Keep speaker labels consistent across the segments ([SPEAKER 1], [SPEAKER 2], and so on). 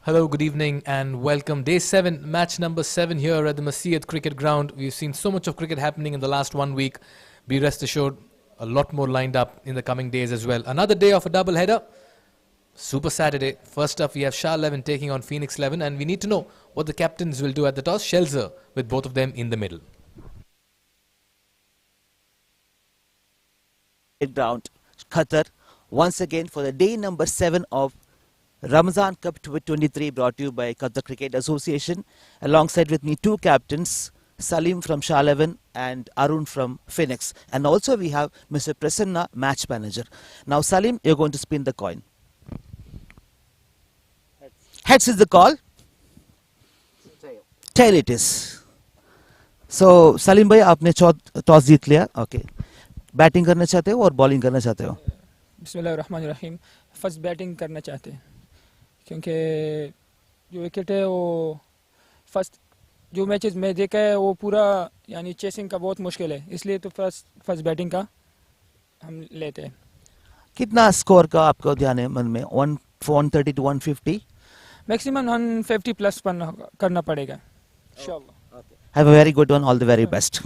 [SPEAKER 1] Hello, good evening and welcome. Day 7, match number 7 here at the Masiyat Cricket Ground. We've seen so much of cricket happening in the last 1 week. Be rest assured, a lot more lined up in the coming days as well. Another day of a double header. Super Saturday. First up, we have SHAH 11 taking on Phoenix 11, and we need to know what the captains will do at the toss. Shelzer with both of them in the middle.
[SPEAKER 2] Ground, Qatar, once again for the day number 7 of Ramazan Cup 2023, brought to you by Qatar Cricket Association. Alongside with me, two captains, Salim from SHAH 11 and Arun from Phoenix. And also we have Mr. Prasanna, match manager. Now Salim, you're going to spin the coin. Heads is the call. Tail it is. So Salim bhai, आपने toss जीत लिया. Okay. Batting करना चाहते हो और bowling करना चाहते हो?
[SPEAKER 3] बिस्मिल्लाहिर्रहमानिर्रहीम. फर्स्ट बैटिंग करना चाहते हैं क्योंकि जो विकेट है वो फर्स्ट जो मैचेस में देखा है वो पूरा यानी चेसिंग का बहुत मुश्किल है, इसलिए तो फर्स्ट बैटिंग का हम लेते हैं.
[SPEAKER 2] कितना स्कोर का आपको ध्यान है मन में? 130 to 150?
[SPEAKER 3] मैक्सिमम 150 प्लस करना पड़ेगा इंशाल्लाह.
[SPEAKER 2] Have a very good one. All the very best.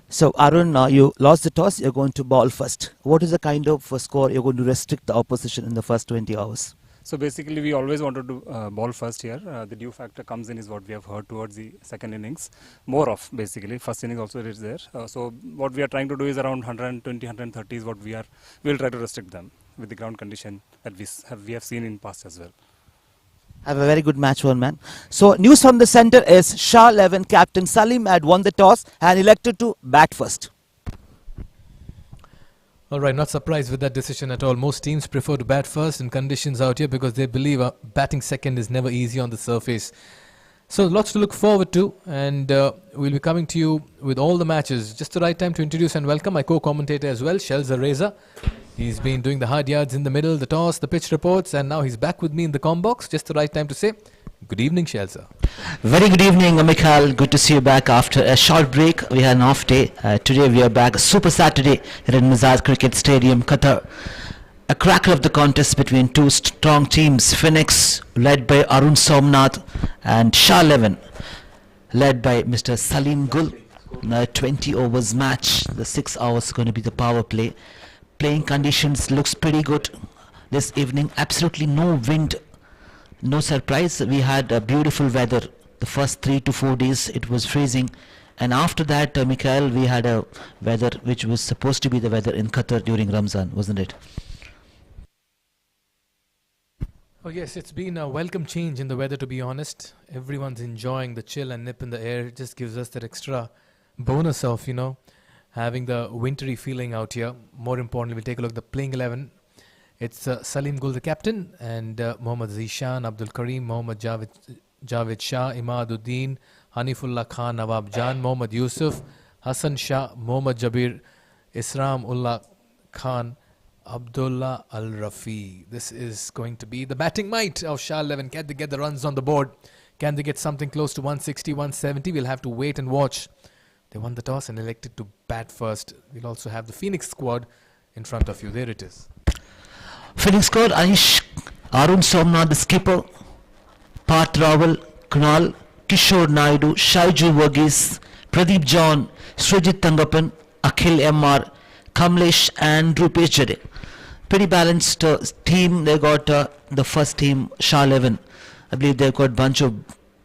[SPEAKER 2] So Arun, you lost the toss. You're going to ball first. What is the kind of score you're going to restrict the opposition in the first 20 hours?
[SPEAKER 4] So basically, we always wanted to ball first here. The due factor comes in is what we have heard towards the second innings. More of basically first innings also it is there. So what we are trying to do is around 120, 130 is what we will try to restrict them with the ground condition that we have seen in past as well.
[SPEAKER 2] Have a very good match, one man. So news from the center is SHAH 11 captain Salim had won the toss and elected to bat first.
[SPEAKER 1] All right, not surprised with that decision at all. Most teams prefer to bat first in conditions out here because they believe batting second is never easy on the surface. So lots to look forward to, and we'll be coming to you with all the matches. Just the right time to introduce and welcome my co-commentator as well, Shelzer Reza. He's been doing the hard yards in the middle, the toss, the pitch reports, and now he's back with me in the comm box. Just the right time to say good evening, Shelzer.
[SPEAKER 5] Very good evening, Mikhail. Good to see you back after a short break. We had an off day. Today we are back. Super Saturday here at Masiyat Cricket Stadium, Qatar. A cracker of the contest between two strong teams. Phoenix, led by Arun Somnath, and SHAH 11, led by Mr. Salim Gul. 20 overs match. The 6 hours going to be the power play. Playing conditions looks pretty good this evening. Absolutely no wind. No surprise, we had beautiful weather. The first 3 to 4 days it was freezing, and after that, Mikhail, we had a weather which was supposed to be the weather in Qatar during Ramzan, wasn't it?
[SPEAKER 1] Oh yes, it's been a welcome change in the weather, to be honest. Everyone's enjoying the chill and nip in the air. It just gives us that extra bonus of, having the wintry feeling out here. More importantly, we'll take a look at the playing 11. It's Salim Gul, the captain, and Mohammad Zishan, Abdul Kareem, Mohammad Javed Shah, Imaduddin, Hanifullah Khan, Nawab Jan, Mohammad Yusuf, Hassan Shah, Mohammad Jabir, Isram Ullah Khan, Abdullah Al Rafi. This is going to be the batting might of SHAH 11. Can they get the runs on the board? Can they get something close to 160, 170? We'll have to wait and watch. They won the toss and elected to bat first. We'll also have the Phoenix squad in front of you. There it is.
[SPEAKER 5] Phoenix squad: Anish, Arun Somnath, the skipper, Parth Rawal, Kunal, Kishore Naidu, Shaiju Varghese, Pradeep John, Srijit Tangappan, Akhil MR, Kamlesh and Rupesh Jade. Pretty balanced team. They got the first team, SHAH 11. I believe they've got a bunch of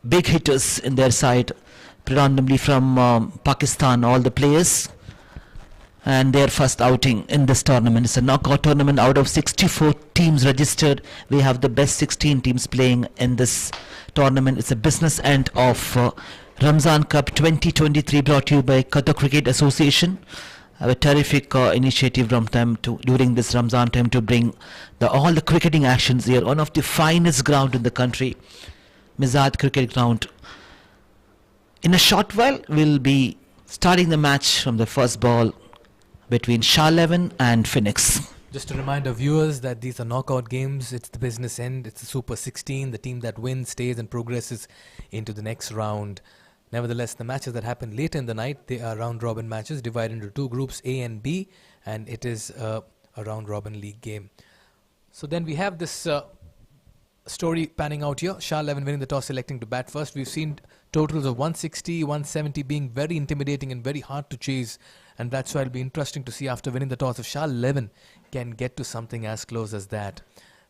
[SPEAKER 5] big hitters in their side, predominantly from Pakistan, all the players. And their first outing in this tournament. It's a knockout tournament. Out of 64 teams registered, we have the best 16 teams playing in this tournament. It's a business end of Ramzan Cup 2023, brought to you by Qatar Cricket Association. A terrific initiative during this Ramzan time to bring all the cricketing actions here. One of the finest ground in the country, Masiyat Cricket Ground. In a short while, we'll be starting the match from the first ball between SHAH 11 and Phoenix.
[SPEAKER 1] Just to remind our viewers that these are knockout games. It's the business end. It's the Super 16. The team that wins stays and progresses into the next round. Nevertheless, the matches that happen later in the night, they are round-robin matches divided into two groups, A and B, and it is a round-robin league game. So then we have this story panning out here. SHAH 11 winning the toss, selecting to bat first. We've seen totals of 160, 170 being very intimidating and very hard to chase. And that's why it'll be interesting to see after winning the toss if SHAH 11 can get to something as close as that.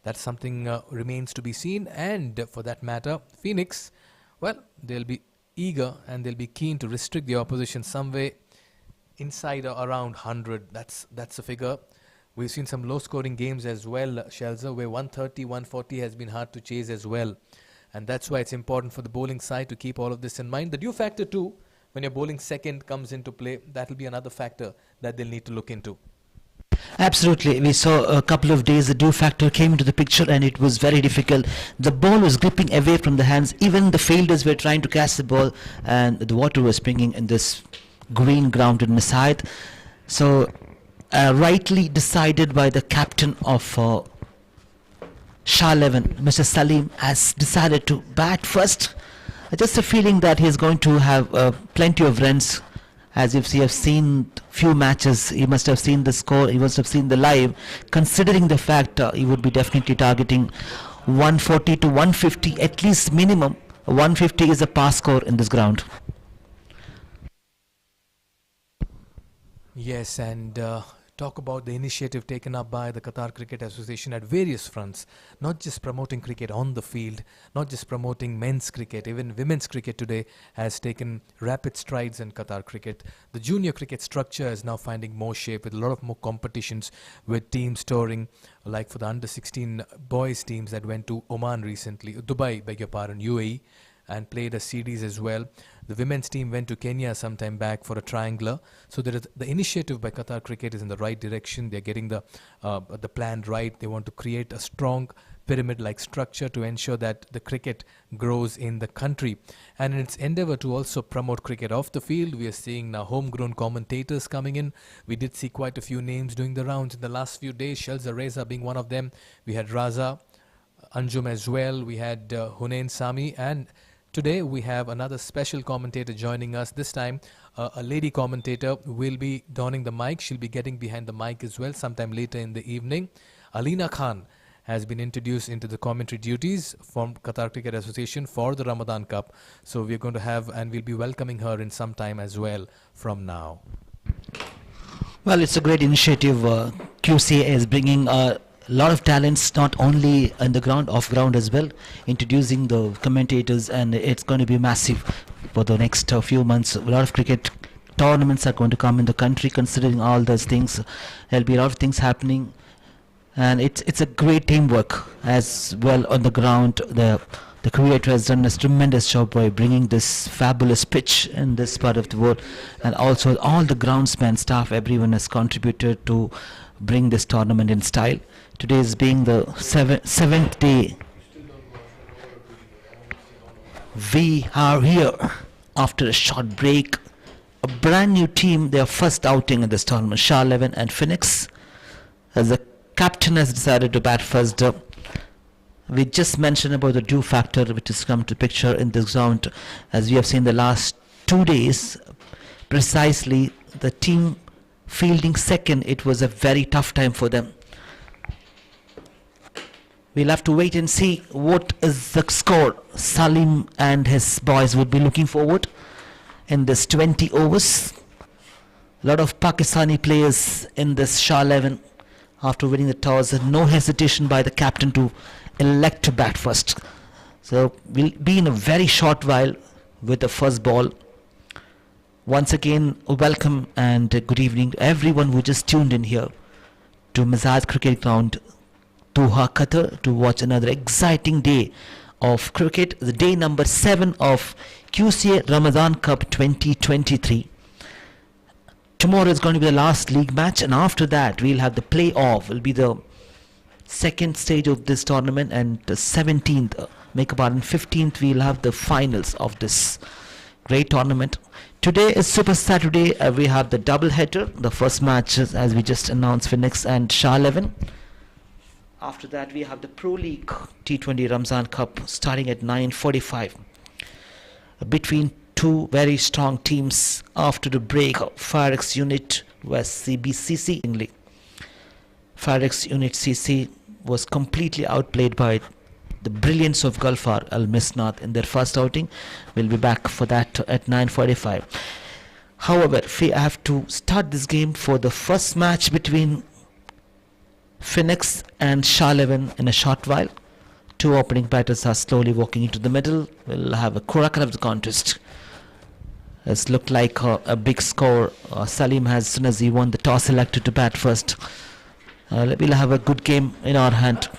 [SPEAKER 1] That's something remains to be seen. And for that matter, Phoenix, well, they'll be eager and they'll be keen to restrict the opposition some way inside or around 100. That's a figure. We've seen some low-scoring games as well, Shelza, where 130, 140 has been hard to chase as well. And that's why it's important for the bowling side to keep all of this in mind. The due factor too, when your bowling second comes into play, that will be another factor that they'll need to look into.
[SPEAKER 5] Absolutely. We saw a couple of days the dew factor came into the picture and it was very difficult. The ball was gripping away from the hands. Even the fielders were trying to catch the ball and the water was springing in this green ground in Masayat. So rightly decided by the captain of SHAH 11, Mr. Salim, has decided to bat first. Just a feeling that he is going to have plenty of runs. As if you have seen few matches, he must have seen the score, he must have seen the live. Considering the fact he would be definitely targeting 140 to 150, at least minimum. 150 is a pass score in this ground.
[SPEAKER 1] Yes, and talk about the initiative taken up by the Qatar Cricket Association at various fronts, not just promoting cricket on the field, not just promoting men's cricket, even women's cricket today has taken rapid strides in Qatar cricket. The junior cricket structure is now finding more shape with a lot of more competitions with teams touring, like for the under 16 boys teams that went to Oman recently, Dubai, beg your pardon, UAE, and played a series as well. The women's team went to Kenya some time back for a triangular. So there is the initiative by Qatar Cricket is in the right direction. They're getting the plan right. They want to create a strong pyramid-like structure to ensure that the cricket grows in the country. And in its endeavor to also promote cricket off the field, we are seeing now homegrown commentators coming in. We did see quite a few names doing the rounds in the last few days, Shelza Reza being one of them. We had Raza, Anjum as well. We had Hunain Sami, and today we have another special commentator joining us. This time a lady commentator will be donning the mic. She'll be getting behind the mic as well sometime later in the evening. Alina Khan has been introduced into the commentary duties from Qatar Cricket Association for the Ramadan Cup. So we're going to have, and we'll be welcoming her in some time as well from now.
[SPEAKER 5] Well, it's a great initiative. QCA is bringing a lot of talents, not only on the ground, off ground as well, introducing the commentators, and it's going to be massive for the next few months. A lot of cricket tournaments are going to come in the country. Considering all those things, there'll be a lot of things happening, and it's a great teamwork as well on the ground. The creator has done a tremendous job by bringing this fabulous pitch in this part of the world, and also all the groundsman staff, everyone has contributed to bring this tournament in style. Today is being the seventh day. We are here after a short break. A brand new team, their first outing in this tournament, SHAH 11 and Phoenix. As the captain has decided to bat first. We just mentioned about the dew factor which has come to picture in this ground. As we have seen the last 2 days, precisely the team fielding second, it was a very tough time for them. We'll have to wait and see what is the score Salim and his boys would be looking forward in this 20 overs. A lot of Pakistani players in this SHAH 11 after winning the toss, and no hesitation by the captain to elect to bat first. So we'll be in a very short while with the first ball. Once again, welcome and good evening to everyone who just tuned in here to Masayat Cricket Ground, Doha, Qatar, to watch another exciting day of cricket, the day number 7 of QCA Ramadan Cup 2023. Tomorrow is going to be the last league match, and after that we'll have the play-off. Will be the second stage of this tournament, and the 17th, 15th, we'll have the finals of this great tournament. Today is Super Saturday. We have the double header. The first match is, as we just announced, Phoenix and SHAH 11. After that we have the Pro League T20 Ramzan Cup starting at 9:45 between two very strong teams. After the break, Firex Unit vs CBCC. Firex Unit CC was completely outplayed by the brilliance of Gulfar Al Misnad in their first outing. We'll be back for that at 9:45. However, we have to start this game for the first match between Phoenix and SHAH 11 in a short while. Two opening batters are slowly walking into the middle. We'll have a cracker of the contest. It's looked like a big score. Salim has, as soon as he won the toss, elected to bat first. We'll have a good game in our hand.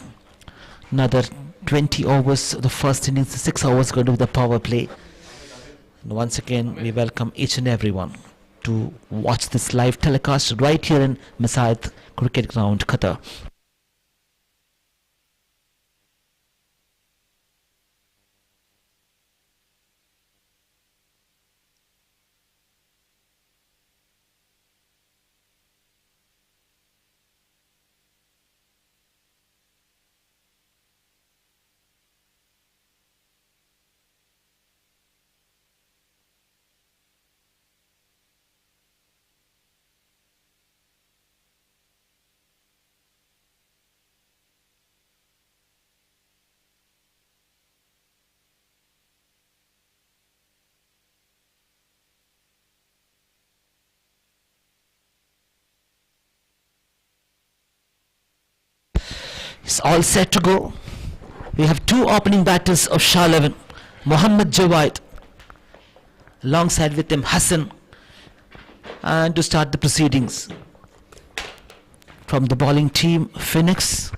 [SPEAKER 5] Another 20 overs, the first innings, 6 overs going to be the power play. And once again, we welcome each and everyone to watch this live telecast right here in Masayed Cricket Ground, Qatar. It's all set to go. We have two opening batters of SHAH 11, Mohammad Jawad, alongside with him Hassan. And to start the proceedings from the bowling team, Phoenix,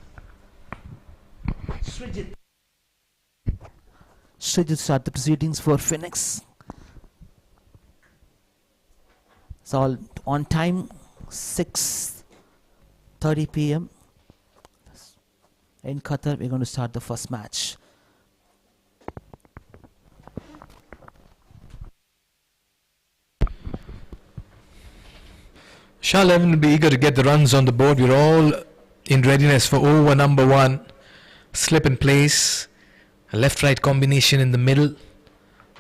[SPEAKER 5] Srijit start the proceedings for Phoenix. It's all on time, 6:30 p.m. in Qatar. We're going to start the first match.
[SPEAKER 1] SHAH 11 will be eager to get the runs on the board. We're all in readiness for over number 1. Slip in place, a left-right combination in the middle.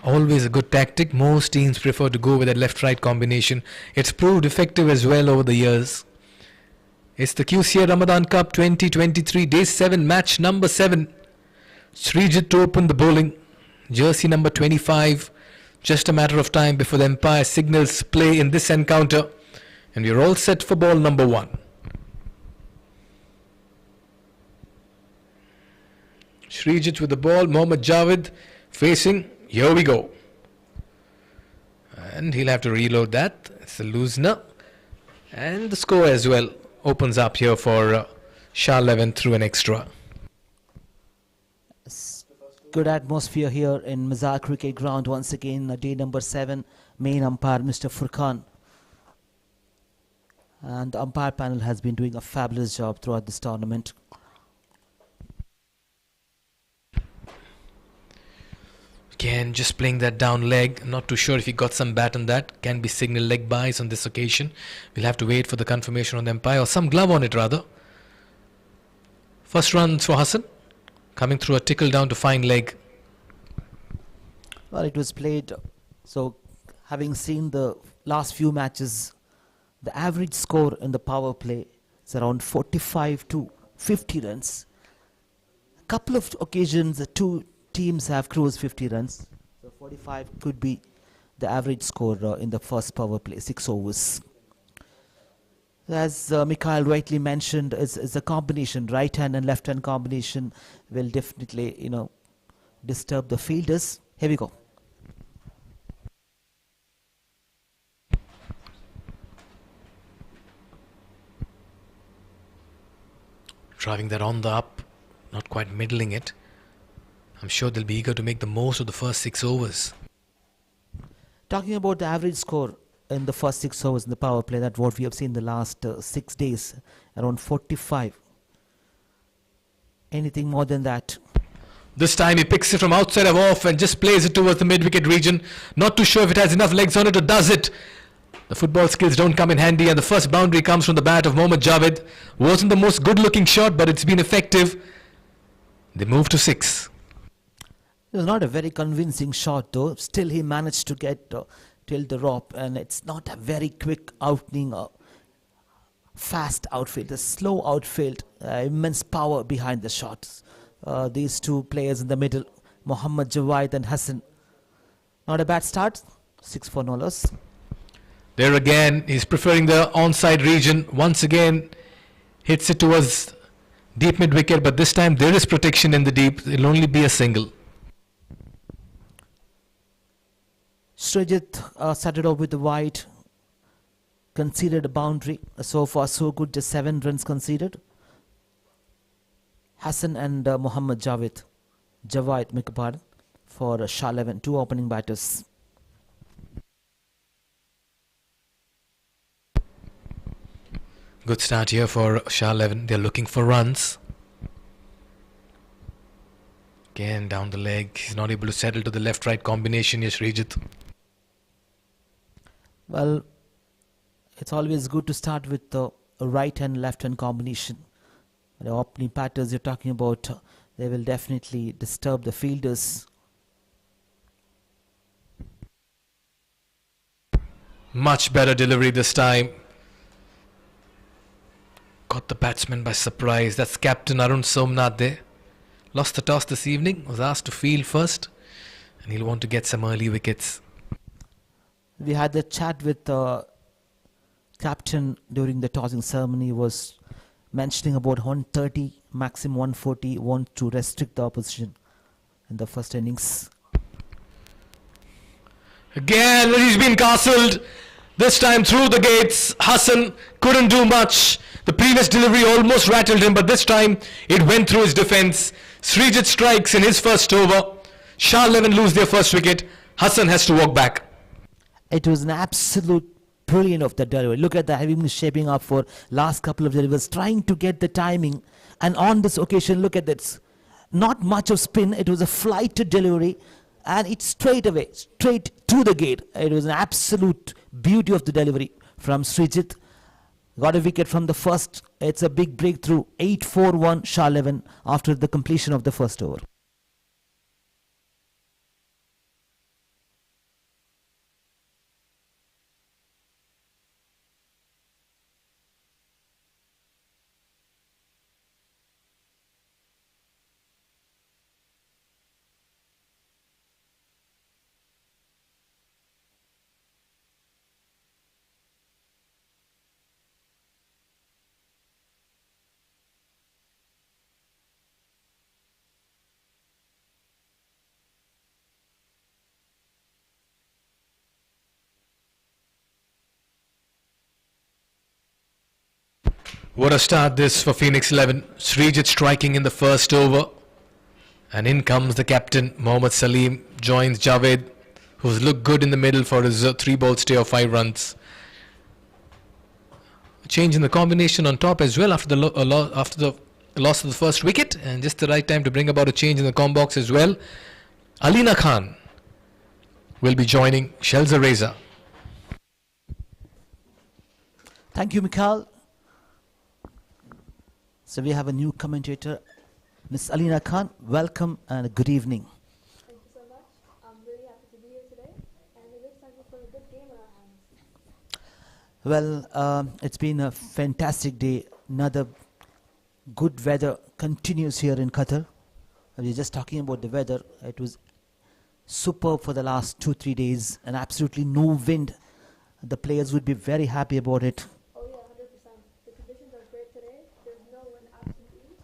[SPEAKER 1] Always a good tactic. Most teams prefer to go with that left-right combination. It's proved effective as well over the years. It's the QCA Ramadan Cup 2023 Day 7 match number 7. Srijit to open the bowling. Jersey number 25. Just a matter of time before the umpire signals play in this encounter. And we're all set for ball number 1. Srijit with the ball. Mohammad Javed facing. Here we go. And he'll have to reload that. It's a loosener. And the score as well opens up here for SHAH 11 through an extra.
[SPEAKER 2] Good atmosphere here in Mazar Cricket Ground. Once again, day number 7, main umpire Mr. Furqan. And the umpire panel has been doing a fabulous job throughout this tournament.
[SPEAKER 1] Again, just playing that down leg. Not too sure if he got some bat on that. Can be signal leg buys on this occasion. We'll have to wait for the confirmation on the umpire, or some glove on it rather. First runs for Hassan. Coming through a tickle down to fine leg.
[SPEAKER 2] Well, it was played. So, having seen the last few matches, the average score in the power play is around 45 to 50 runs. A couple of occasions, the two teams have cruised 50 runs. So 45 could be the average score in the first power play, 6 overs. As Mikhail rightly mentioned, is a combination, right hand and left hand combination will definitely, disturb the fielders. Here we go.
[SPEAKER 1] Driving that on the up, not quite middling it. I'm sure they'll be eager to make the most of the first 6 overs.
[SPEAKER 2] Talking about the average score in the first 6 overs in the power play, that's what we have seen the last 6 days, around 45. Anything more than that?
[SPEAKER 1] This time he picks it from outside of off and just plays it towards the mid-wicket region. Not too sure if it has enough legs on it or does it. The football skills don't come in handy, and the first boundary comes from the bat of Mohammad Javed. Wasn't the most good-looking shot, but it's been effective. They move to 6.
[SPEAKER 2] It was not a very convincing shot though. Still he managed to get till the rope, and it's not a very quick outing, fast outfield, a slow outfield, immense power behind the shots. these two players in the middle, Mohammad Jawad and Hassan. Not a bad start, 6-4 no loss.
[SPEAKER 1] There again, he's preferring the onside region. Once again, hits it towards deep mid wicket, but this time there is protection in the deep. It'll only be a single.
[SPEAKER 2] Srijit started off with the wide, conceded a boundary. So far so good, just 7 runs conceded. Hassan and Mohammad Jawad, beg your pardon, for SHAH 11, 2 opening batters.
[SPEAKER 1] Good start here for SHAH 11. They're looking for runs. Again down the leg. He's not able to settle to the left-right combination. Yes, Srijit.
[SPEAKER 2] Well, it's always good to start with the right and left hand combination. The opening batters you're talking about, they will definitely disturb the fielders.
[SPEAKER 1] Much better delivery this time. Caught the batsman by surprise. That's Captain Arun Somnath there. Lost the toss this evening. Was asked to field first. And he'll want to get some early wickets.
[SPEAKER 2] We had a chat with the captain during the tossing ceremony. He was mentioning about 130, maximum 140, want to restrict the opposition in the first innings.
[SPEAKER 1] Again, he's been castled. This time through the gates. Hassan couldn't do much. The previous delivery almost rattled him, but this time it went through his defence. Srijit strikes in his first over. SHAH 11 lose their first wicket. Hassan has to walk back.
[SPEAKER 2] It was an absolute brilliant of the delivery. Look at that, having been shaping up for last couple of deliveries, trying to get the timing. And on this occasion, look at this. Not much of spin. It was a flight to delivery. And it's straight away, straight to the gate. It was an absolute beauty of the delivery from Srijit. Got a wicket from the first. It's a big breakthrough. 8-4-1 SHAH 11 after the completion of the first over.
[SPEAKER 1] What a start this for Phoenix 11. Srijit striking in the first over. And in comes the captain, Mohammad Salim, joins Javed, who's looked good in the middle for his 3-ball stay of 5 runs. A change in the combination on top as well after the loss of the first wicket. And just the right time to bring about a change in the com box as well. Alina Khan will be joining Shelza Reza.
[SPEAKER 2] Thank you, Mikhail. So we have a new commentator, Miss Alina Khan. Welcome and good evening.
[SPEAKER 6] Thank you so much. I'm really happy to be here today, and it looks like we've got a good game on our hands.
[SPEAKER 2] Well, it's been a fantastic day. Another good weather continues here in Qatar. We were just talking about the weather. It was superb for the last 2-3 days, and absolutely no wind. The players would be very happy about it.
[SPEAKER 6] Oh yeah, 100%. The conditions are great today. There's no wind absolutely.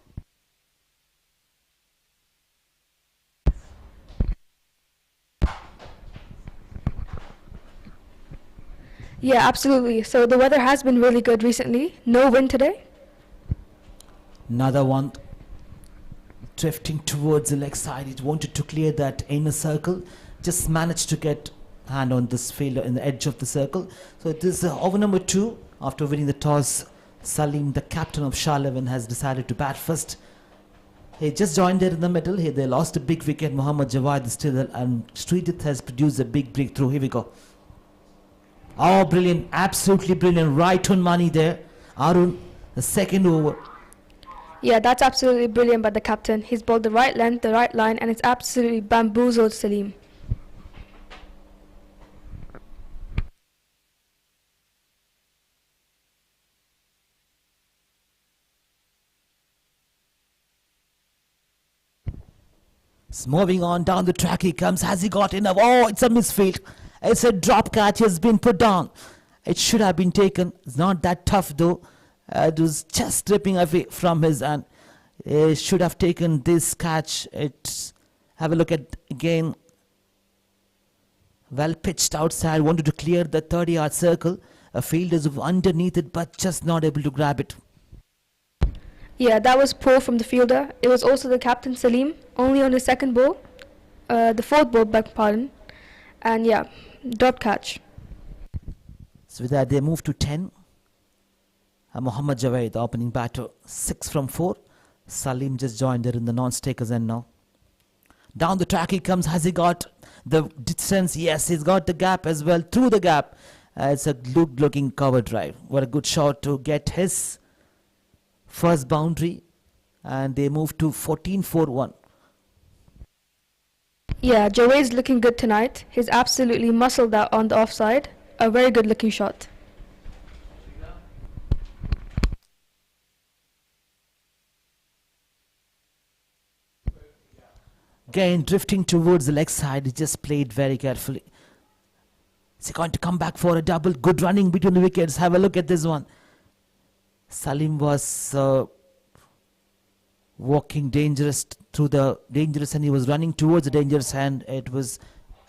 [SPEAKER 6] Yeah, absolutely. So the weather has been really good recently. No wind today.
[SPEAKER 2] Another one drifting towards the leg side. It wanted to clear that inner circle. Just managed to get hand on this fielder in the edge of the circle. So this is over number 2. After winning the toss, Salim, the captain of SHAH 11, has decided to bat first. He just joined there in the middle. Here they lost a big wicket. Mohammad Jawad is still there, and Srijit has produced a big breakthrough. Here we go. Oh, brilliant. Absolutely brilliant. Right on money there. Arun, the second over.
[SPEAKER 6] Yeah, that's absolutely brilliant by the captain. He's bowled the right length, the right line, and it's absolutely bamboozled Salim.
[SPEAKER 2] Moving on down the track he comes. Has he got enough? Oh, it's a misfield. It's a drop catch. Has been put down. It should have been taken. It's not that tough though. It was just stripping away from his hand. He should have taken this catch. Have a look at again. Well pitched outside. Wanted to clear the 30-yard circle. A fielder is underneath it, but just not able to grab it.
[SPEAKER 6] Yeah, that was poor from the fielder. It was also the captain Salim, only on his second ball, the fourth ball, beg pardon, and yeah, drop catch.
[SPEAKER 2] So with that they move to 10. Muhammad Javed, the opening batter, 6 from 4. Salim just joined there in the non-stakers end now. Down the track he comes. Has he got the distance? Yes, he's got the gap as well. Through the gap. It's a good looking cover drive. What a good shot to get his first boundary, and they move to 14-4-1.
[SPEAKER 6] Yeah, Jawaid's looking good tonight. He's absolutely muscled out on the offside. A very good looking shot.
[SPEAKER 2] Again drifting towards the leg side. He just played very carefully. Is he going to come back for a double? Good running between the wickets. Have a look at this one. Salim was walking dangerous through the dangerous, and he was running towards the dangerous, and it was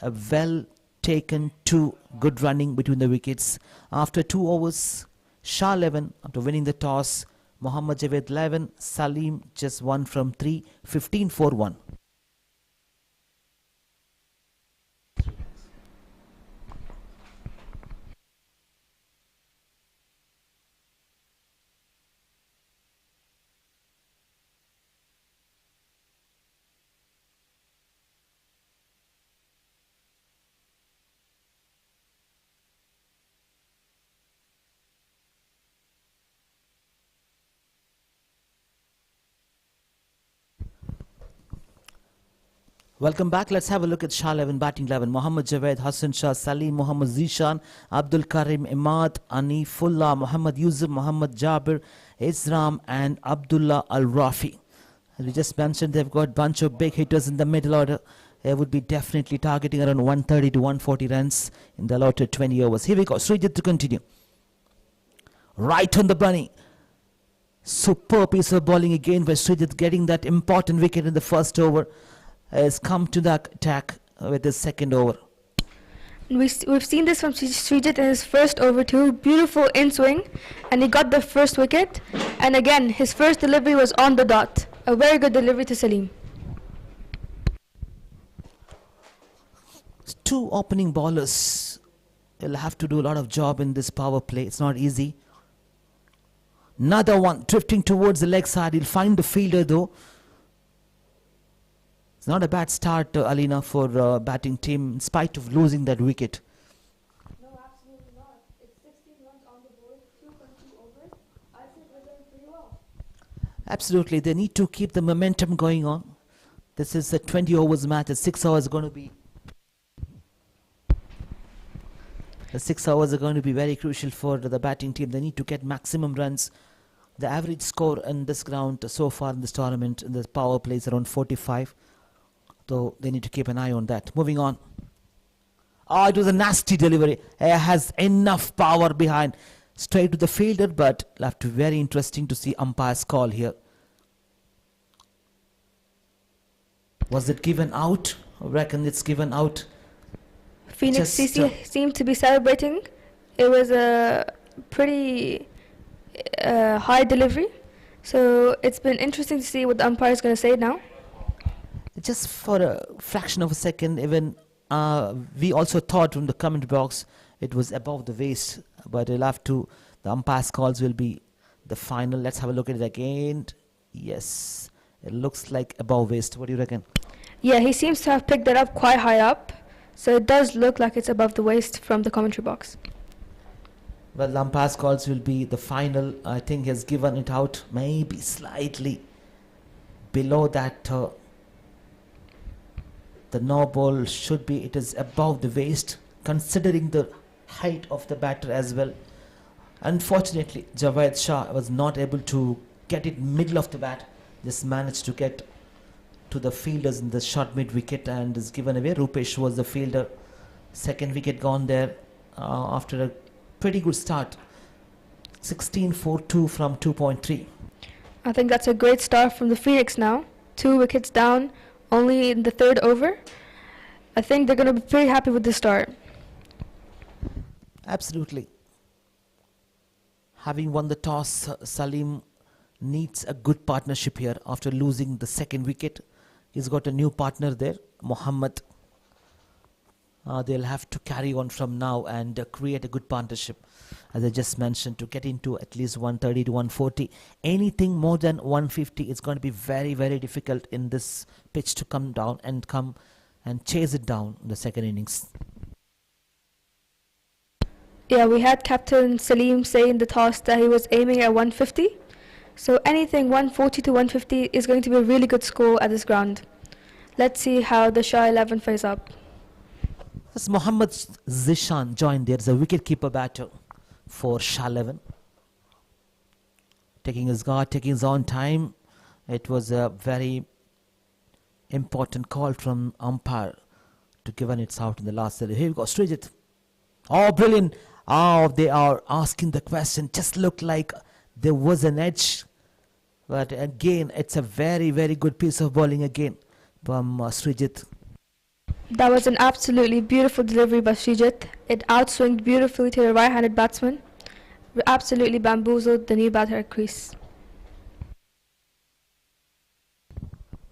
[SPEAKER 2] a well taken 2 good running between the wickets. After 2 overs, Shah 11 after winning the toss. Muhammad Javed 11. Salim just 1 from 3. 15-4-1. Welcome back. Let's have a look at Shah 11, batting 11. Muhammad Javed, Hassan Shah, Salim, Muhammad Zishan, Abdul Karim, Imad, Anifullah, Muhammad Yusuf, Muhammad Jabir, Isram, and Abdullah Al Rafi. As we just mentioned, they've got a bunch of big hitters in the middle order. They would be definitely targeting around 130 to 140 runs in the allotted 20 overs. Here we go. Srijit to continue. Right on the bunny. Superb piece of bowling again by Srijit, getting that important wicket in the first over. Has come to the attack with his second over.
[SPEAKER 6] We've seen this from Srijit in his first over too. Beautiful in swing, and he got the first wicket. And again, his first delivery was on the dot. A very good delivery to Salim.
[SPEAKER 2] 2 opening bowlers will have to do a lot of job in this power play. It's not easy. Another one drifting towards the leg side. He'll find the fielder though. It's not a bad start, Alina, for batting team in spite of losing that wicket.
[SPEAKER 6] No, absolutely not. It's 16 runs on the board, 2.2 overs. I think we're doing pretty well.
[SPEAKER 2] Absolutely. They need to keep the momentum going on. This is a 20 overs match. The 6 hours are going to be... The 6 hours are going to be very crucial for the batting team. They need to get maximum runs. The average score in this ground so far in this tournament, in the power play, is around 45. So they need to keep an eye on that. Moving on. Oh, it was a nasty delivery. He has enough power behind. Straight to the fielder, but it'll have to be very interesting to see umpire's call here. Was it given out? I reckon it's given out.
[SPEAKER 6] Phoenix CC seemed to be celebrating. It was a pretty high delivery. So it's been interesting to see what the umpire is going to say now.
[SPEAKER 2] Just for a fraction of a second, even we also thought from the comment box it was above the waist, but it'll have to, the umpire's calls will be the final. Let's have a look at it again. Yes, it looks like above waist. What do you reckon?
[SPEAKER 6] Yeah, he seems to have picked that up quite high up, so it does look like it's above the waist from the commentary box.
[SPEAKER 2] Well, the umpire's calls will be the final. I think he has given it out maybe slightly below that. The no ball should be, it is above the waist, considering the height of the batter as well. Unfortunately, Javed Shah was not able to get it middle of the bat. Just managed to get
[SPEAKER 5] to the fielders in the short mid wicket and is given away. Rupesh was the fielder. Second wicket gone there after a pretty good start. 16-4-2 from 2.3.
[SPEAKER 6] I think that's a great start from the Phoenix now. 2 wickets down, only in the third over. I think they're going to be pretty happy with this start.
[SPEAKER 5] Absolutely. Having won the toss, Salim needs a good partnership here after losing the second wicket. He's got a new partner there, Mohammad. They'll have to carry on from now and create a good partnership, as I just mentioned, to get into at least 130 to 140. Anything more than 150 is going to be very, very difficult in this pitch to come down and come and chase it down in the second innings.
[SPEAKER 6] Yeah, we had Captain Salim say in the toss that he was aiming at 150. So anything 140 to 150 is going to be a really good score at this ground. Let's see how the SHAH 11 faces up.
[SPEAKER 5] As Mohammad Zishan joined, there's a wicket-keeper batter for SHAH 11. Taking his guard, taking his own time. It was a very important call from umpire to given it's out in the last delivery. Here we go, Srijit. Oh, brilliant. Oh, they are asking the question. Just looked like there was an edge. But again, it's a very, very good piece of bowling again from Srijit.
[SPEAKER 6] That was an absolutely beautiful delivery by Srijit. It outswinged beautifully to the right-handed batsman. Absolutely bamboozled the new batter at crease.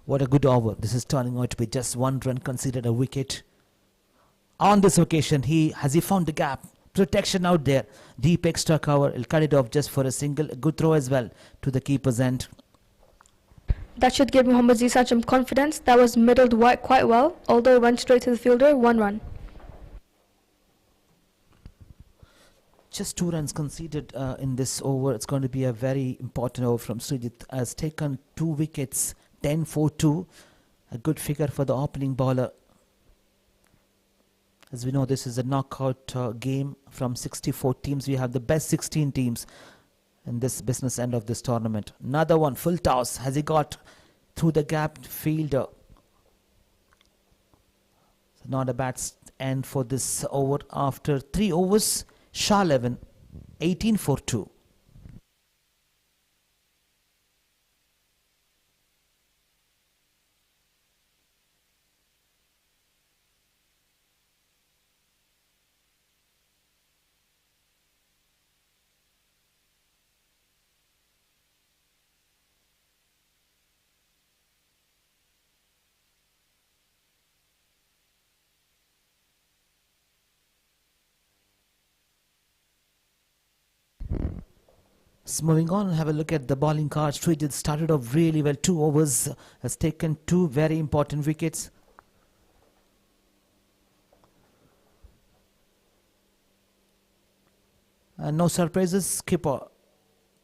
[SPEAKER 5] What a good over. This is turning out to be just 1 run considered a wicket. On this occasion, has he found the gap? Protection out there. Deep extra cover. He'll cut it off just for a single. A good throw as well to the keeper's end.
[SPEAKER 6] That should give Mohammad Zishan some confidence. That was middled quite well, although it went straight to the fielder. 1 run.
[SPEAKER 5] Just 2 runs conceded in this over. It's going to be a very important over from Srijit. Has taken 2 wickets, 10-4-2. A good figure for the opening bowler. As we know, this is a knockout game from 64 teams. We have the best 16 teams in this business end of this tournament. Another one, full toss. Has he got through the gap fielder? So not a bad end for this over. After 3 overs, SHAH 11, 18-4-2. So moving on, have a look at the bowling card. Srijit started off really well. 2 overs, has taken 2 very important wickets. And no surprises. Skipper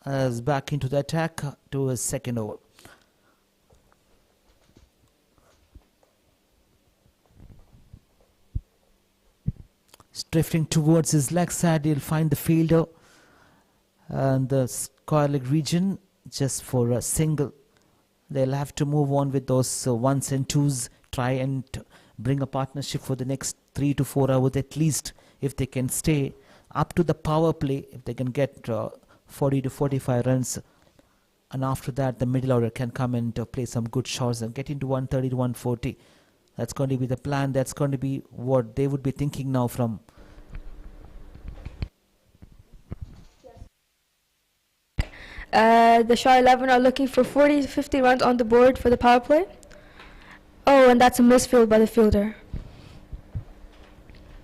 [SPEAKER 5] is back into the attack to his second over. He's drifting towards his leg side. He'll find the fielder and the square leg region just for a single. They'll have to move on with those ones and twos, try and bring a partnership for the next 3 to 4 hours at least, if they can stay up to the power play, if they can get 40 to 45 runs, and after that the middle order can come and play some good shots and get into 130 to 140. That's going to be the plan. That's going to be what they would be thinking now from.
[SPEAKER 6] The SHAH 11 are looking for 40 to 50 runs on the board for the power play. Oh, and that's a misfield by the fielder.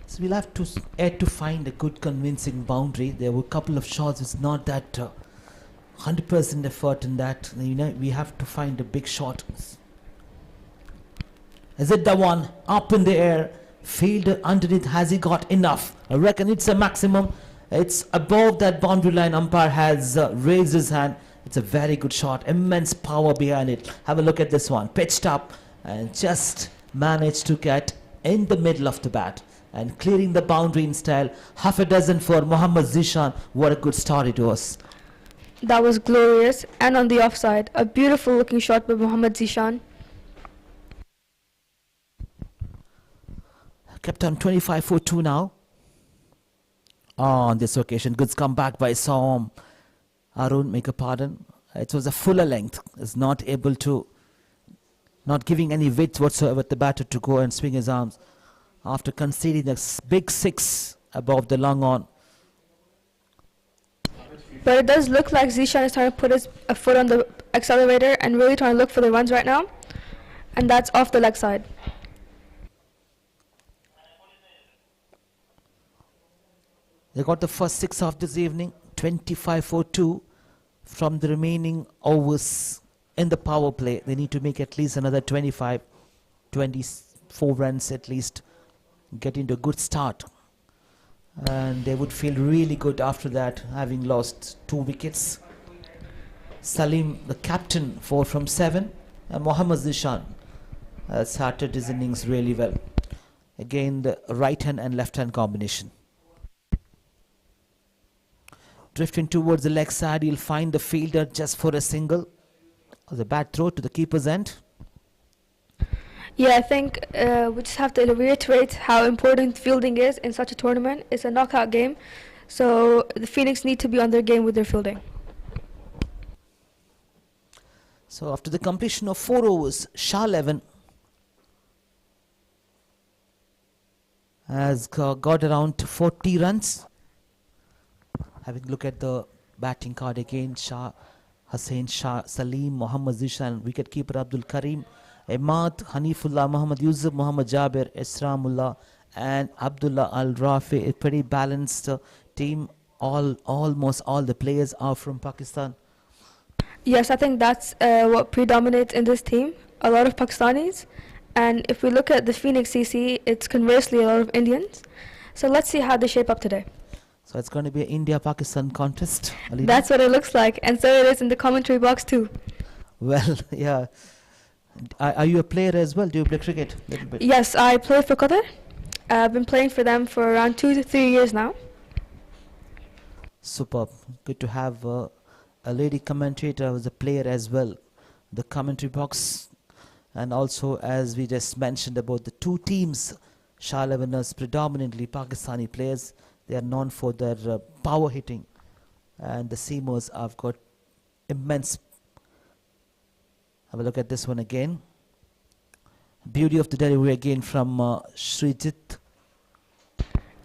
[SPEAKER 5] So we'll have to find a good convincing boundary. There were a couple of shots. It's not that 100% effort in that. You know, we have to find a big shot. Is it the one up in the air? Fielder underneath. Has he got enough? I reckon it's a maximum. It's above that boundary line. Umpire has raised his hand. It's a very good shot. Immense power behind it. Have a look at this one. Pitched up and just managed to get in the middle of the bat and clearing the boundary in style. Half a dozen for Mohammad Zishan. What a good start it was.
[SPEAKER 6] That was glorious and on the offside. A beautiful looking shot by Mohammad Zishan.
[SPEAKER 5] Kept on 25 for 2 now. On this occasion, good comeback by Som. Arun, make a pardon. It was a fuller length. Is not able to, not giving any width whatsoever to the batter to go and swing his arms after conceding a big 6 above the long on.
[SPEAKER 6] But it does look like Zishan is trying to put his foot on the accelerator and really trying to look for the runs right now. And that's off the leg side.
[SPEAKER 5] They got the first 6 of this evening, 25 for 2 from the remaining overs in the power play. They need to make at least another 25, 24 runs at least, get into a good start. And they would feel really good after that, having lost 2 wickets. Salim, the captain, 4 from 7, and Mohammad Zishan started his innings really well. Again, the right hand and left hand combination. Drifting towards the leg side, he'll find the fielder just for a single. The bat throw to the keeper's end.
[SPEAKER 6] Yeah, I think we just have to reiterate how important fielding is in such a tournament. It's a knockout game, so the Phoenix need to be on their game with their fielding.
[SPEAKER 5] So after the completion of 4 overs, SHAH 11 has got around 40 runs. Having a look at the batting card again, Shah, Hussain Shah, Salim, Mohammad Zishan, wicketkeeper Abdul Karim, Ahmad, Hanifullah, Muhammad Yusuf, Muhammad Jabir, Isramullah, and Abdullah Al Rafi. A pretty balanced team. Almost all the players are from Pakistan.
[SPEAKER 6] Yes, I think that's what predominates in this team. A lot of Pakistanis. And if we look at the Phoenix CC, it's conversely a lot of Indians. So let's see how they shape up today.
[SPEAKER 5] So it's going to be an India-Pakistan contest, Alina?
[SPEAKER 6] That's what it looks like. And so it is in the commentary box too.
[SPEAKER 5] Well, yeah. Are you a player as well? Do you play cricket? Little bit?
[SPEAKER 6] Yes, I play for Qatar. I've been playing for them for around 2 to 3 years now.
[SPEAKER 5] Superb. Good to have a lady commentator who's a player as well. The commentary box. And also, as we just mentioned about the 2 teams, SHAH 11ers, predominantly Pakistani players. They are known for their power hitting. And the seamers have got immense. Have a look at this one again. Beauty of the delivery again from Srijit.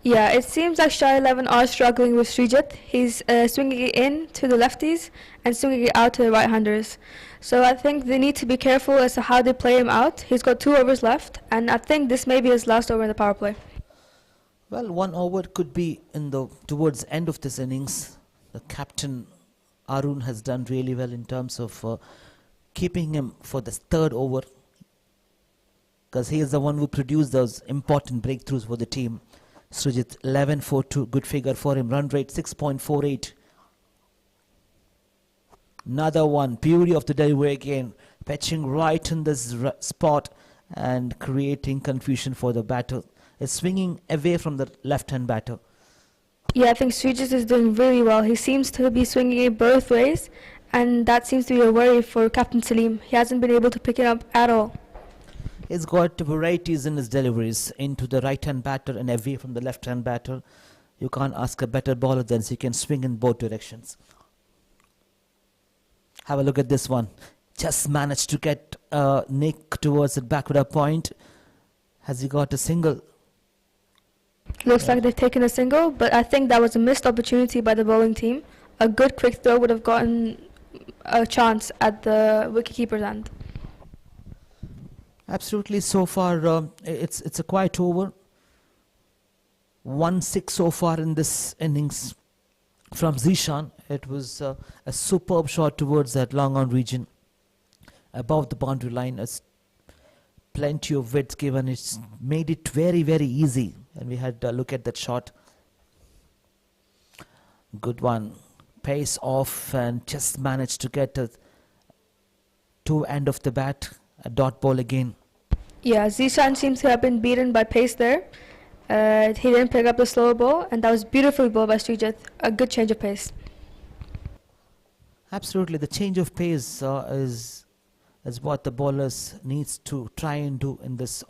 [SPEAKER 6] Yeah, it seems like SHAH 11 are struggling with Srijit. He's swinging it in to the lefties and swinging it out to the right-handers. So I think they need to be careful as to how they play him out. He's got 2 overs left, and I think this may be his last over in the power play.
[SPEAKER 5] Well, 1 over could be in the towards the end of this innings. The captain Arun has done really well in terms of keeping him for the 3rd over, because he is the one who produced those important breakthroughs for the team. Srijit 11 for 2, good figure for him. Run rate 6.48. Another one, beauty of the delivery again, pitching right in this spot and creating confusion for the batter. Is swinging away from the left-hand batter.
[SPEAKER 6] Yeah, I think Srijit is doing really well. He seems to be swinging it both ways, and that seems to be a worry for Captain Salim. He hasn't been able to pick it up at all.
[SPEAKER 5] He's got varieties in his deliveries into the right-hand batter and away from the left-hand batter. You can't ask a better bowler than he can swing in both directions. Have a look at this one. Just managed to get Nick towards the backward point. Has he got a single?
[SPEAKER 6] Looks like they've taken a single, but I think that was a missed opportunity by the bowling team. A good quick throw would have gotten a chance at the wicketkeeper's end.
[SPEAKER 5] Absolutely. So far, it's a quiet over. 1-6 so far in this innings from Zishan. It was a superb shot towards that long on region above the boundary line. Plenty of width given. It's made it very, very easy. And we had a look at that shot. Good one. Pace off and just managed to get to end of the bat. A dot ball again.
[SPEAKER 6] Yeah, Zishan seems to have been beaten by pace there. He didn't pick up the slower ball, and that was beautifully bowled by Srijit. A good change of pace.
[SPEAKER 5] Absolutely. The change of pace is what the bowlers needs to try and do in this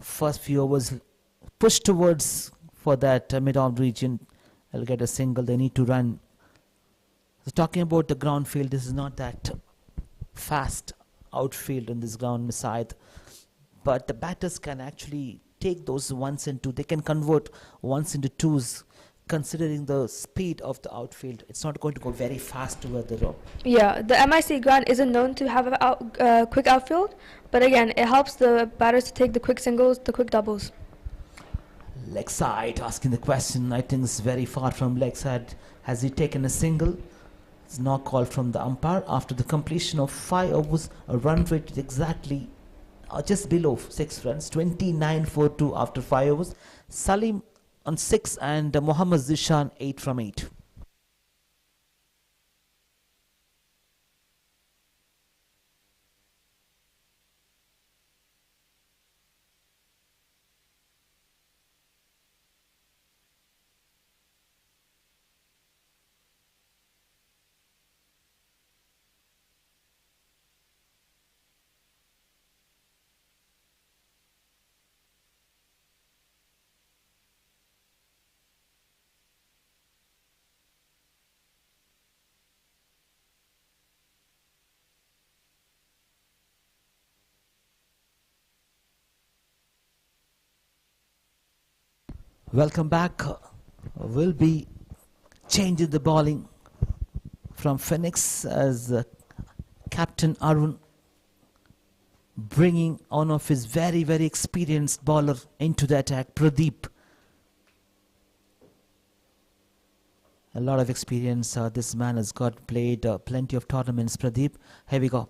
[SPEAKER 5] First few overs push towards for that mid-arm region. They'll get a single. They need to run. So talking about the ground field, this is not that fast outfield in this ground side, but the batters can actually take those ones and two. They can convert ones into twos. Considering the speed of the outfield, it's not going to go very fast toward the row.
[SPEAKER 6] Yeah, the MIC ground isn't known to have a quick outfield, but again, it helps the batters to take the quick singles, the quick doubles.
[SPEAKER 5] Leg side asking the question. I think it's very far from leg side. Has he taken a single? It's not called from the umpire. After the completion of 5 overs, a run rate is exactly just below 6 runs, 29 for 2 after 5 overs. Salim on 6 and Mohammad Zishan 8 from 8. Welcome back. Will be changing the bowling from Phoenix as Captain Arun bringing one of his very, very experienced bowler into the attack, Pradeep. A lot of experience. This man has played plenty of tournaments, Pradeep. Here we go.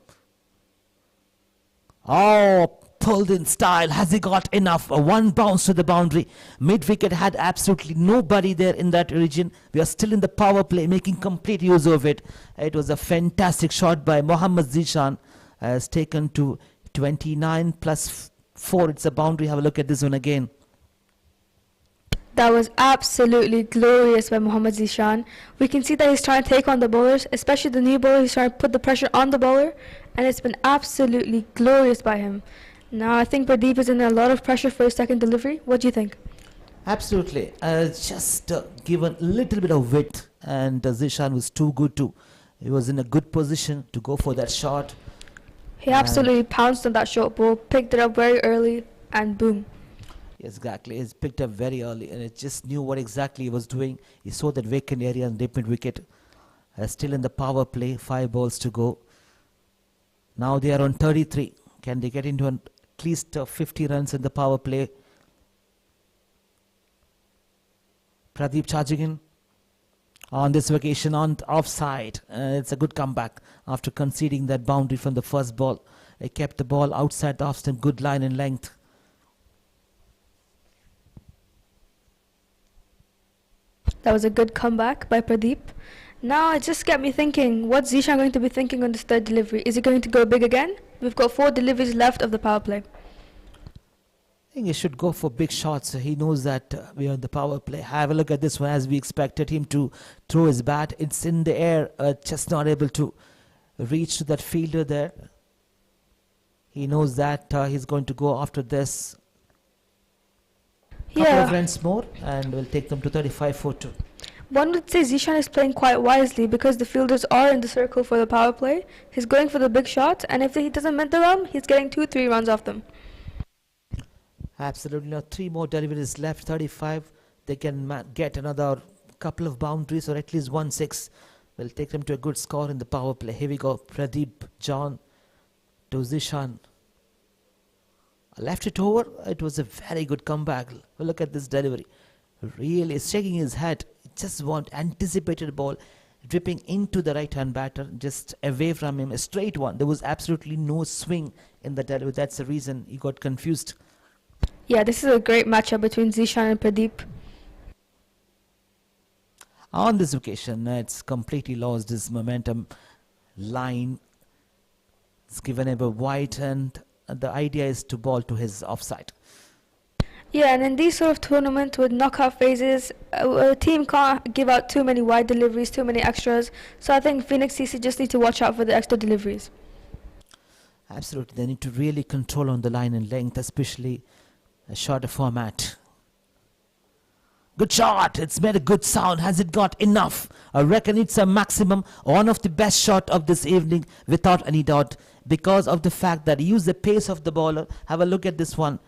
[SPEAKER 5] Oh, pulled in style. Has he got enough? One bounce to the boundary. Mid-wicket had absolutely nobody there in that region. We are still in the power play, making complete use of it. It was a fantastic shot by Mohammad Zishan. Has taken to 29 plus 4. It's a boundary. Have a look at this one again.
[SPEAKER 6] That was absolutely glorious by Mohammad Zishan. We can see that he's trying to take on the bowlers, especially the new bowler. He's trying to put the pressure on the bowler, and it's been absolutely glorious by him. Now I think Pradeep is in a lot of pressure for his second delivery. What do you think?
[SPEAKER 5] Absolutely. Just given a little bit of width, and Zishan was too good too. He was in a good position to go for that shot.
[SPEAKER 6] He absolutely pounced on that short ball, picked it up very early, and boom.
[SPEAKER 5] Yes, exactly. He's picked up very early, and it just knew what exactly he was doing. He saw that vacant area and deep mid wicket. Still in the power play, 5 balls to go. Now they are on 33. Can they get into at least 50 runs in the power play? Pradeep charging in on this occasion on offside. It's a good comeback after conceding that boundary from the first ball. They kept the ball outside the off stump, good line in length.
[SPEAKER 6] That was a good comeback by Pradeep. Now it just got me thinking, what's Zishan going to be thinking on this third delivery? Is he going to go big again? We've got 4 deliveries left of the power play.
[SPEAKER 5] I think he should go for big shots. He knows that we are in the power play. Have a look at this one, as we expected him to throw his bat. It's in the air, just not able to reach to that fielder there. He knows that he's going to go after this. Couple of runs more, and we'll take them to 35 for 2.
[SPEAKER 6] One would say Zishan is playing quite wisely because the fielders are in the circle for the power play. He's going for the big shots, and if he doesn't mint the run, he's getting 2-3 runs off them.
[SPEAKER 5] Absolutely. Now 3 more deliveries left, 35. They can get another couple of boundaries or at least 1-6. We'll take them to a good score in the power play. Here we go. Pradeep John to Zishan. Left it over. It was a very good comeback. Look at this delivery. Really shaking his head. Just anticipated ball dripping into the right hand batter, just away from him, a straight one. There was absolutely no swing in the delivery. That's the reason he got confused.
[SPEAKER 6] Yeah, this is a great matchup between Zishan and Pradeep.
[SPEAKER 5] On this occasion, it's completely lost his momentum line. It's given him a wide, and the idea is to ball to his offside.
[SPEAKER 6] Yeah, and in these sort of tournaments with knockout phases, a team can't give out too many wide deliveries, too many extras. So I think Phoenix CC just need to watch out for the extra deliveries.
[SPEAKER 5] Absolutely. They need to really control on the line and length, especially a shorter format. Good shot. It's made a good sound. Has it got enough? I reckon it's a maximum. One of the best shot of this evening, without any doubt, because of the fact that he used the pace of the bowler. Have a look at this one.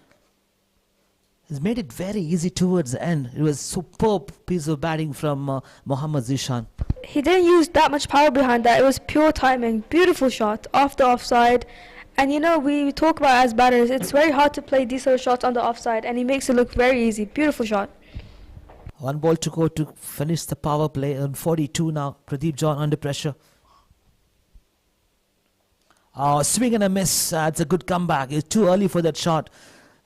[SPEAKER 5] He's made it very easy towards the end. It was superb piece of batting from Mohammad Zishan.
[SPEAKER 6] He didn't use that much power behind that. It was pure timing. Beautiful shot off the offside. And you know, we talk about as batters, it's very hard to play these sort of shots on the offside, and he makes it look very easy. Beautiful shot.
[SPEAKER 5] One ball to go to finish the power play on 42 now. Pradeep John under pressure. Swing and a miss. It's a good comeback. It's too early for that shot.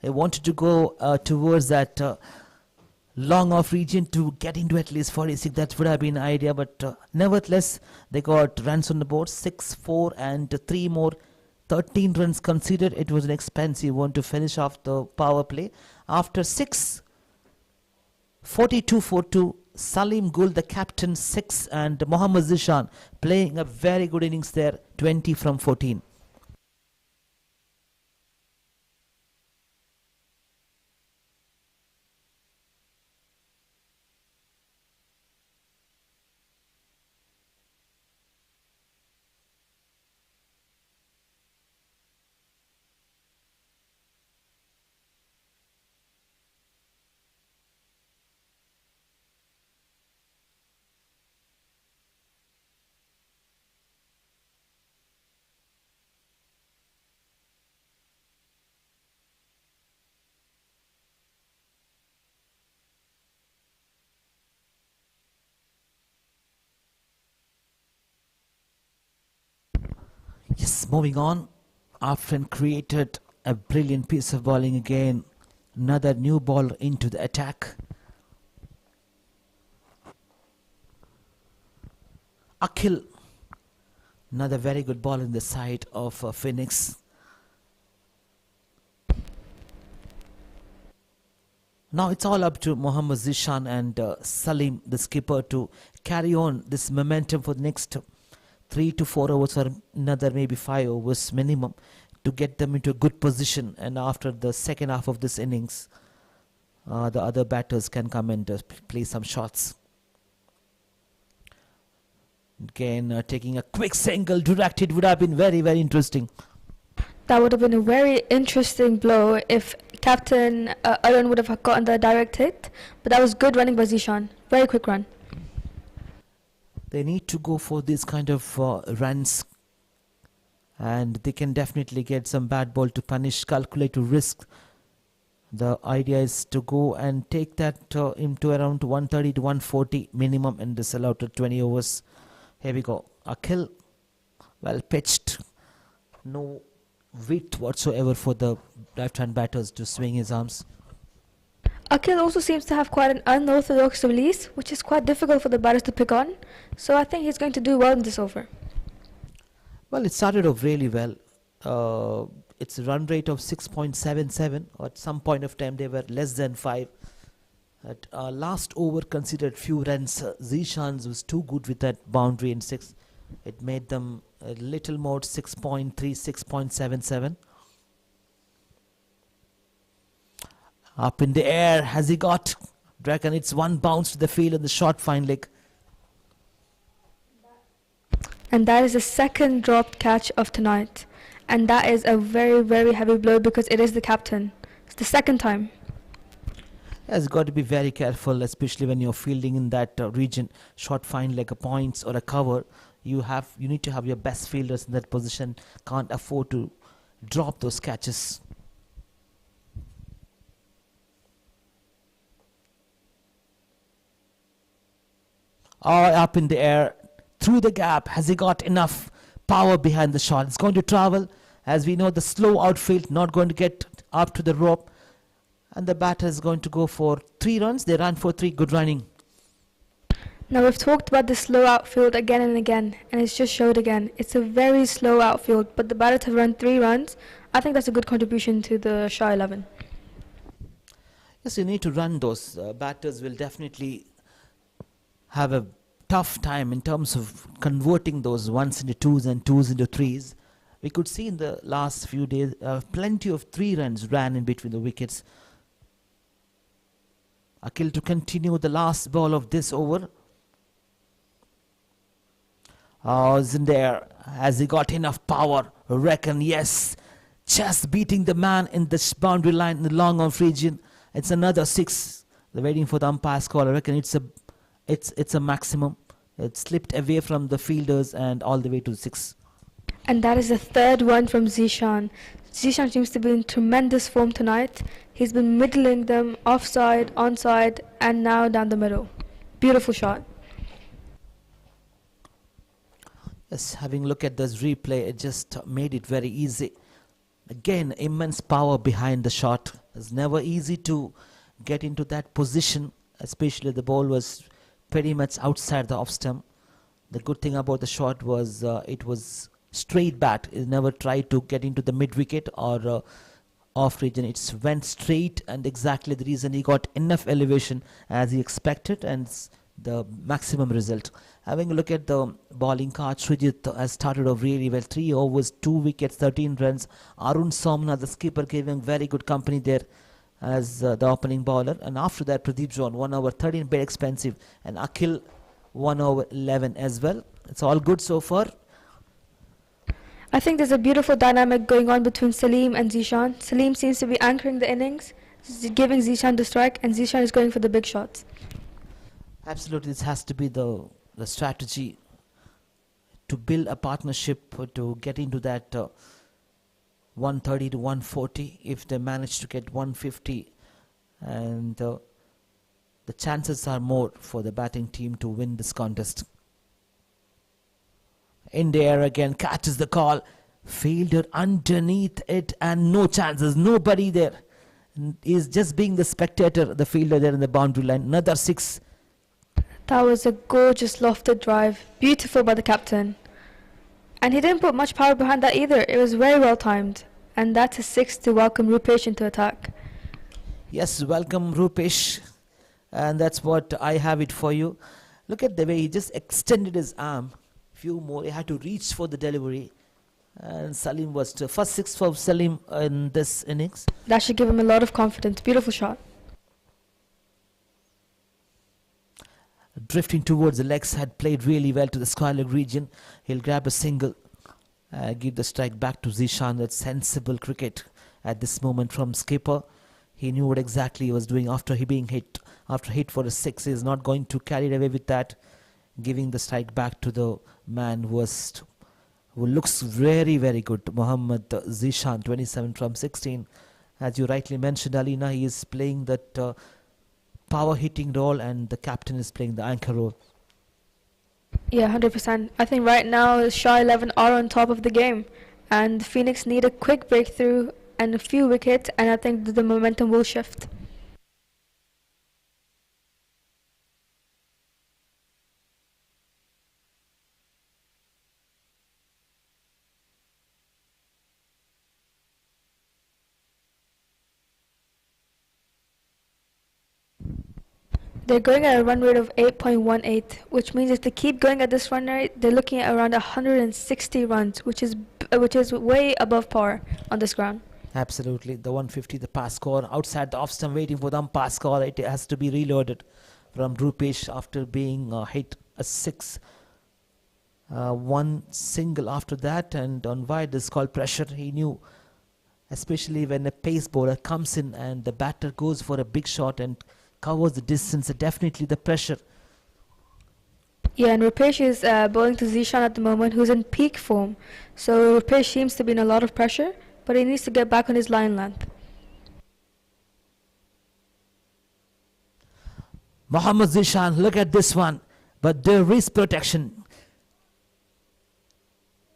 [SPEAKER 5] They wanted to go towards that long off region to get into at least 46. That would have been an idea, but nevertheless, they got runs on the board. 6, 4 and 3 more. 13 runs conceded. It was an expensive one to finish off the power play. After 6, 42 for 2, Salim Gul, the captain, 6, and Mohammad Zishan playing a very good innings there, 20 from 14. Yes, moving on. Afrin created a brilliant piece of bowling again. Another new ball into the attack. Akhil, another very good ball in the side of Phoenix. Now it's all up to Mohammad Zishan and Salim, the skipper, to carry on this momentum for the next 3 to 4 overs or another maybe 5 overs minimum to get them into a good position. And after the second half of this innings, the other batters can come and play some shots. Again, taking a quick single directed would have been very, very interesting.
[SPEAKER 6] That would have been a very interesting blow if Captain Arun would have gotten the direct hit. But that was good running by Zishan. Very quick run.
[SPEAKER 5] They need to go for these kind of runs, and they can definitely get some bad ball to punish, calculate to risk. The idea is to go and take that into around 130 to 140 minimum in this allowed to 20 overs. Here we go. Akhil, well pitched. No width whatsoever for the left-hand batters to swing his arms.
[SPEAKER 6] Akhil also seems to have quite an unorthodox release, which is quite difficult for the batters to pick on. So I think he's going to do well in this over.
[SPEAKER 5] Well, it started off really well. It's a run rate of 6.77. At some point of time, they were less than 5. At last over, considered few runs. Zishan's was too good with that boundary in 6. It made them a little more, 6.3, 6.77. Up in the air, has he got? Reckon it's one bounce to the field and the short fine leg.
[SPEAKER 6] And that is the second dropped catch of tonight. And that is a very, very heavy blow because it is the captain. It's the second time.
[SPEAKER 5] Has got to be very careful, especially when you're fielding in that region. Short fine leg, a points or a cover. You need to have your best fielders in that position. Can't afford to drop those catches. Up in the air, through the gap. Has he got enough power behind the shot? It's going to travel. As we know, the slow outfield not going to get up to the rope. And the batter is going to go for 3 runs. They ran for 3. Good running.
[SPEAKER 6] Now we've talked about the slow outfield again and again, and it's just showed again. It's a very slow outfield, but the batters have run 3 runs. I think that's a good contribution to the SHAH 11.
[SPEAKER 5] Yes, you need to run those. Batters will definitely have a tough time in terms of converting those 1s into 2s and 2s into 3s. We could see in the last few days plenty of 3 runs ran in between the wickets. Akhil to continue the last ball of this over. Isn't there? Has he got enough power? I reckon yes. Just beating the man in the boundary line in the long off region. It's another 6. They're waiting for the umpire's call. I reckon it's a maximum. It slipped away from the fielders and all the way to 6.
[SPEAKER 6] And that is the third one from Zishan. Zishan seems to be in tremendous form tonight. He's been middling them offside, onside, and now down the middle. Beautiful shot.
[SPEAKER 5] Yes, having a look at this replay, it just made it very easy. Again, immense power behind the shot. It's never easy to get into that position, especially the ball was pretty much outside the off stump. The good thing about the shot was it was straight bat. It never tried to get into the mid wicket or off region. It went straight, and exactly the reason he got enough elevation as he expected, and the maximum result. Having a look at the bowling card, Srijit has started off really well. 3 overs, 2 wickets, 13 runs. Arun Somnath, the skipper, gave him very good company there as the opening bowler. And after that, Pradeep John, 1 over 13, bit expensive. And Akhil, 1 over 11 as well. It's all good so far.
[SPEAKER 6] I think there's a beautiful dynamic going on between Salim and Zishan. Salim seems to be anchoring the innings, giving Zishan the strike, and Zishan is going for the big shots.
[SPEAKER 5] Absolutely, this has to be the strategy to build a partnership to get into that 130 to 140. If they manage to get 150, and the chances are more for the batting team to win this contest. In the air again, catches the call. Fielder underneath it, and no chances, nobody there. He's just being the spectator, the fielder there in the boundary line. Another 6.
[SPEAKER 6] That was a gorgeous lofted drive. Beautiful by the captain. And he didn't put much power behind that either. It was very well timed. And that's a 6 to welcome Rupesh into attack.
[SPEAKER 5] Yes, welcome Rupesh. And that's what I have it for you. Look at the way he just extended his arm. Few more. He had to reach for the delivery. And Salim was the first 6 for Salim in this innings.
[SPEAKER 6] That should give him a lot of confidence. Beautiful shot.
[SPEAKER 5] Drifting towards the legs, had played really well to the square leg region. He'll grab a single, give the strike back to Zishan. That's sensible cricket at this moment from skipper. He knew what exactly he was doing after he being hit. After hit for a 6, he is not going to carry it away with that. Giving the strike back to the man who looks very, very good. Mohammad Zishan, 27 from 16. As you rightly mentioned, Alina, he is playing that power hitting role, and the captain is playing the anchor role.
[SPEAKER 6] Yeah, 100%. I think right now SHAH 11 are on top of the game, and Phoenix need a quick breakthrough and a few wickets, and I think the momentum will shift. They're going at a run rate of 8.18, which means if they keep going at this run rate, they're looking at around 160 runs, which is way above par on this ground.
[SPEAKER 5] Absolutely, the 150, the pass score outside the off stump, waiting for the umpire score. It has to be reloaded from Rupesh after being hit a 6. One single after that, and on wide is called pressure. He knew, especially when a pace bowler comes in and the batter goes for a big shot and covers the distance, definitely the pressure.
[SPEAKER 6] Yeah, and Rupesh is bowling to Zishan at the moment, who's in peak form. So Rupesh seems to be in a lot of pressure, but he needs to get back on his line length.
[SPEAKER 5] Mohammad Zishan, look at this one. But there is protection.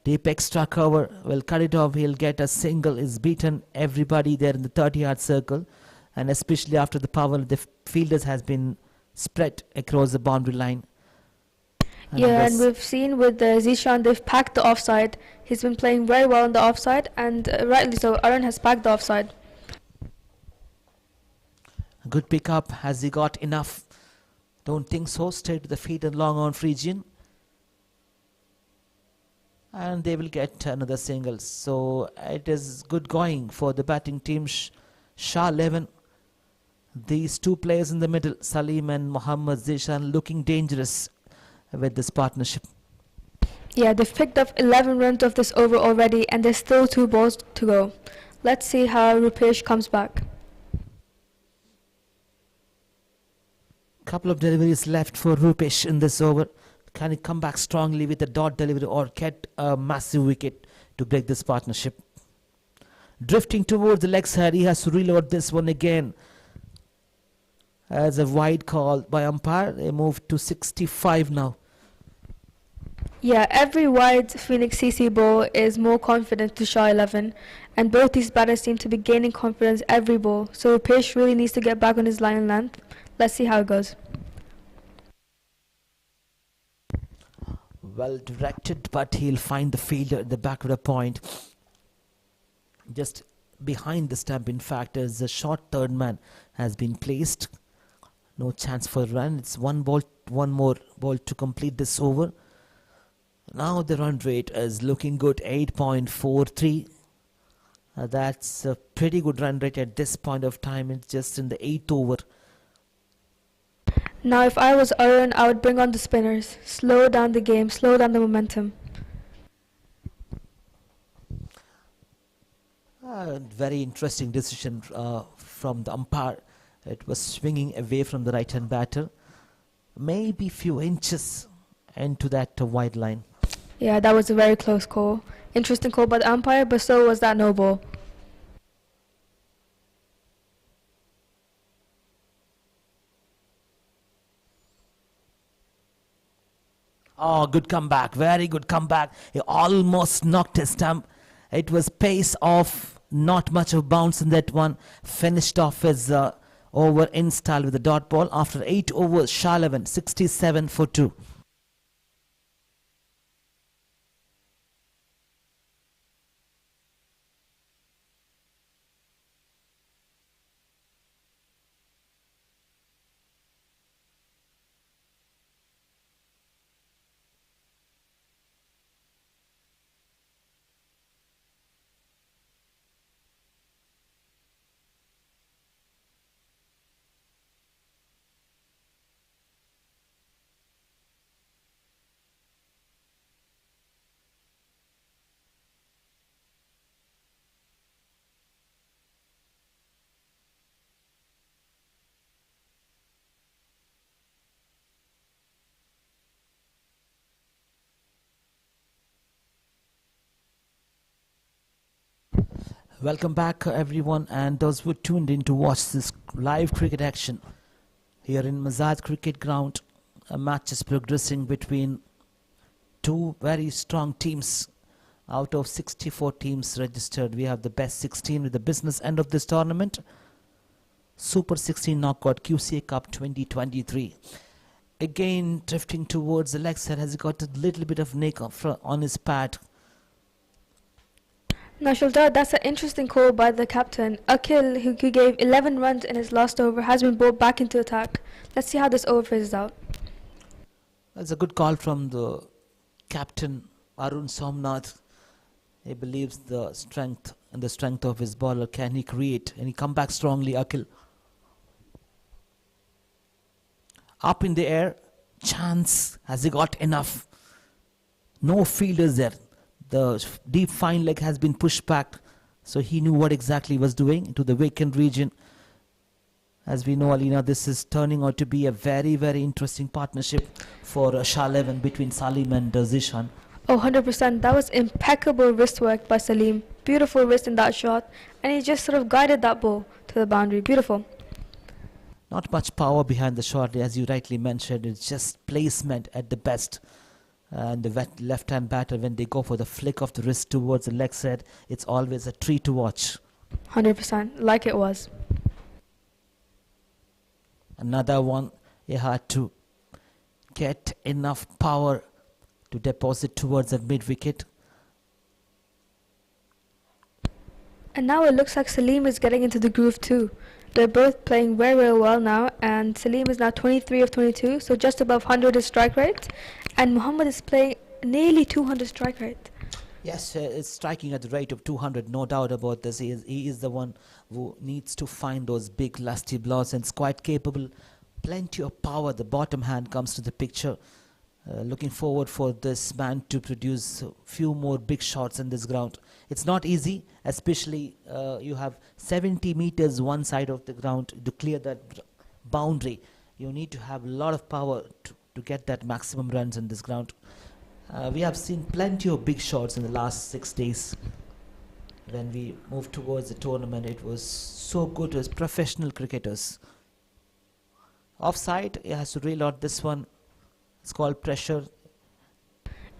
[SPEAKER 5] Deep extra cover will cut it off. He'll get a single. Is beaten everybody there in the 30-yard circle. And especially after the power, the fielders has been spread across the boundary line.
[SPEAKER 6] And we've seen with Zishan, they've packed the offside. He's been playing very well on the offside, and rightly so. Arun has packed the offside.
[SPEAKER 5] Good pickup. Has he got enough? Don't think so. Straight to the feet and long on region. And they will get another single. So it is good going for the batting team. SHAH 11 These two players in the middle, Salim and Mohammad Zishan, looking dangerous with this partnership.
[SPEAKER 6] Yeah, they've picked up 11 runs of this over already, and there's still 2 balls to go. Let's see how Rupesh comes back.
[SPEAKER 5] Couple of deliveries left for Rupesh in this over. Can he come back strongly with a dot delivery or get a massive wicket to break this partnership? Drifting towards the leg side, he has to reload this one again. As a wide call by umpire, they move to 65 now.
[SPEAKER 6] Yeah, every wide Phoenix CC ball is more confident to SHAH 11, and both these batters seem to be gaining confidence every ball, so Rupesh really needs to get back on his line and length. Let's see how it goes.
[SPEAKER 5] Well directed, but he'll find the fielder at the back of the point. Just behind the stump, in fact, as a short third man has been placed. No chance for a run. It's one more ball to complete this over. Now the run rate is looking good, 8.43. That's a pretty good run rate at this point of time. It's just in the 8th over.
[SPEAKER 6] Now if I was Arun, I would bring on the spinners. Slow down the game, slow down the momentum.
[SPEAKER 5] Very interesting decision from the umpire. It was swinging away from the right-hand batter. Maybe few inches into that wide line.
[SPEAKER 6] Yeah, that was a very close call. Interesting call by the umpire, but so was that no ball.
[SPEAKER 5] Oh, good comeback. Very good comeback. He almost knocked his stump. It was pace off. Not much of bounce in that one. Finished off his over in style with the dot ball. After 8 overs, SHAH 11, 67 for 2. Welcome back everyone, and those who tuned in to watch this live cricket action here in Mazad Cricket Ground. A match is progressing between two very strong teams. Out of 64 teams registered, we have the best 16 with the business end of this tournament. Super 16 knockout QCA Cup 2023. Again drifting towards the leg side, has got a little bit of nick on his pad.
[SPEAKER 6] Now, Shaldar, that's an interesting call by the captain. Akhil, who gave 11 runs in his last over, has been brought back into attack. Let's see how this over phases out.
[SPEAKER 5] That's a good call from the captain, Arun Somnath. He believes the strength of his bowler. Can he create? And he come back strongly, Akhil. Up in the air. Chance. Has he got enough? No fielders there. The deep fine leg has been pushed back, so he knew what exactly he was doing into the vacant region. As we know, Alina, this is turning out to be a very, very interesting partnership for SHAH 11 between Salim and Zishan.
[SPEAKER 6] Oh, 100%. That was impeccable wrist work by Salim. Beautiful wrist in that shot, and he just sort of guided that ball to the boundary. Beautiful.
[SPEAKER 5] Not much power behind the shot, as you rightly mentioned. It's just placement at the best. And the left-hand batter, when they go for the flick of the wrist towards the leg side, it's always a treat to watch.
[SPEAKER 6] 100%, like it was.
[SPEAKER 5] Another one, he had to get enough power to deposit towards the mid-wicket.
[SPEAKER 6] And now it looks like Salim is getting into the groove too. They're both playing very, very well now, and Salim is now 23 of 22, so just above 100 is strike rate, and Muhammad is playing nearly 200 strike rate.
[SPEAKER 5] Yes, it's striking at the rate of 200, no doubt about this. He is the one who needs to find those big lusty blows and is quite capable. Plenty of power. The bottom hand comes to the picture. Looking forward for this man to produce a few more big shots in this ground. It's not easy, especially you have 70 meters one side of the ground to clear that boundary. You need to have a lot of power to get that maximum runs in this ground. We have seen plenty of big shots in the last 6 days. When we moved towards the tournament, it was so good as professional cricketers. Offside, he has to reload this one. It's called pressure.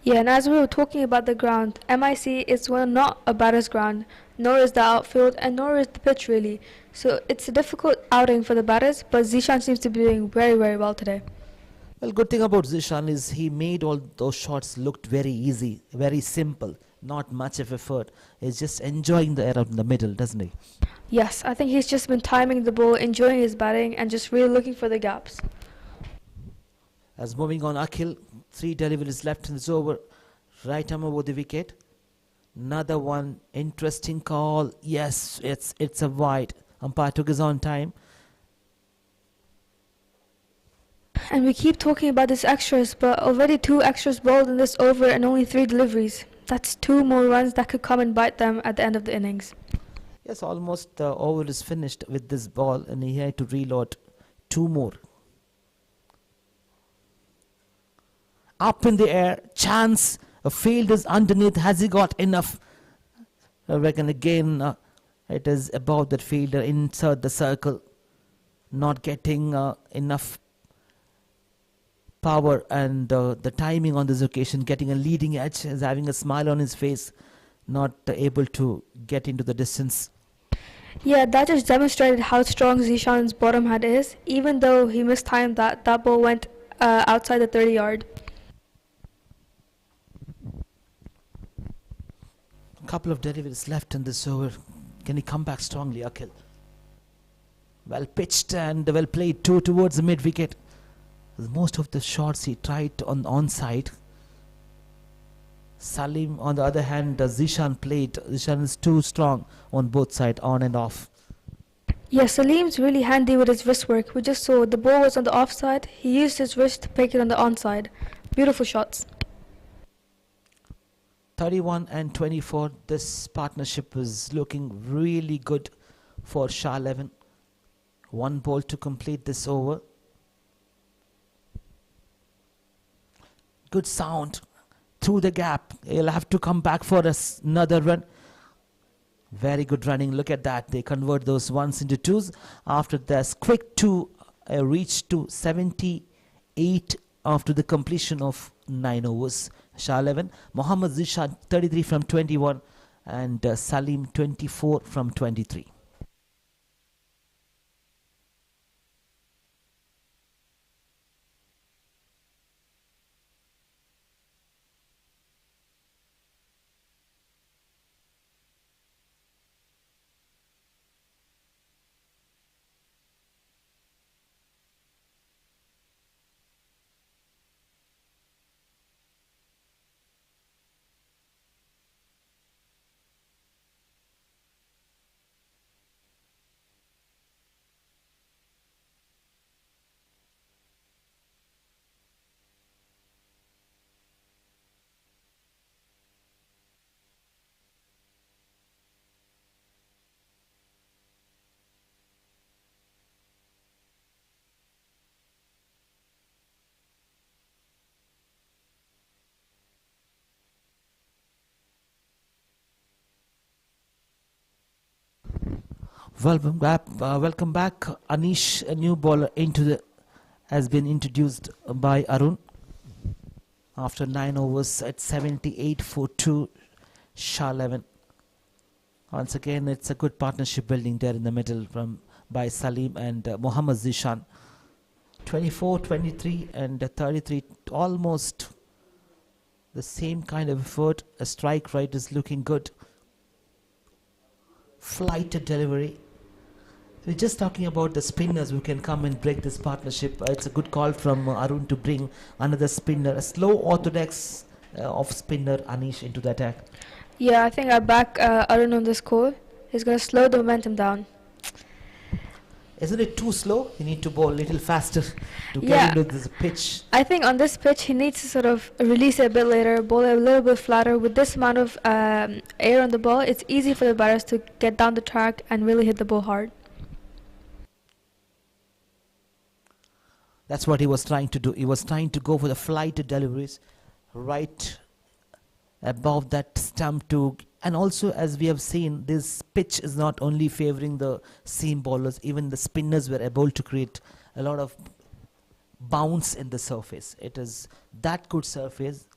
[SPEAKER 6] Yeah, and as we were talking about the ground, MIC is not a batter's ground, nor is the outfield, and nor is the pitch really. So it's a difficult outing for the batters, but Zishan seems to be doing very, very well today.
[SPEAKER 5] Well, good thing about Zishan is he made all those shots looked very easy, very simple, not much of effort. He's just enjoying the air out in the middle, doesn't he?
[SPEAKER 6] Yes, I think he's just been timing the ball, enjoying his batting, and just really looking for the gaps.
[SPEAKER 5] As moving on, Akhil, 3 deliveries left in this over. Right arm over the wicket. Another one, interesting call. Yes, it's a wide. Umpire took his own time.
[SPEAKER 6] And we keep talking about these extras, but already 2 extras bowled in this over and only 3 deliveries. That's 2 more runs that could come and bite them at the end of the innings.
[SPEAKER 5] Yes, almost the over is finished with this ball and he had to reload 2 more. Up in the air, chance, a field is underneath. Has he got enough? I reckon again it is about that fielder inside the circle, not getting enough power, and the timing on this occasion, getting a leading edge, is having a smile on his face, not able to get into the distance.
[SPEAKER 6] Yeah, that just demonstrated how strong Zishan's bottom hand is, even though he mistimed that ball went outside the 30-yard.
[SPEAKER 5] A couple of deliveries left in this over. Can he come back strongly, Akhil? Well pitched and well played, 2 towards the mid wicket. Most of the shots he tried on onside. Salim, on the other hand, Zishan played. Zishan is too strong on both sides, on and off.
[SPEAKER 6] Yeah, Salim's really handy with his wrist work. We just saw the ball was on the offside. He used his wrist to pick it on the onside. Beautiful shots.
[SPEAKER 5] 31 and 24. This partnership is looking really good for SHAH 11. 1 ball to complete this over. Good sound through the gap. He'll have to come back for another run. Very good running. Look at that. They convert those ones into twos. After this quick 2 reach to 78 after the completion of 9 overs. SHAH 11. Mohammad Zishan 33 from 21 and Salim 24 from 23. Welcome back. Anish, a new bowler has been introduced by Arun. After 9 overs at 78 for 2, SHAH 11. Once again, it's a good partnership building there in the middle by Salim and Mohammad Zishan. 24, 23 and 33, almost the same kind of effort. A strike rate is looking good. Flighted delivery. We're just talking about the spinners who can come and break this partnership. It's a good call from Arun to bring another spinner. A slow orthodox off spinner Anish into the attack.
[SPEAKER 6] Yeah, I think I back Arun on this call. He's going to slow the momentum down.
[SPEAKER 5] Isn't it too slow? You need to bowl a little faster to
[SPEAKER 6] Yeah.
[SPEAKER 5] get into this pitch.
[SPEAKER 6] I think on this pitch he needs to sort of release it a bit later, bowl it a little bit flatter. With this amount of air on the ball, it's easy for the batters to get down the track and really hit the ball hard.
[SPEAKER 5] That's what he was trying to do. He was trying to go for the flighted deliveries right above that stump to, and also as we have seen, this pitch is not only favoring the seam bowlers, even the spinners were able to create a lot of bounce in the surface. It is that good surface.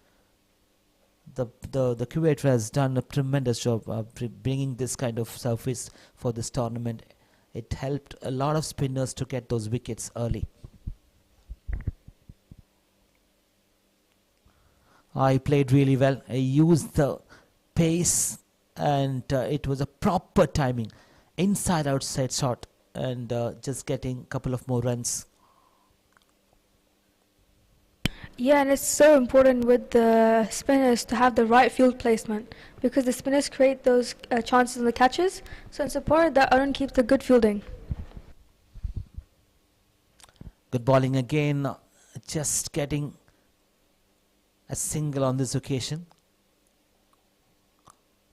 [SPEAKER 5] The QATAR has done a tremendous job of bringing this kind of surface for this tournament. It helped a lot of spinners to get those wickets early. He played really well. He used the pace and it was a proper timing. Inside outside shot and just getting a couple of more runs.
[SPEAKER 6] Yeah, and it's so important with the spinners to have the right field placement because the spinners create those chances in the catches. So it's important that Arun keeps the good fielding.
[SPEAKER 5] Good bowling again. Just getting a single on this occasion.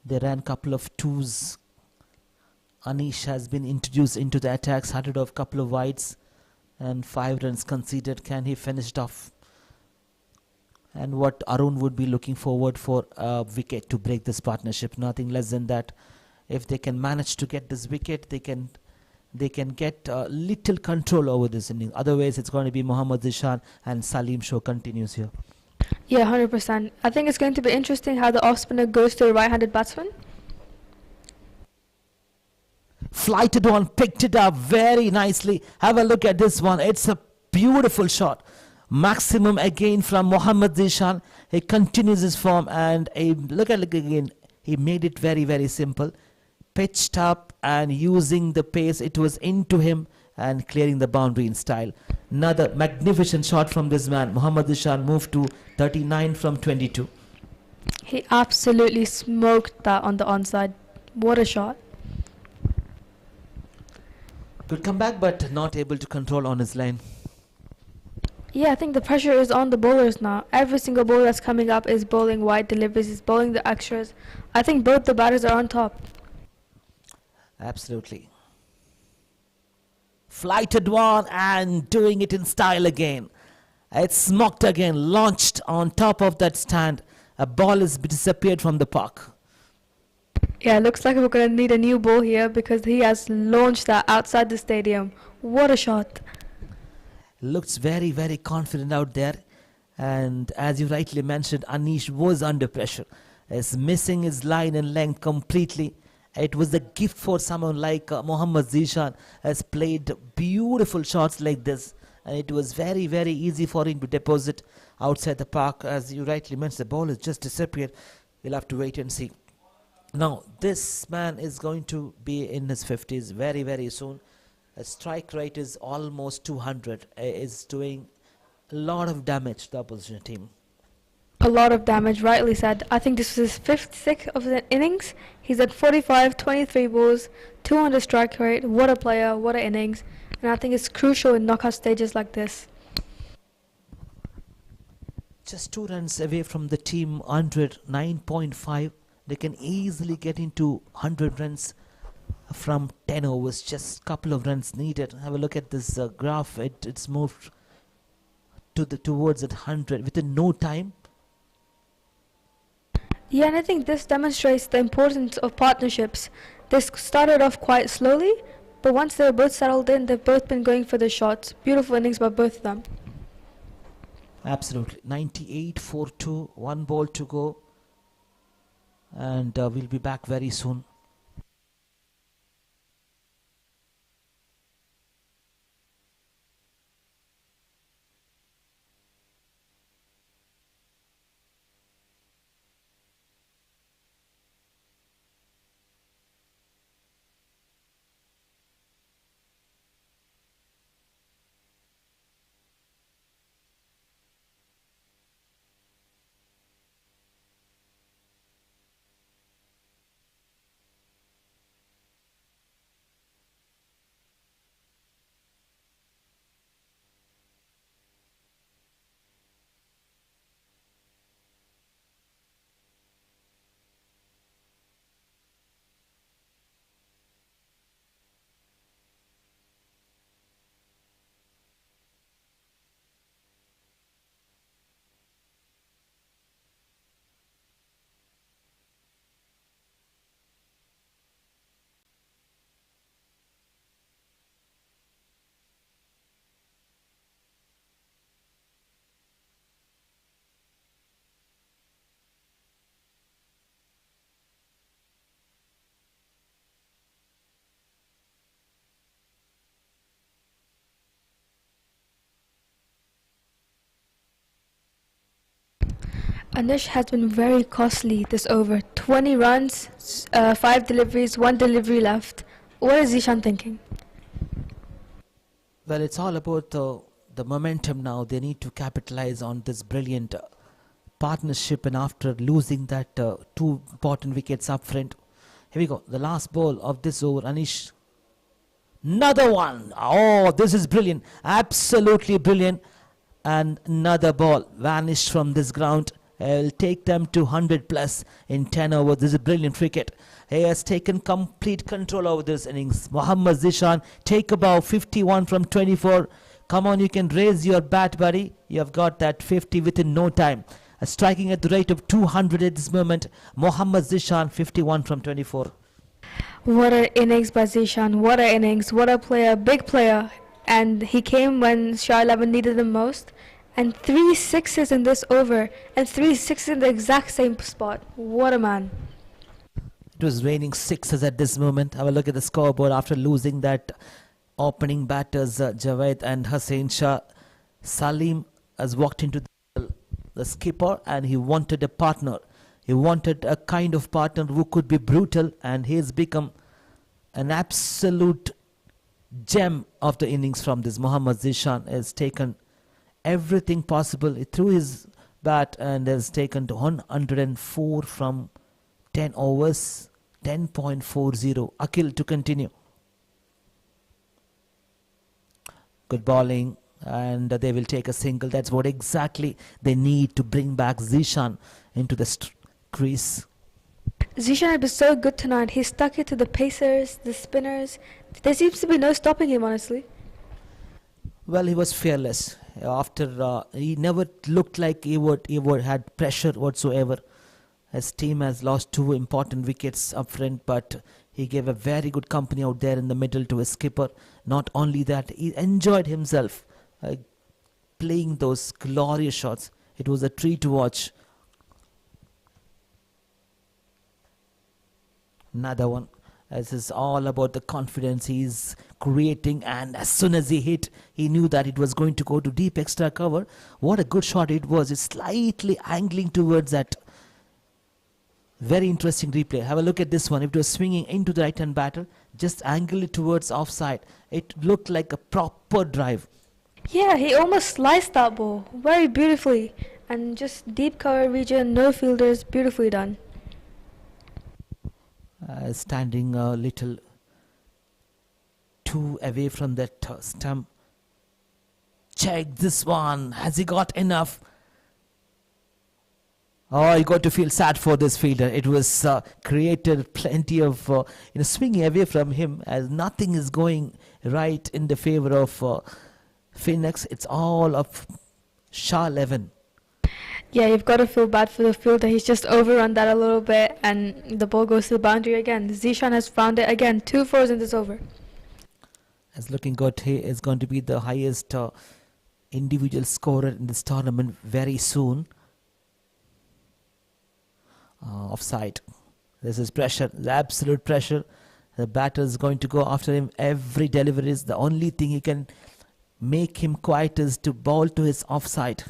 [SPEAKER 5] They ran a couple of twos. Anish has been introduced into the attacks, headed off a couple of wides and 5 runs conceded. Can he finish it off? And what Arun would be looking forward for a wicket to break this partnership. Nothing less than that. If they can manage to get this wicket, they can get little control over this inning. Otherwise, it's going to be Mohammad Zishan and Salim show continues here.
[SPEAKER 6] Yeah, 100%. I think it's going to be interesting how the off spinner goes to a right-handed batsman.
[SPEAKER 5] Flighted one, picked it up very nicely. Have a look at this one. It's a beautiful shot. Maximum again from Mohammad Zishan. He continues his form and look at it again. He made it very, very simple. Pitched up and using the pace, it was into him and clearing the boundary in style. Another magnificent shot from this man. Mohammad Zishan moved to 39 from 22.
[SPEAKER 6] He absolutely smoked that on the onside. What a shot.
[SPEAKER 5] Good comeback, but not able to control on his line.
[SPEAKER 6] Yeah, I think the pressure is on the bowlers now. Every single bowler that's coming up is bowling wide deliveries, is bowling the extras. I think both the batters are on top.
[SPEAKER 5] Absolutely. Flighted one and doing it in style again. It's smoked again, launched on top of that stand. A ball has disappeared from the park.
[SPEAKER 6] Yeah, it looks like we're going to need a new ball here because he has launched that outside the stadium. What a shot.
[SPEAKER 5] Looks very, very confident out there. And as you rightly mentioned, Anish was under pressure. Is missing his line and length completely. It was a gift for someone like Mohammad Zishan. Has played beautiful shots like this. And it was very, very easy for him to deposit outside the park. As you rightly mentioned, the ball has just disappeared. We'll have to wait and see. Now, this man is going to be in his 50s very, very soon. A strike rate is almost 200. Is doing a lot of damage to the opposition team.
[SPEAKER 6] A lot of damage, rightly said. I think this was his fifth, sixth of the innings. He's at 45, 23 balls, 200 strike rate. What a player, what an innings. And I think it's crucial in knockout stages like this.
[SPEAKER 5] Just 2 runs away from the team 100, 9.5. They can easily get into 100 runs from 10 overs. Just a couple of runs needed. Have a look at this graph. It's moved towards at 100 within no time.
[SPEAKER 6] Yeah, and I think this demonstrates the importance of partnerships. This started off quite slowly, but once they're both settled in, they've both been going for the shots. Beautiful innings by both of them.
[SPEAKER 5] Absolutely. 98 for 2, 1 ball to go. And we'll be back very soon.
[SPEAKER 6] Anish has been very costly this over. 20 runs, 5 deliveries, 1 delivery left. What is Zishan thinking?
[SPEAKER 5] Well, it's all about the momentum now. They need to capitalize on this brilliant partnership, and after losing that 2 important wickets up front. Here we go, the last ball of this over. Anish, another one. Oh, this is brilliant, absolutely brilliant. And another ball vanished from this ground. He'll take them to 100 plus in 10 overs. This is a brilliant cricket. He has taken complete control over this innings. Mohammad Zishan, take about 51 from 24. Come on, you can raise your bat, buddy. You have got that 50 within no time. Striking at the rate of 200 at this moment. Mohammad Zishan, 51 from 24.
[SPEAKER 6] What an innings by Zishan. What an innings. What a player. Big player. And he came when SHAH 11 needed him most. And 3 sixes in this over. And 3 sixes in the exact same spot. What a man.
[SPEAKER 5] It was raining sixes at this moment. Have a look at the scoreboard after losing that opening batters Javed and Hussain Shah. Salim has walked into the skipper and he wanted a partner. He wanted a kind of partner who could be brutal, and he has become an absolute gem of the innings from this. Mohammad Zishan has taken everything possible. He threw his bat and has taken to 104 from 10 overs, 10.40. Akhil to continue. Good bowling, and they will take a single. That's what exactly they need to bring back Zishan into the crease.
[SPEAKER 6] Zishan has been so good tonight. He stuck it to the pacers, the spinners. There seems to be no stopping him, honestly.
[SPEAKER 5] Well, he was fearless. After he never looked like he would had pressure whatsoever. His team has lost 2 important wickets up front, but he gave a very good company out there in the middle to his skipper. Not only that, he enjoyed himself playing those glorious shots. It was a treat to watch. Another one. This is all about the confidence he's creating, and as soon as he hit, he knew that it was going to go to deep extra cover. What a good shot it was. It's slightly angling towards that. Very interesting replay. Have a look at this one. If it was swinging into the right hand batter, just angle it towards offside. It looked like a proper drive.
[SPEAKER 6] Yeah, he almost sliced that ball very beautifully. And just deep cover region, no fielders, beautifully done.
[SPEAKER 5] Standing a little too away from that stump. Check this one. Has he got enough? Oh, you got to feel sad for this fielder. It was created plenty of swinging away from him, as nothing is going right in the favor of Phoenix. It's all of SHAH 11.
[SPEAKER 6] Yeah, you've got to feel bad for the fielder. He's just overrun that a little bit, and the ball goes to the boundary again. Zishan has found it again. 2 fours in this over.
[SPEAKER 5] It's looking good. He is going to be the highest individual scorer in this tournament very soon. Offside. This is pressure, the absolute pressure. The batter is going to go after him. Every delivery is the only thing he can make him quiet is to bowl to his offside.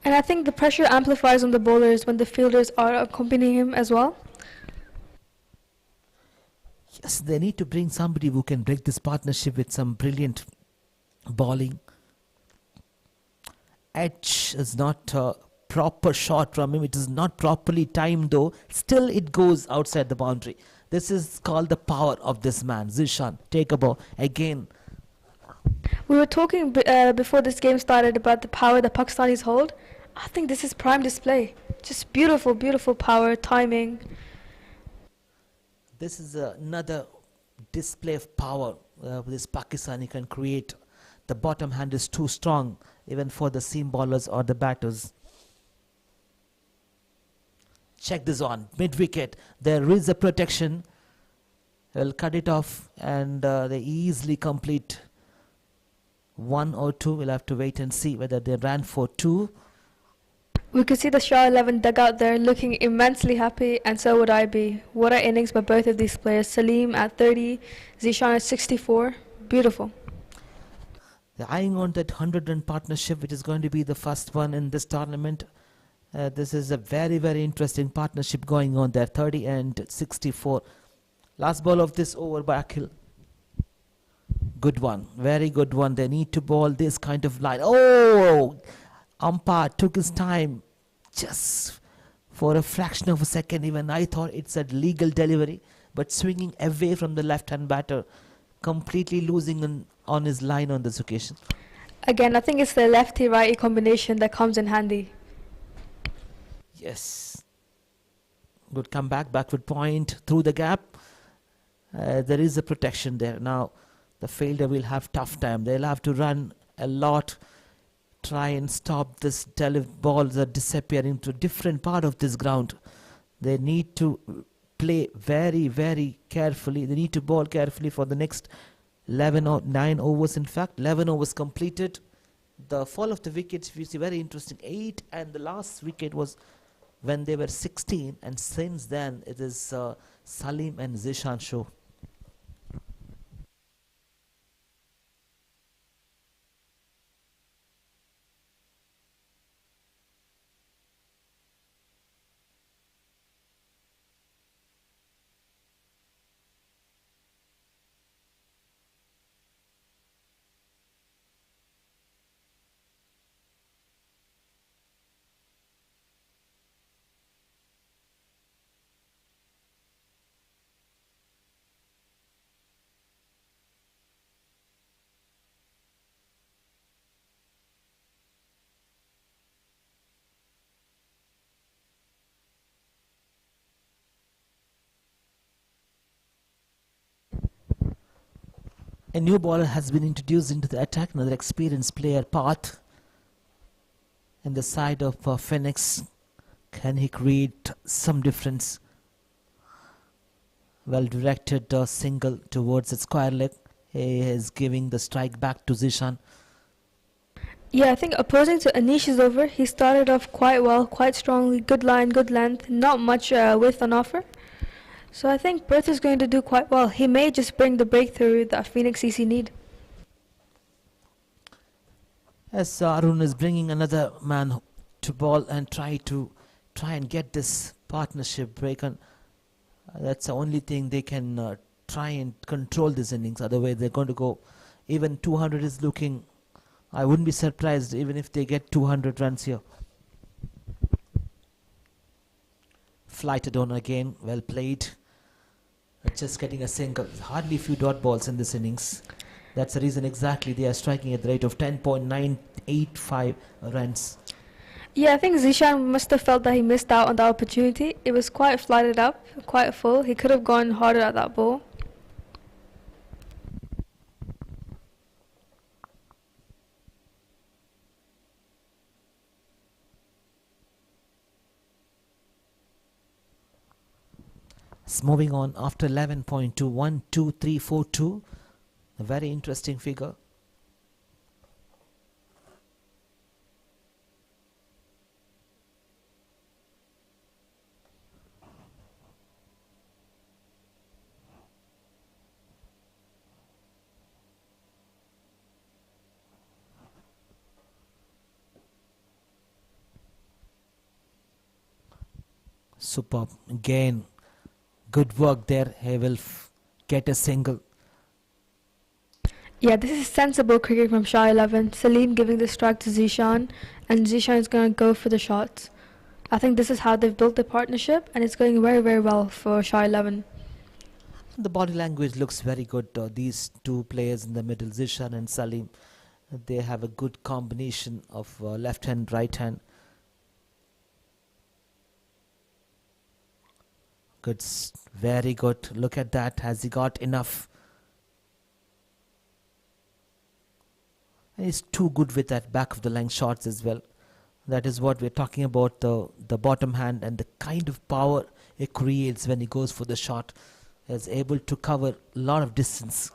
[SPEAKER 6] And I think the pressure amplifies on the bowlers when the fielders are accompanying him as well.
[SPEAKER 5] Yes, they need to bring somebody who can break this partnership with some brilliant bowling. Edge is not a proper shot from him. It is not properly timed though. Still it goes outside the boundary. This is called the power of this man. Zishan, take a ball again.
[SPEAKER 6] We were talking before this game started about the power the Pakistanis hold. I think this is prime display. Just beautiful, beautiful power, timing.
[SPEAKER 5] This is another display of power this Pakistani can create. The bottom hand is too strong even for the seam bowlers or the batters. Check this on mid-wicket. There is a protection. They'll cut it off and they easily complete 1 or 2. We'll have to wait and see whether they ran for 2.
[SPEAKER 6] We could see the SHAH 11 dugout there looking immensely happy, and so would I be. What an innings by both of these players. Salim at 30, Zishan at 64. Beautiful.
[SPEAKER 5] They're eyeing on that 100-run partnership, which is going to be the first one in this tournament. This is a very, very interesting partnership going on there. 30 and 64. Last ball of this over by Akhil. Good one. Very good one. They need to bowl this kind of line. Oh! Umpire took his time just for a fraction of a second. Even I thought it's a legal delivery. But swinging away from the left-hand batter. Completely losing on his line on this occasion.
[SPEAKER 6] Again, I think it's the lefty-righty combination that comes in handy.
[SPEAKER 5] Yes. Good comeback, backward point through the gap. There is a protection there. Now, the fielder will have tough time. They'll have to run a lot, try and stop this balls are disappearing to a different part of this ground. They need to play very, very carefully. They need to bowl carefully for the next 11 or 9 overs. In fact, 11 overs completed. The fall of the wickets, if you see, very interesting. 8, and the last wicket was when they were 16, and since then it is Salim and Zishan show. A new bowler has been introduced into the attack, another experienced player, Path. In the side of Phoenix, can he create some difference? Well directed single towards the square leg. He is giving the strike back to Zishan.
[SPEAKER 6] Yeah, I think opposing to Anish's over, he started off quite well, quite strongly, good line, good length, not much width on offer. So I think Perth is going to do quite well. He may just bring the breakthrough that Phoenix CC need.
[SPEAKER 5] As Arun is bringing another man to bowl and try and get this partnership break on. That's the only thing they can try and control this innings. Otherwise, they're going to go. Even 200 is looking. I wouldn't be surprised even if they get 200 runs here. Flighted on again. Well played. Just getting a single. Hardly few dot balls in this innings. That's the reason exactly they are striking at the rate of 10.985 runs.
[SPEAKER 6] Yeah, I think Zishan must have felt that he missed out on the opportunity. It was quite flighted up, quite full. He could have gone harder at that ball.
[SPEAKER 5] It's moving on after 11.2. 1, 2, 3, 4, 2. A very interesting figure. Superb. Again, good work there. He will get a single.
[SPEAKER 6] Yeah, this is sensible cricket from SHAH 11. Salim giving the strike to Zishan, and Zishan is going to go for the shots. I think this is how they've built the partnership, and it's going very, very well for SHAH 11.
[SPEAKER 5] The body language looks very good. These two players in the middle, Zishan and Salim, they have a good combination of left hand, right hand. Good, very good. Look at that. Has he got enough? And he's too good with that back of the line shots as well. That is what we're talking about, the bottom hand and the kind of power it creates when he goes for the shot. Is able to cover a lot of distance.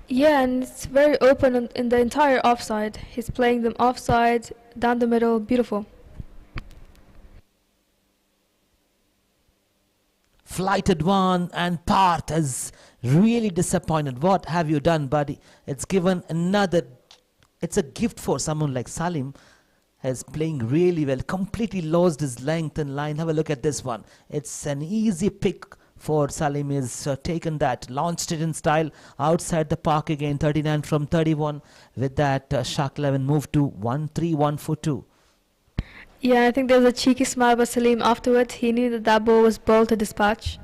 [SPEAKER 6] Yeah, and it's very open in the entire offside. He's playing them offside, down the middle, beautiful.
[SPEAKER 5] Flighted one, and Parth is really disappointed. What have you done, buddy? It's given another. It's a gift for someone like Salim. is playing really well, completely lost his length and line. Have a look at this one. It's an easy pick for Salim. Is taken that, launched it in style outside the park again, 39 from 31. With that, SHAH 11 moved to 1-3, 1-4-2.
[SPEAKER 6] Yeah, I think there was a cheeky smile by Salim afterwards. He knew that that ball was ball to dispatch.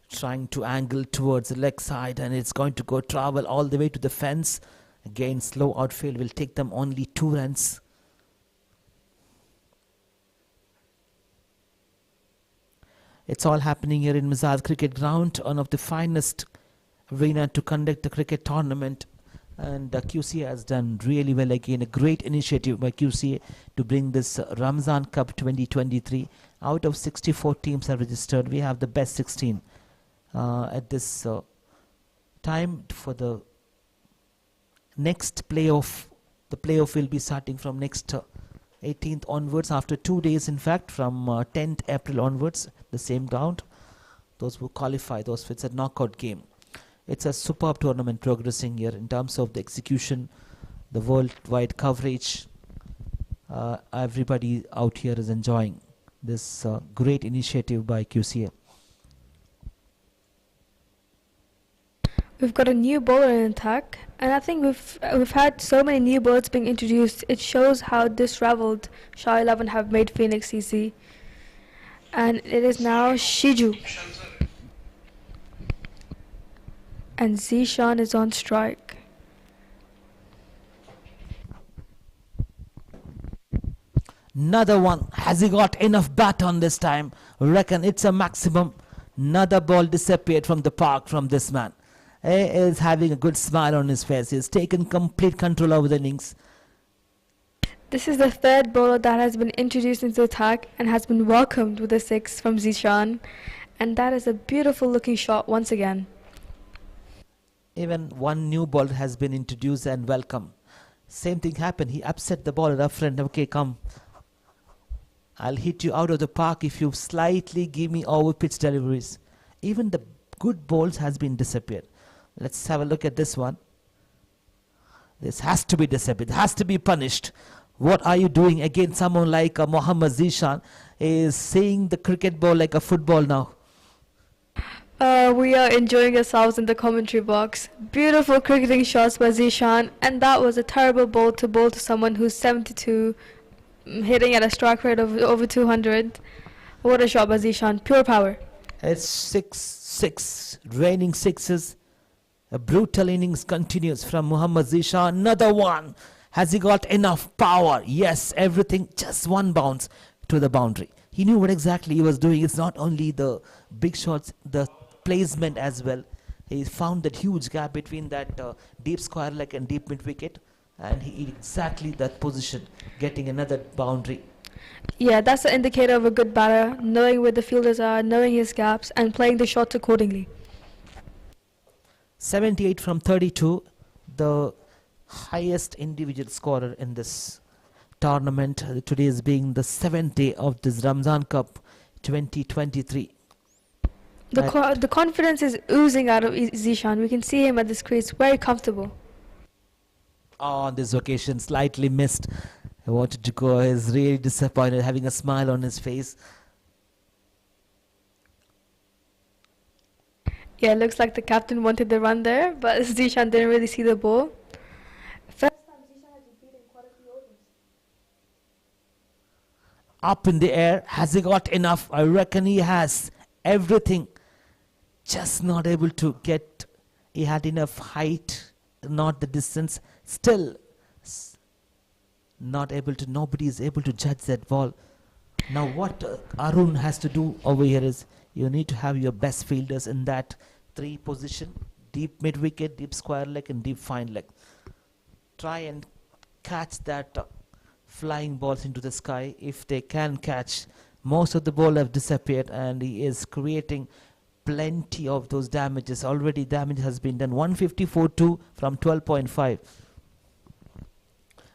[SPEAKER 5] Trying to angle towards the leg side, and it's going to go travel all the way to the fence. Again, slow outfield will take them only 2 runs. It's all happening here in Mizaz Cricket Ground, one of the finest arena to conduct the cricket tournament. And QCA has done really well again. A great initiative by QCA to bring this Ramzan Cup 2023. Out of 64 teams are registered, we have the best 16 at this time for the next playoff. The playoff will be starting from next 18th onwards, after 2 days in fact, from 10th April onwards, the same ground. Those who qualify, it's a knockout game. It's a superb tournament progressing here in terms of the execution, the worldwide coverage. Everybody out here is enjoying this great initiative by QCA.
[SPEAKER 6] We've got a new bowler in attack, and I think we've had so many new bowlers being introduced. It shows how disraveled SHAH 11 have made Phoenix CC. And it is now Shiju. And Zishan is on strike.
[SPEAKER 5] Another one. Has he got enough bat on this time? Reckon it's a maximum. Another ball disappeared from the park from this man. He is having a good smile on his face. He's taken complete control over the innings.
[SPEAKER 6] This is the third bowler that has been introduced into attack and has been welcomed with a 6 from Zishan. And that is a beautiful looking shot once again.
[SPEAKER 5] Even one new bowler has been introduced and welcome. Same thing happened. He upset the bowler up front. Okay, come. I'll hit you out of the park if you slightly give me over pitch deliveries. Even the good balls has been disappeared. Let's have a look at this one. This has to be disappeared. It has to be punished. What are you doing? Again, someone like Mohammad Zishan is seeing the cricket ball like a football now.
[SPEAKER 6] We are enjoying ourselves in the commentary box. Beautiful cricketing shots by Zishan, and that was a terrible ball to someone who's 72, hitting at a strike rate of over 200. What a shot by Zishan, pure power.
[SPEAKER 5] It's 6-6, raining sixes. A brutal innings continues from Mohammad Zishan. Another one. Has he got enough power? Yes, everything, just one bounce to the boundary. He knew what exactly he was doing. It's not only the big shots, the placement as well. He found that huge gap between that deep square leg and deep mid wicket, and he exactly that position, getting another boundary.
[SPEAKER 6] Yeah, that's an indicator of a good batter, knowing where the fielders are, knowing his gaps, and playing the shots accordingly.
[SPEAKER 5] 78 from 32, the highest individual scorer in this tournament. Today is being the 7th day of this Ramzan Cup 2023.
[SPEAKER 6] The confidence is oozing out of Zishan. We can see him at this crease, very comfortable.
[SPEAKER 5] On this occasion, slightly missed. I wanted to go. He's really disappointed, having a smile on his face.
[SPEAKER 6] Yeah, it looks like the captain wanted the run there, but Zishan didn't really see the ball. First time Zishan has been beaten quite a few overs.
[SPEAKER 5] Up in the air. Has he got enough? I reckon he has everything. Just not able to get. He had enough height, not the distance. Still not able to. Nobody is able to judge that ball. Now what Arun has to do over here is you need to have your best fielders in that 3 position: deep mid wicket, deep square leg, and deep fine leg. Try and catch that flying balls into the sky if they can catch. Most of the ball have disappeared, and he is creating plenty of those damages. Already damage has been done. 154-2 from 12.5.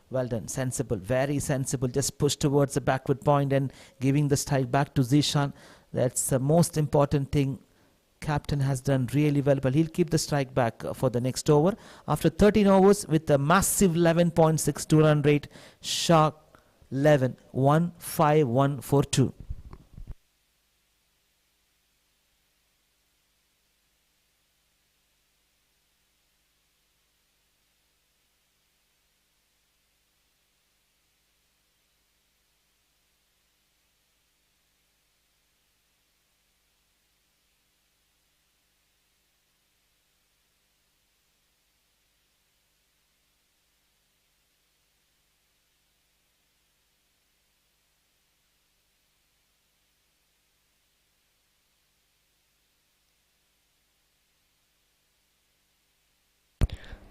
[SPEAKER 5] Well done, sensible, very sensible. Just push towards the backward point and giving the strike back to Zishan. That's the most important thing captain has done really well, but he'll keep the strike back for the next over. After 13 overs with a massive 11.62 run rate, SHAH 11, 1-5-1 for 2.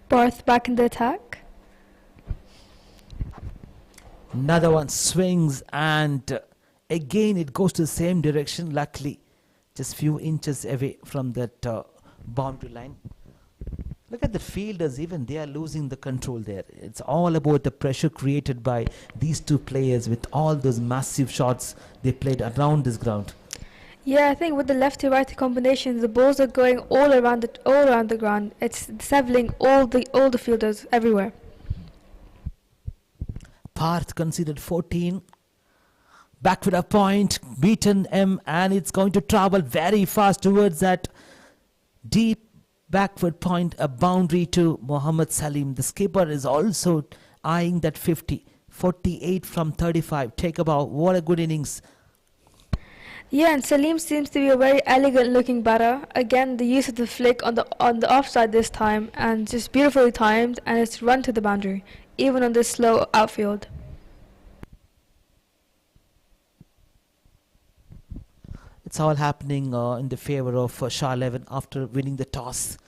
[SPEAKER 6] Barth back in the attack.
[SPEAKER 5] Another one swings, and again it goes to the same direction. Luckily, just few inches away from that boundary line. Look at the fielders, even they are losing the control there. It's all about the pressure created by these two players with all those massive shots they played around this ground.
[SPEAKER 6] Yeah, I think with the lefty-righty combination, the balls are going all around the ground. It's disabling all the fielders everywhere.
[SPEAKER 5] Parth conceded 14. Backward a point, beaten M, and it's going to travel very fast towards that deep backward point, a boundary to Mohammad Salim. The skipper is also eyeing that 50. 48 from 35. Take about, what a good innings.
[SPEAKER 6] Yeah, and Salim seems to be a very elegant-looking batter. Again, the use of the flick on the offside this time, and just beautifully timed, and it's run to the boundary, even on this slow outfield.
[SPEAKER 5] It's all happening in the favor of SHAH 11 after winning the toss.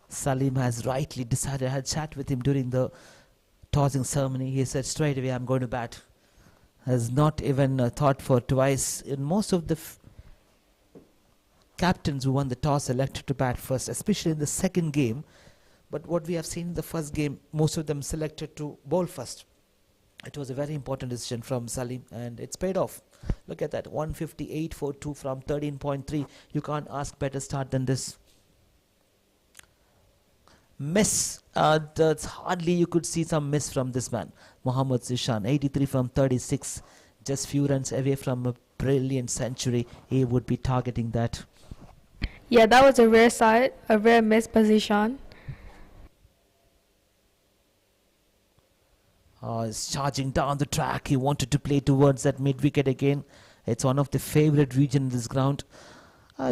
[SPEAKER 5] Salim has rightly decided. I had chat with him during the tossing ceremony. He said straight away, I'm going to bat. Has not even thought for twice. In most of the captains who won the toss elected to bat first, especially in the second game. But what we have seen in the first game, most of them selected to bowl first. It was a very important decision from Salim, and it's paid off. Look at that, 158 for 2 from 13.3. You can't ask better start than this. Miss, that's hardly you could see some miss from this man. Mohammad Zishan, 83 from 36. Just few runs away from a brilliant century. He would be targeting that.
[SPEAKER 6] Yeah, that was a rare sight, a rare miss by Zishan.
[SPEAKER 5] He's charging down the track. He wanted to play towards that mid-wicket again. It's one of the favorite region in this ground.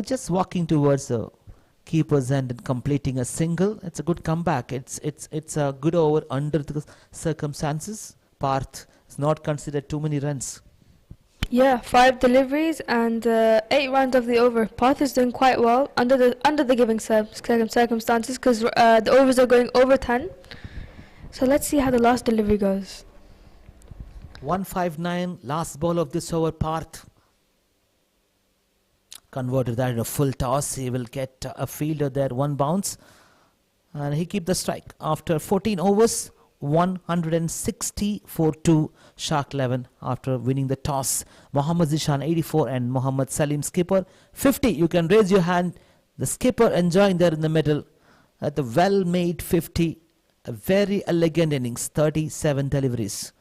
[SPEAKER 5] Just walking towards the keeper's end and completing a single. It's a good comeback. It's a good over under the circumstances. Parth is not considered too many runs.
[SPEAKER 6] Yeah, 5 deliveries and 8 runs of the over. Parth is doing quite well under the given circumstances, because the overs are going over 10. So let's see how the last delivery goes.
[SPEAKER 5] 159, last ball of this over. Parth converted that in a full toss. He will get a fielder there, 1 bounce, and he keep the strike. After 14 overs, 160 for 2, SHAH 11 after winning the toss. Mohammad Zishan 84 and Mohammad Salim skipper 50. You can raise your hand. The skipper enjoying there in the middle at the well-made 50. A very elegant innings, 37 deliveries.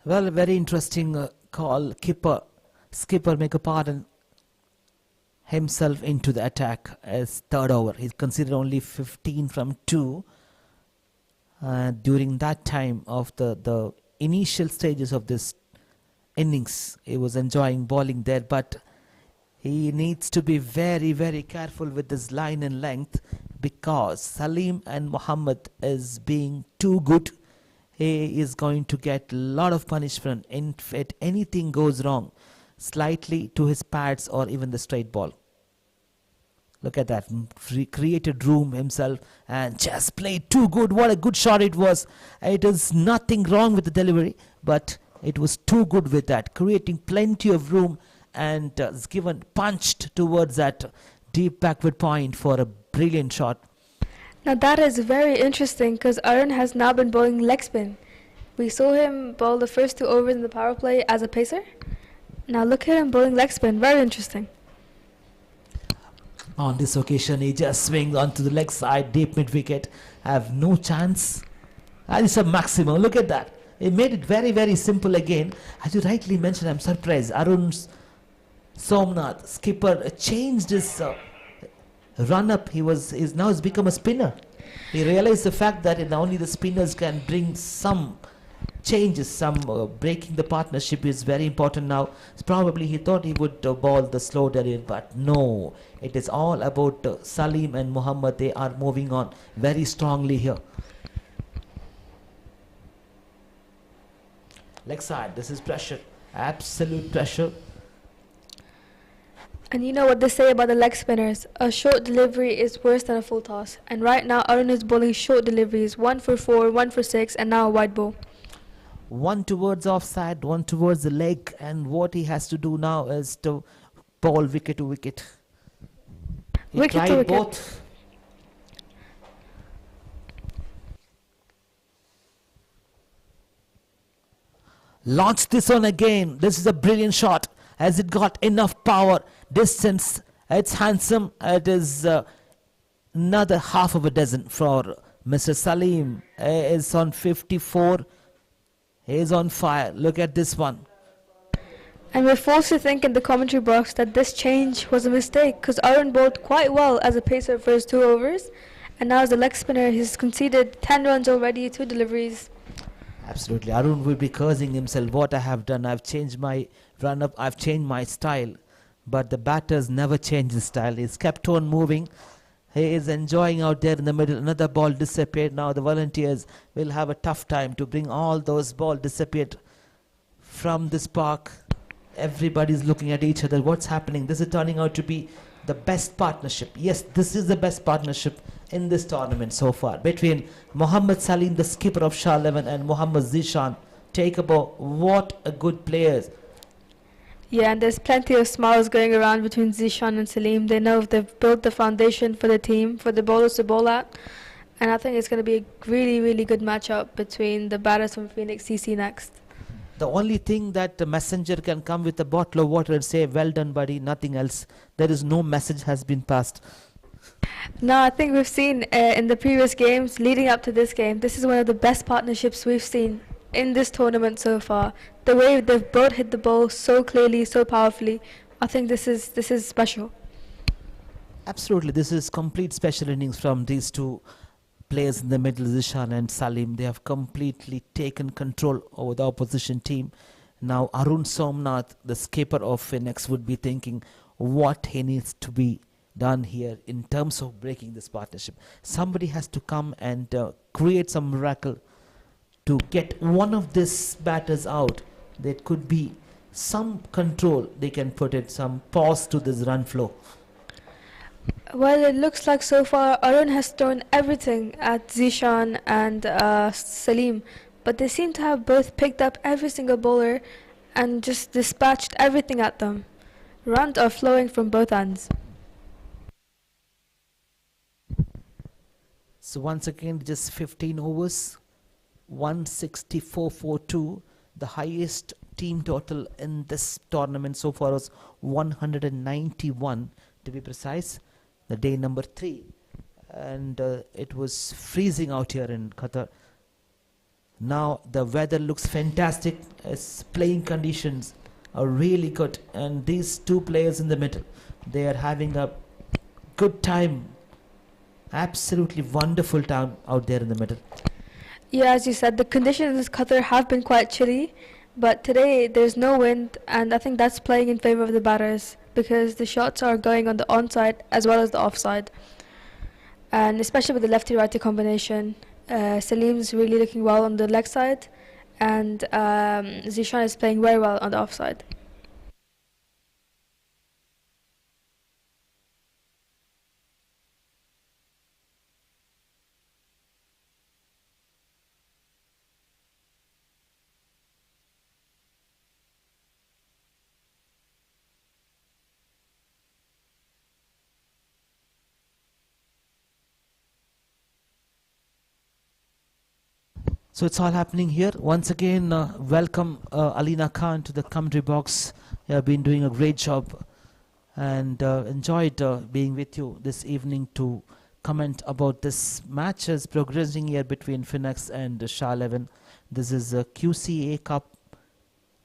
[SPEAKER 5] Well, very interesting call. Skipper make a pardon himself into the attack as third over. He's considered only 15 from 2. During that time of the initial stages of this innings, he was enjoying bowling there, but he needs to be very, very careful with this line and length,
[SPEAKER 2] because Salim and Muhammad is being too good. He is going to get a lot of punishment if anything goes wrong, slightly to his pads or even the straight ball. Look at that, created room himself and just played too good. What a good shot it was. It is nothing wrong with the delivery, but it was too good with that, creating plenty of room and punched towards that deep backward point for a brilliant shot.
[SPEAKER 6] Now that is very interesting because Arun has now been bowling leg spin. We saw him bowl the first 2 overs in the power play as a pacer. Now look at him bowling leg spin. Very interesting.
[SPEAKER 2] On this occasion, he just swings onto the leg side, deep mid wicket. Have no chance. And it's a maximum. Look at that. He made it very, very simple again. As you rightly mentioned, I'm surprised. Arun Somnath, skipper, changed his run up. He's now has become a spinner. He realized the fact that only the spinners can bring some changes, breaking the partnership is very important now. Probably he thought he would bowl the slow delivery, but no. It is all about Salim and Muhammad. They are moving on very strongly here. Leg side, this is pressure, absolute pressure.
[SPEAKER 6] And you know what they say about the leg spinners, a short delivery is worse than a full toss. And right now Arun is bowling short deliveries, 1 for 4, 1 for 6 and now a wide ball.
[SPEAKER 2] One towards offside, one towards the leg, and what he has to do now is to bowl wicket to wicket. He tried both. Launch this one again. This is a brilliant shot. Has it got enough power, distance? It's handsome. It is another half of a dozen for Mr. Salim. He is on 54. He is on fire. Look at this one.
[SPEAKER 6] And we're forced to think in the commentary box that this change was a mistake because Arun bowled quite well as a pacer for his 2 overs. And now as a leg spinner, he's conceded 10 runs already, 2 deliveries.
[SPEAKER 2] Absolutely. Arun will be cursing himself. What I have done, I've changed my run-up, I've changed my style. But the batters never change his style. He's kept on moving. He is enjoying out there in the middle. Another ball disappeared. Now the volunteers will have a tough time to bring all those balls disappeared from this park. Everybody's looking at each other. What's happening? This is turning out to be the best partnership. Yes, this is the best partnership in this tournament so far between Mohammad Salim, the skipper of SHAH 11, and Mohammad Zishan. Take a ball. What a good players.
[SPEAKER 6] Yeah, and there's plenty of smiles going around between Zishan and Salim. They know they've built the foundation for the team, for the bowlers to bowl at. And I think it's going to be a really, really good matchup between the batters from Phoenix CC next.
[SPEAKER 2] The only thing that the messenger can come with a bottle of water and say, well done, buddy, nothing else. There is no message has been passed.
[SPEAKER 6] No, I think we've seen in the previous games leading up to this game, this is one of the best partnerships we've seen in this tournament so far. The way they've both hit the ball so clearly, so powerfully, I think this is special.
[SPEAKER 2] Absolutely, this is complete special innings from these two players in the middle, Zishan and Salim. They have completely taken control over the opposition team. Now Arun Somnath, the skipper of Phoenix, would be thinking what he needs to be done here in terms of breaking this partnership. Somebody has to come and create some miracle to get one of these batters out. There could be some control they can put it, some pause to this run flow.
[SPEAKER 6] Well, it looks like so far Arun has thrown everything at Zishan and Salim, but they seem to have both picked up every single bowler and just dispatched everything at them. Runs are flowing from both ends.
[SPEAKER 2] So once again, just 15 overs, 164 for 2. The highest team total in this tournament so far was 191 to be precise. The day number 3, and it was freezing out here in Qatar. Now the weather looks fantastic. Playing conditions are really good, and these two players in the middle, they are having a good time. Absolutely wonderful time out there in the middle.
[SPEAKER 6] Yeah, as you said, the conditions in Qatar have been quite chilly, but today there's no wind, and I think that's playing in favor of the batters because the shots are going on the onside as well as the offside. and especially with the lefty-righty combination. Salim's really looking well on the leg side, and Zishan is playing very well on the offside.
[SPEAKER 5] So it's all happening here. Once again, welcome Alina Khan to the commentary box. You have been doing a great job, and enjoyed being with you this evening to comment about this match as progressing here between Phoenix and SHAH 11. This is a QCA Cup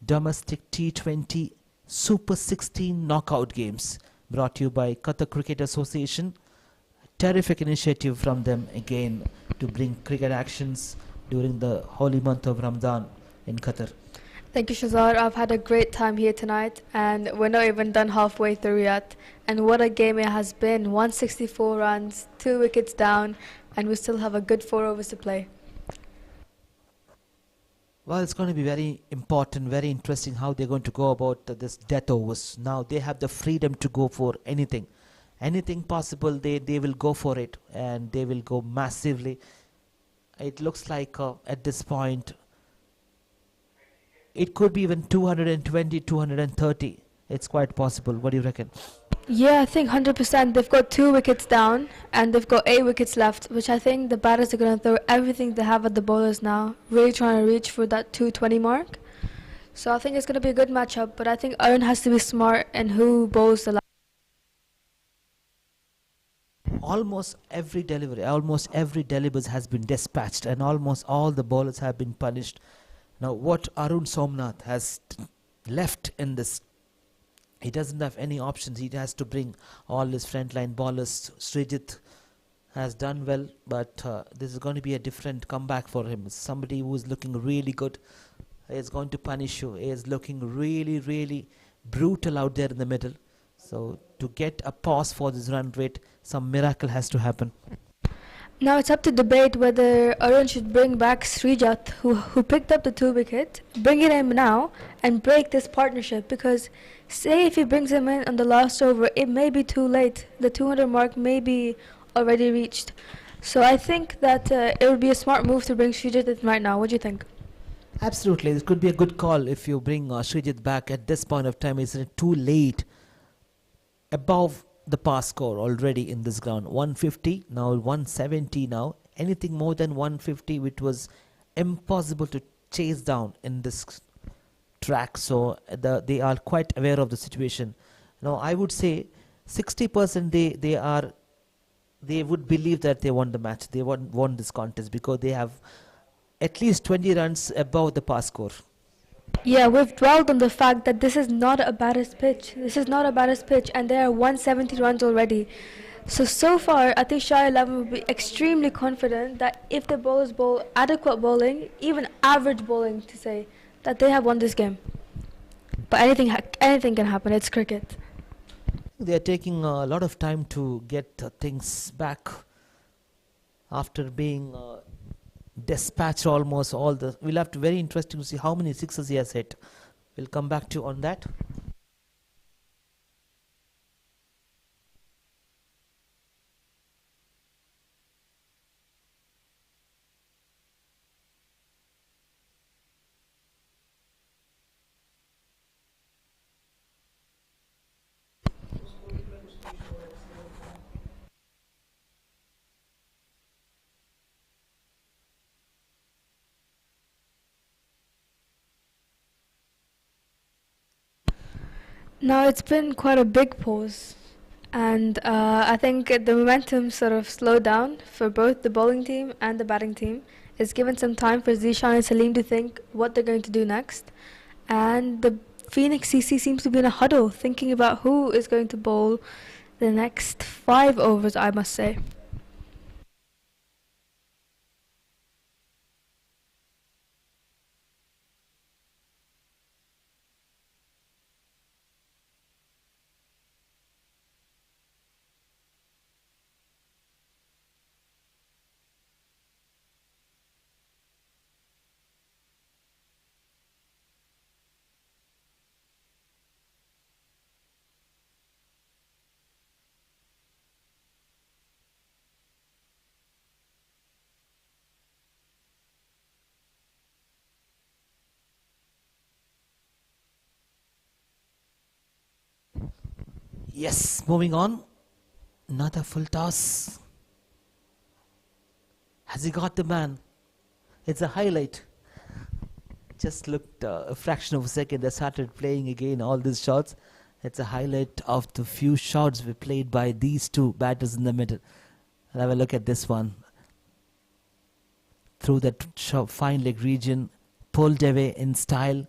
[SPEAKER 5] Domestic T20 Super 16 knockout games brought to you by Qatar Cricket Association. Terrific initiative from them again to bring cricket actions during the holy month of Ramadan in Qatar.
[SPEAKER 6] Thank you, Shazar. I've had a great time here tonight, and we're not even done halfway through yet. And what a game it has been. 164 runs, 2 wickets down, and we still have a good 4 overs to play.
[SPEAKER 5] Well, it's going to be very important, very interesting how they're going to go about this death overs. Now they have the freedom to go for anything. Anything possible, they will go for it, and they will go massively. It looks like at this point, it could be even 220, 230. It's quite possible. What do you reckon?
[SPEAKER 6] Yeah, I think 100%. They've got 2 wickets down, and they've got 8 wickets left, which I think the batters are going to throw everything they have at the bowlers now, really trying to reach for that 220 mark. So I think it's going to be a good matchup, but I think Arun has to be smart in who bowls the last.
[SPEAKER 5] Almost every delivery has been dispatched, and almost all the bowlers have been punished. Now, what Arun Somnath has left in this, he doesn't have any options. He has to bring all his frontline bowlers. Srijit has done well, but this is going to be a different comeback for him. Somebody who is looking really good is going to punish you. He is looking really, really brutal out there in the middle. So to get a pause for this run rate, some miracle has to happen.
[SPEAKER 6] Now it's up to debate whether Arun should bring back Srijat, who picked up the 2 wicket, bring it in now and break this partnership, because say if he brings him in on the last over, it may be too late. The 200 mark may be already reached. So I think that it would be a smart move to bring Srijat in right now. What do you think?
[SPEAKER 5] Absolutely, this could be a good call if you bring Srijit back at this point of time. Is it too late? Above the pass score already in this ground, 150, now 170 now. Anything more than 150, which was impossible to chase down in this track. So they are quite aware of the situation. Now I would say 60% they would believe that they won the match. They won this contest because they have at least 20 runs above the pass score.
[SPEAKER 6] Yeah, we've dwelled on the fact that this is not a batters pitch. This is not a batters pitch, and there are 170 runs already. So far, I think SHAH 11 will be extremely confident that if the bowlers bowl adequate bowling, even average bowling to say, that they have won this game. But anything can happen. It's cricket.
[SPEAKER 5] They are taking a lot of time to get things back after being dispatched almost all the. We'll have to very interesting to see how many sixes he has hit. We'll come back to you on that.
[SPEAKER 6] Now it's been quite a big pause, and I think the momentum sort of slowed down for both the bowling team and the batting team. It's given some time for Zishan and Salim to think what they're going to do next, and the Phoenix CC seems to be in a huddle thinking about who is going to bowl the next 5 overs, I must say.
[SPEAKER 5] Yes, moving on. Another full toss. Has he got the man? It's a highlight. Just looked a fraction of a second. They started playing again all these shots. It's a highlight of the few shots we played by these two batters in the middle. And have a look at this one. Through that fine leg region, pulled away in style.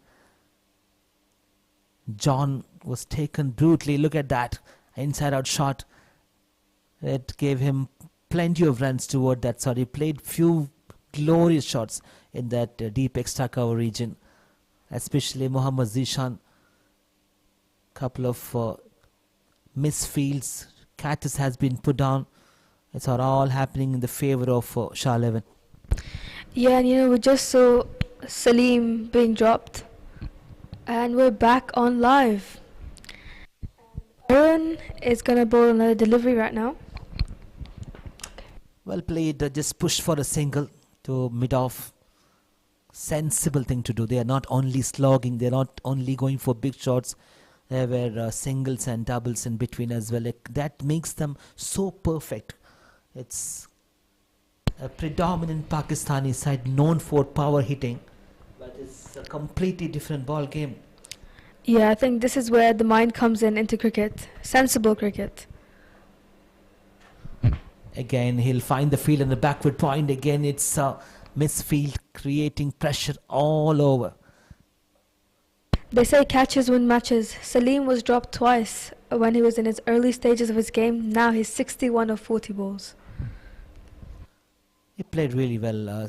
[SPEAKER 5] John was taken brutally. Look at that. Inside out shot. It gave him plenty of runs toward that. He played few glorious shots in that deep extra cover region. Especially Mohammad Zishan. Couple of misfields. Catches has been put down. It's all happening in the favor of SHAH 11.
[SPEAKER 6] Yeah, and we just saw Salim being dropped. And we're back on live. Arun is going to bowl another delivery right now.
[SPEAKER 5] Well played, just pushed for a single to mid-off. Sensible thing to do. They are not only slogging, they are not only going for big shots. There were singles and doubles in between as well. That makes them so perfect. It's a predominant Pakistani side known for power hitting, but it's a completely different ball game.
[SPEAKER 6] Yeah, I think this is where the mind comes into cricket. Sensible cricket.
[SPEAKER 5] Again, he'll find the field in the backward point. Again, it's a misfield, creating pressure all over.
[SPEAKER 6] They say catches win matches. Salim was dropped twice when he was in his early stages of his game. Now he's 61 of 40 balls.
[SPEAKER 5] He played really well.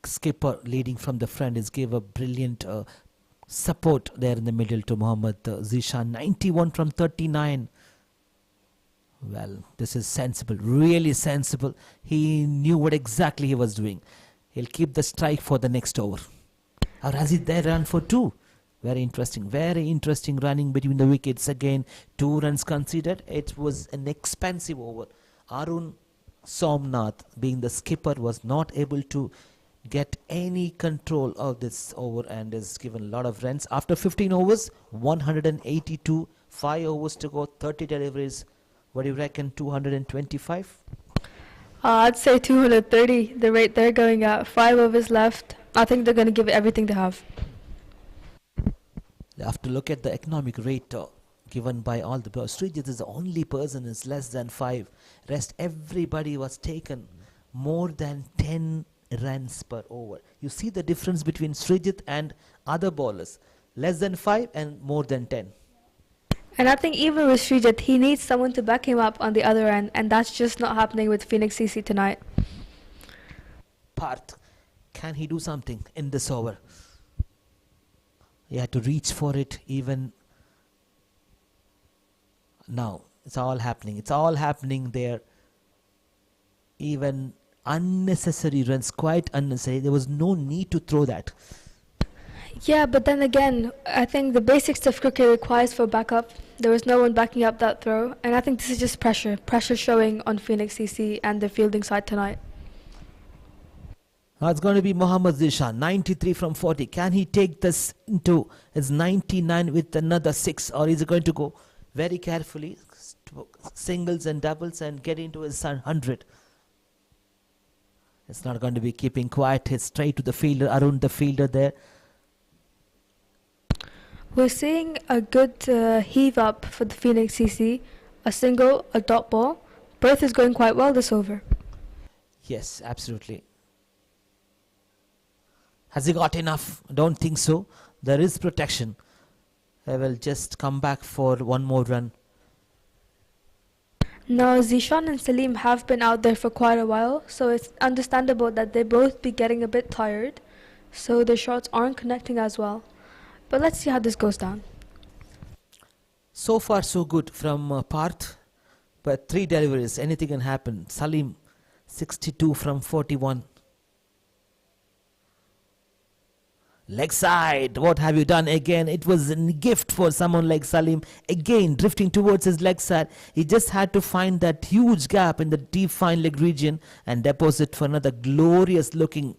[SPEAKER 5] Skipper leading from the front is gave a brilliant support there in the middle to Mohammad Zishan. 91 from 39. Well, this is sensible, really sensible. He knew what exactly he was doing. He'll keep the strike for the next over. Or has he there run for two? Very interesting running between the wickets. Again, 2 runs conceded. It was an expensive over. Arun Somnath, being the skipper, was not able to get any control of this over and is given a lot of runs. After 15 overs, 182, 5 overs to go, 30 deliveries. What do you reckon, 225?
[SPEAKER 6] I'd say 230, the rate they're going at. 5 overs left. I think they're going to give it everything they have.
[SPEAKER 5] They have to look at the economic rate given by all the players. Srijit is the only person is less than 5. Rest everybody was taken more than 10 runs per over. You see the difference between Srijit and other bowlers. Less than 5 and more than 10.
[SPEAKER 6] And I think even with Srijit, he needs someone to back him up on the other end, and that's just not happening with Phoenix CC tonight.
[SPEAKER 5] Parth, can he do something in this over? He had to reach for it even now. It's all happening there. Even unnecessary runs, quite unnecessary. There was no need to throw that.
[SPEAKER 6] Yeah, but then again, I think the basics of cricket requires for backup. There was no one backing up that throw, and I think this is just pressure showing on Phoenix CC and the fielding side tonight.
[SPEAKER 5] Now it's going to be Mohammad Zishan, 93 from 40. Can he take this into his 99 with another 6, or is he going to go very carefully, singles and doubles, and get into his 100? It's not going to be keeping quiet. He's straight to the fielder, Arun the fielder there.
[SPEAKER 6] We're seeing a good heave up for the Phoenix CC. A single, a dot ball. Both is going quite well this over.
[SPEAKER 5] Yes, absolutely. Has he got enough? Don't think so. There is protection. I will just come back for one more run.
[SPEAKER 6] Now, Zishan and Salim have been out there for quite a while, so it's understandable that they both be getting a bit tired, so their shots aren't connecting as well. But let's see how this goes down.
[SPEAKER 5] So far so good from Parth, but 3 deliveries, anything can happen. Salim, 62 from 41. Leg side, what have you done again? It was a gift for someone like Salim. Again, drifting towards his leg side. He just had to find that huge gap in the deep fine leg region and deposit for another glorious looking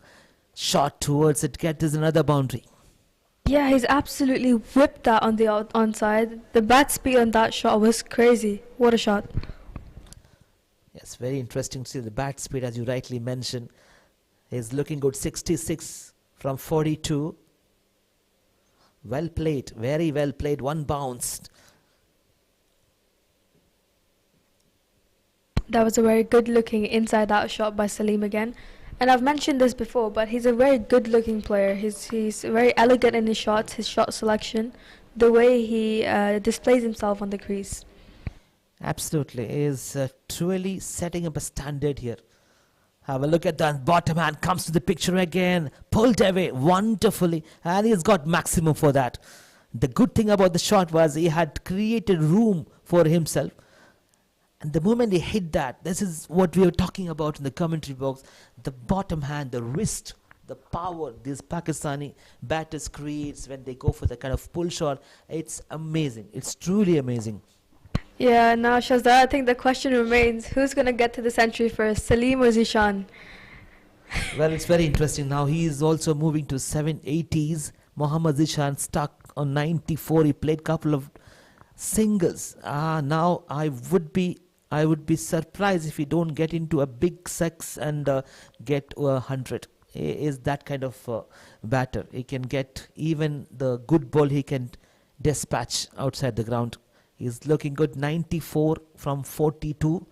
[SPEAKER 5] shot towards it. Get us another boundary.
[SPEAKER 6] Yeah, he's absolutely whipped that on the onside. The bat speed on that shot was crazy. What a shot.
[SPEAKER 5] Yes, very interesting to see the bat speed, as you rightly mentioned. He's looking good, 66 from 42. Well played, very well played. One bounce.
[SPEAKER 6] That was a very good looking inside out shot by Salim again. And I've mentioned this before, but he's a very good looking player. He's very elegant in his shots, his shot selection, the way he displays himself on the crease.
[SPEAKER 5] Absolutely, he is truly setting up a standard here. Have a look at that bottom hand, comes to the picture again, pulled away wonderfully, and he's got maximum for that. The good thing about the shot was he had created room for himself. And the moment he hit that, this is what we were talking about in the commentary box. The bottom hand, the wrist, the power these Pakistani batters creates when they go for the kind of pull shot. It's amazing. It's truly amazing.
[SPEAKER 6] Yeah, now Shazda, I think the question remains, who's going to get to the century first, Salim or Zishan?
[SPEAKER 5] Well, it's very interesting. Now he is also moving to 780s. Mohammad Zishan stuck on 94. He played couple of singles. Now I would be surprised if he don't get into a big six and get 100. He is that kind of batter. He can get even the good ball he can dispatch outside the ground. He's looking good, 94 from 42.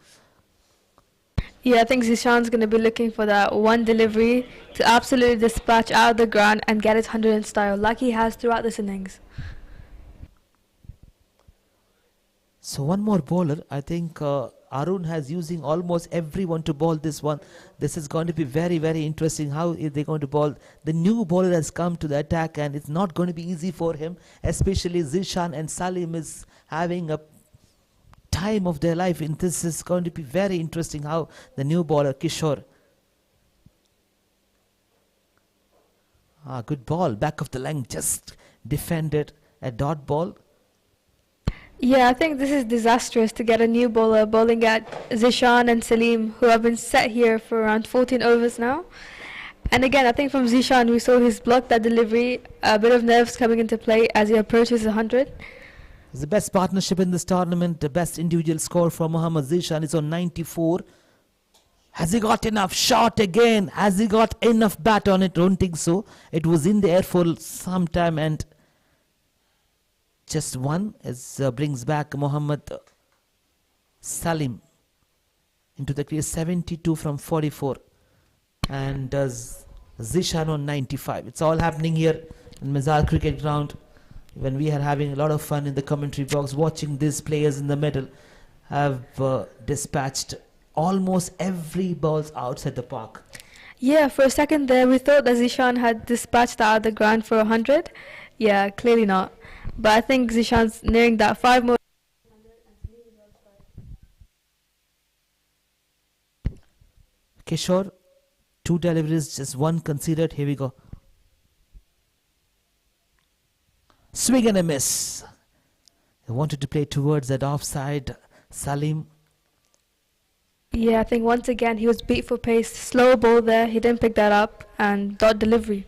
[SPEAKER 6] Yeah, I think Zishan's going to be looking for that one delivery to absolutely dispatch out of the ground and get his 100 in style, like he has throughout this innings.
[SPEAKER 5] So one more bowler. I think Arun has using almost everyone to bowl this one. This is going to be very, very interesting. How is they going to bowl? The new bowler has come to the attack and it's not going to be easy for him. Especially Zishan and Salim is having a time of their life. And this is going to be very interesting how the new bowler Kishore. Good ball. Back of the line, just defended a dot ball.
[SPEAKER 6] Yeah, I think this is disastrous to get a new bowler bowling at Zishan and Salim, who have been set here for around 14 overs now. And again, I think from Zishan, we saw he's blocked that delivery, a bit of nerves coming into play as he approaches 100.
[SPEAKER 5] It's the best partnership in this tournament. The best individual score for Mohammad Zishan is on 94. Has he got enough shot again? Has he got enough bat on it? Don't think so. It was in the air for some time and just one as brings back Mohammad Salim into the crease, 72 from 44, and does Zishan on 95. It's all happening here in Mizal Cricket Ground when we are having a lot of fun in the commentary box watching these players in the middle have dispatched almost every balls outside the park.
[SPEAKER 6] Yeah, for a second there we thought that Zishan had dispatched out of the ground for 100. Yeah, clearly not. But I think Zishan's nearing that 5 more.
[SPEAKER 5] Kishore, 2 deliveries, just 1 conceded. Here we go. Swing and a miss. He wanted to play towards that offside. Salim.
[SPEAKER 6] Yeah, I think once again he was beat for pace. Slow ball there, he didn't pick that up, and dot delivery.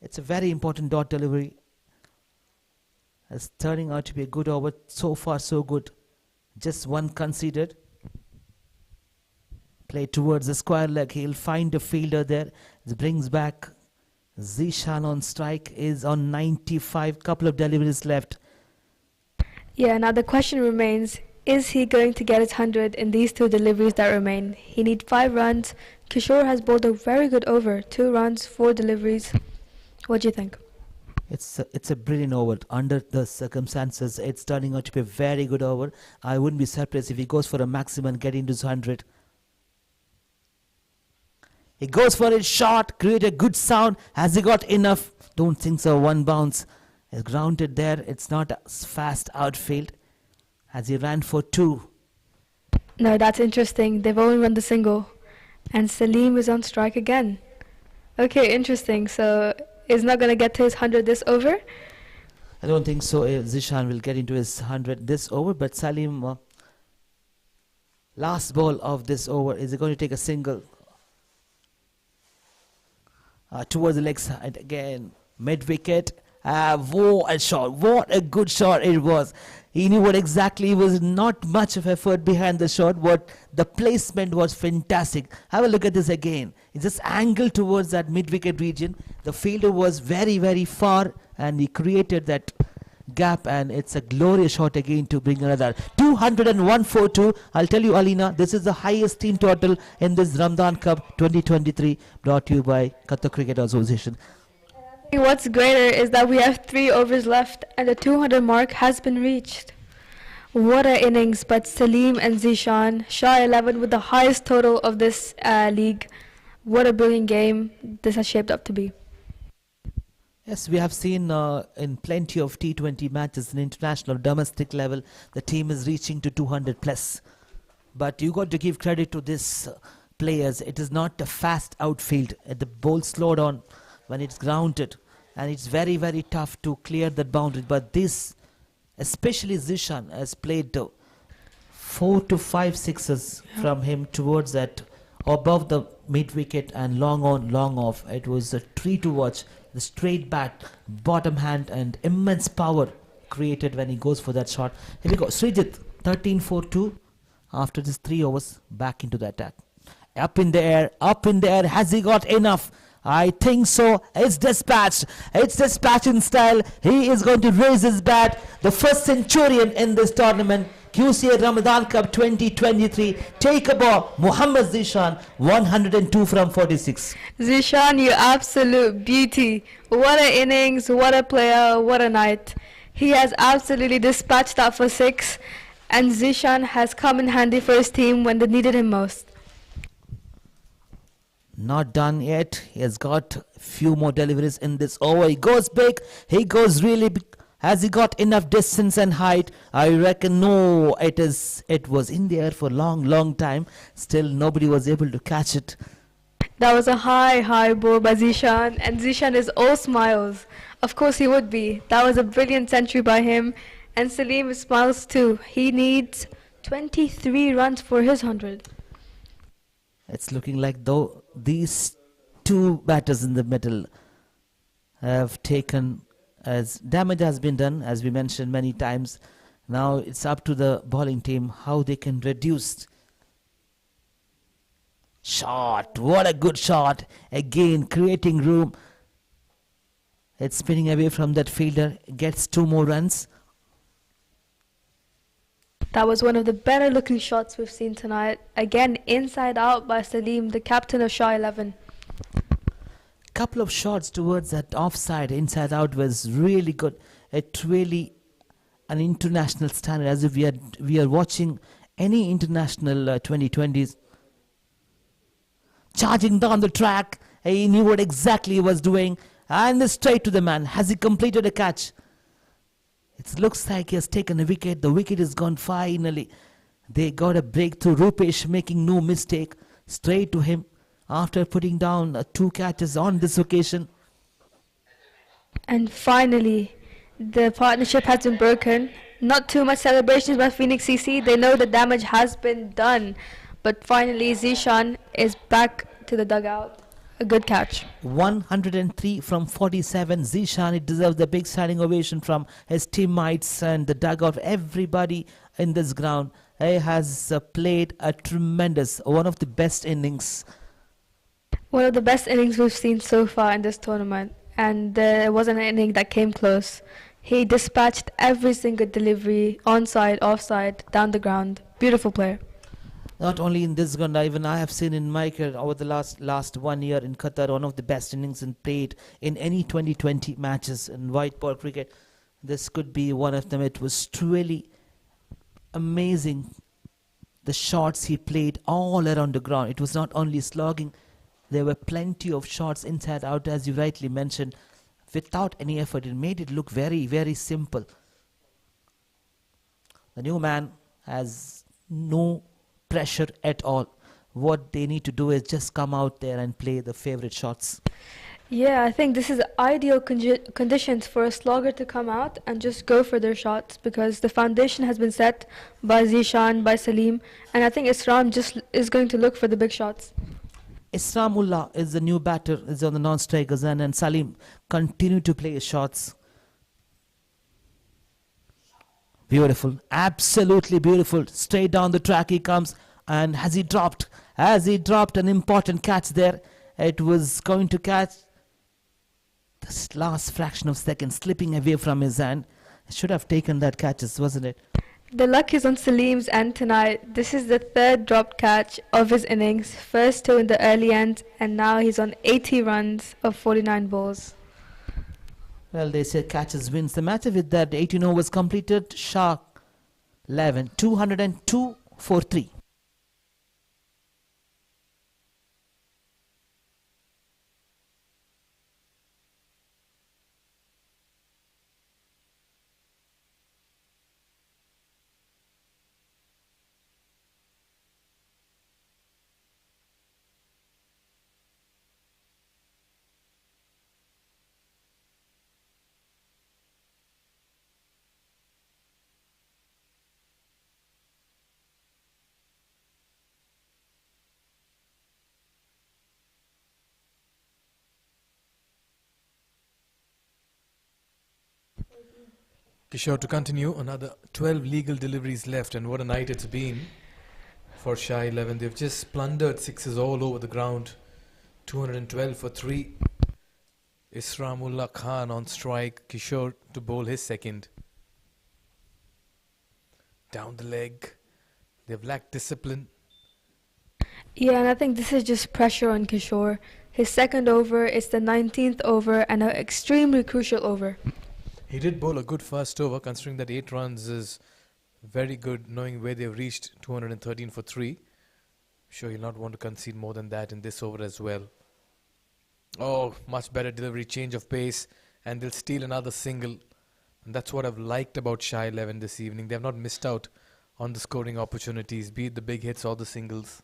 [SPEAKER 5] It's a very important dot delivery. It's turning out to be a good over. So far, so good. Just 1 conceded. Play towards the square leg. He'll find a fielder there. It brings back Zishan on strike. Is on 95. Couple of deliveries left.
[SPEAKER 6] Yeah, now the question remains, is he going to get his 100 in these 2 deliveries that remain? He needs 5 runs. Kishore has bowled a very good over. 2 runs, 4 deliveries. What do you think?
[SPEAKER 5] It's a brilliant over. Under the circumstances, it's turning out to be a very good over. I wouldn't be surprised if he goes for a maximum and get into his 100. He goes for his shot, create a good sound. Has he got enough? Don't think so. 1 bounce. He's grounded there. It's not a fast outfield. As he ran for 2.
[SPEAKER 6] No, that's interesting. They've only run the single. And Salim is on strike again. Okay, interesting. So is not going to get to his 100 this over?
[SPEAKER 5] I don't think so. Zishan will get into his 100 this over. But Salim, last ball of this over. Is he going to take a single?
[SPEAKER 2] towards the leg side again. Mid wicket. What a shot. What a good shot it was. He knew what exactly. It was not much of effort behind the shot. What the placement was fantastic. Have a look at this again. It's just angled towards that mid wicket region. The fielder was very, very far and he created that gap, and it's a glorious shot again to bring another 201 for 2. I'll tell you, Alina, this is the highest team total in this Ramadan Cup 2023, brought to you by Qatar Cricket Association.
[SPEAKER 6] What's greater is that we have 3 overs left and the 200 mark has been reached. What a innings, but Salim and Zishan, SHAH 11 with the highest total of this league. What a brilliant game this has shaped up to be.
[SPEAKER 2] Yes, we have seen in plenty of T20 matches in international domestic level, the team is reaching to 200 plus. But you got to give credit to these players. It is not a fast outfield. The ball slowed on when it's grounded, and it's very, very tough to clear that boundary. But this, especially Zishan, has played 4 to 5 sixes from him towards that above the mid wicket and long on, long off. It was a treat to watch. The straight bat, bottom hand, and immense power created when he goes for that shot. Here we go. Srijit, 13 for 2. After this 3 overs, back into the attack. Up in the air, up in the air. Has he got enough? I think so. It's dispatched. It's dispatched in style. He is going to raise his bat. The first centurion in this tournament. QCA Ramadan Cup 2023. Take a ball. Muhammad Zishan, 102 from 46.
[SPEAKER 6] Zishan, you absolute beauty. What an innings, what a player, what a night. He has absolutely dispatched that for 6, and Zishan has come in handy for his team when they needed him most.
[SPEAKER 2] Not done yet. He has got a few more deliveries in this over. He goes big. He goes really big. Has he got enough distance and height? I reckon no. It was in the air for a long, long time. Still, nobody was able to catch it.
[SPEAKER 6] That was a high ball by Zishan, and Zishan is all smiles. Of course he would be. That was a brilliant century by him, and Salim smiles too. He needs 23 runs for his 100.
[SPEAKER 2] It's looking like though these 2 batters in the middle have taken, as damage has been done, as we mentioned many times. Now it's up to the bowling team how they can reduce. Shot, what a good shot. Again, creating room. It's spinning away from that fielder, gets 2 more runs.
[SPEAKER 6] That was one of the better looking shots we've seen tonight. Again, inside out by Salim, the captain of SHAH 11.
[SPEAKER 2] Couple of shots towards that offside, inside out was really good. It really an international standard, as if we are watching any international 2020s. Charging down the track, he knew what exactly he was doing, and straight to the man. Has he completed a catch? It looks like he has taken a wicket. The wicket is gone finally. They got a breakthrough. Rupesh making no mistake. Straight to him after putting down 2 catches on this occasion.
[SPEAKER 6] And finally, the partnership has been broken. Not too much celebrations by Phoenix CC. They know the damage has been done. But finally, Zishan is back to the dugout. A good catch.
[SPEAKER 2] 103 from 47. Zishan, he deserves the big standing ovation from his teammates and the dugout. Everybody in this ground. He has played a tremendous, one of the best innings.
[SPEAKER 6] One of the best innings we've seen so far in this tournament. And there wasn't an inning that came close. He dispatched every single delivery, onside, offside, down the ground. Beautiful player.
[SPEAKER 2] Not only in this ground, even I have seen in my career over the last 1 year in Qatar, one of the best innings and played in any 2020 matches in white ball cricket. This could be one of them. It was truly amazing, the shots he played all around the ground. It was not only slogging. There were plenty of shots inside out, as you rightly mentioned, without any effort. It made it look very, very simple. The new man has no pressure at all. What they need to do is just come out there and play the favorite shots.
[SPEAKER 6] Yeah, I think this is ideal conditions for a slogger to come out and just go for their shots, because the foundation has been set by Zishan, by Salim, and I think Isram just is going to look for the big shots.
[SPEAKER 5] Isramullah is the new batter, is on the non-strikers, and Salim continue to play his shots. Beautiful, absolutely beautiful. Straight down the track he comes, and has he dropped an important catch there. It was going to catch this last fraction of seconds, slipping away from his hand. Should have taken that catches, wasn't it?
[SPEAKER 6] The luck is on Salim's end tonight. This is the third dropped catch of his innings. First two in the early end, and now he's on 80 runs of 49 balls.
[SPEAKER 5] Well, they say catches wins the match. With that, 18 overs completed. SHAH 11, 202 for 3.
[SPEAKER 1] Kishore, to continue, another 12 legal deliveries left, and what a night it's been for SHAH 11. They've just plundered sixes all over the ground. 212 for 3. Isramullah Khan on strike. Kishore to bowl his second. Down the leg. They've lacked discipline.
[SPEAKER 6] Yeah, and I think this is just pressure on Kishore. His second over is the 19th over and an extremely crucial over.
[SPEAKER 1] He did bowl a good first over, considering that 8 runs is very good, knowing where they've reached. 213 for 3. Sure, he'll not want to concede more than that in this over as well. Oh, much better delivery, change of pace, and they'll steal another single. And that's what I've liked about SHAH 11 this evening. They have not missed out on the scoring opportunities, be it the big hits or the singles.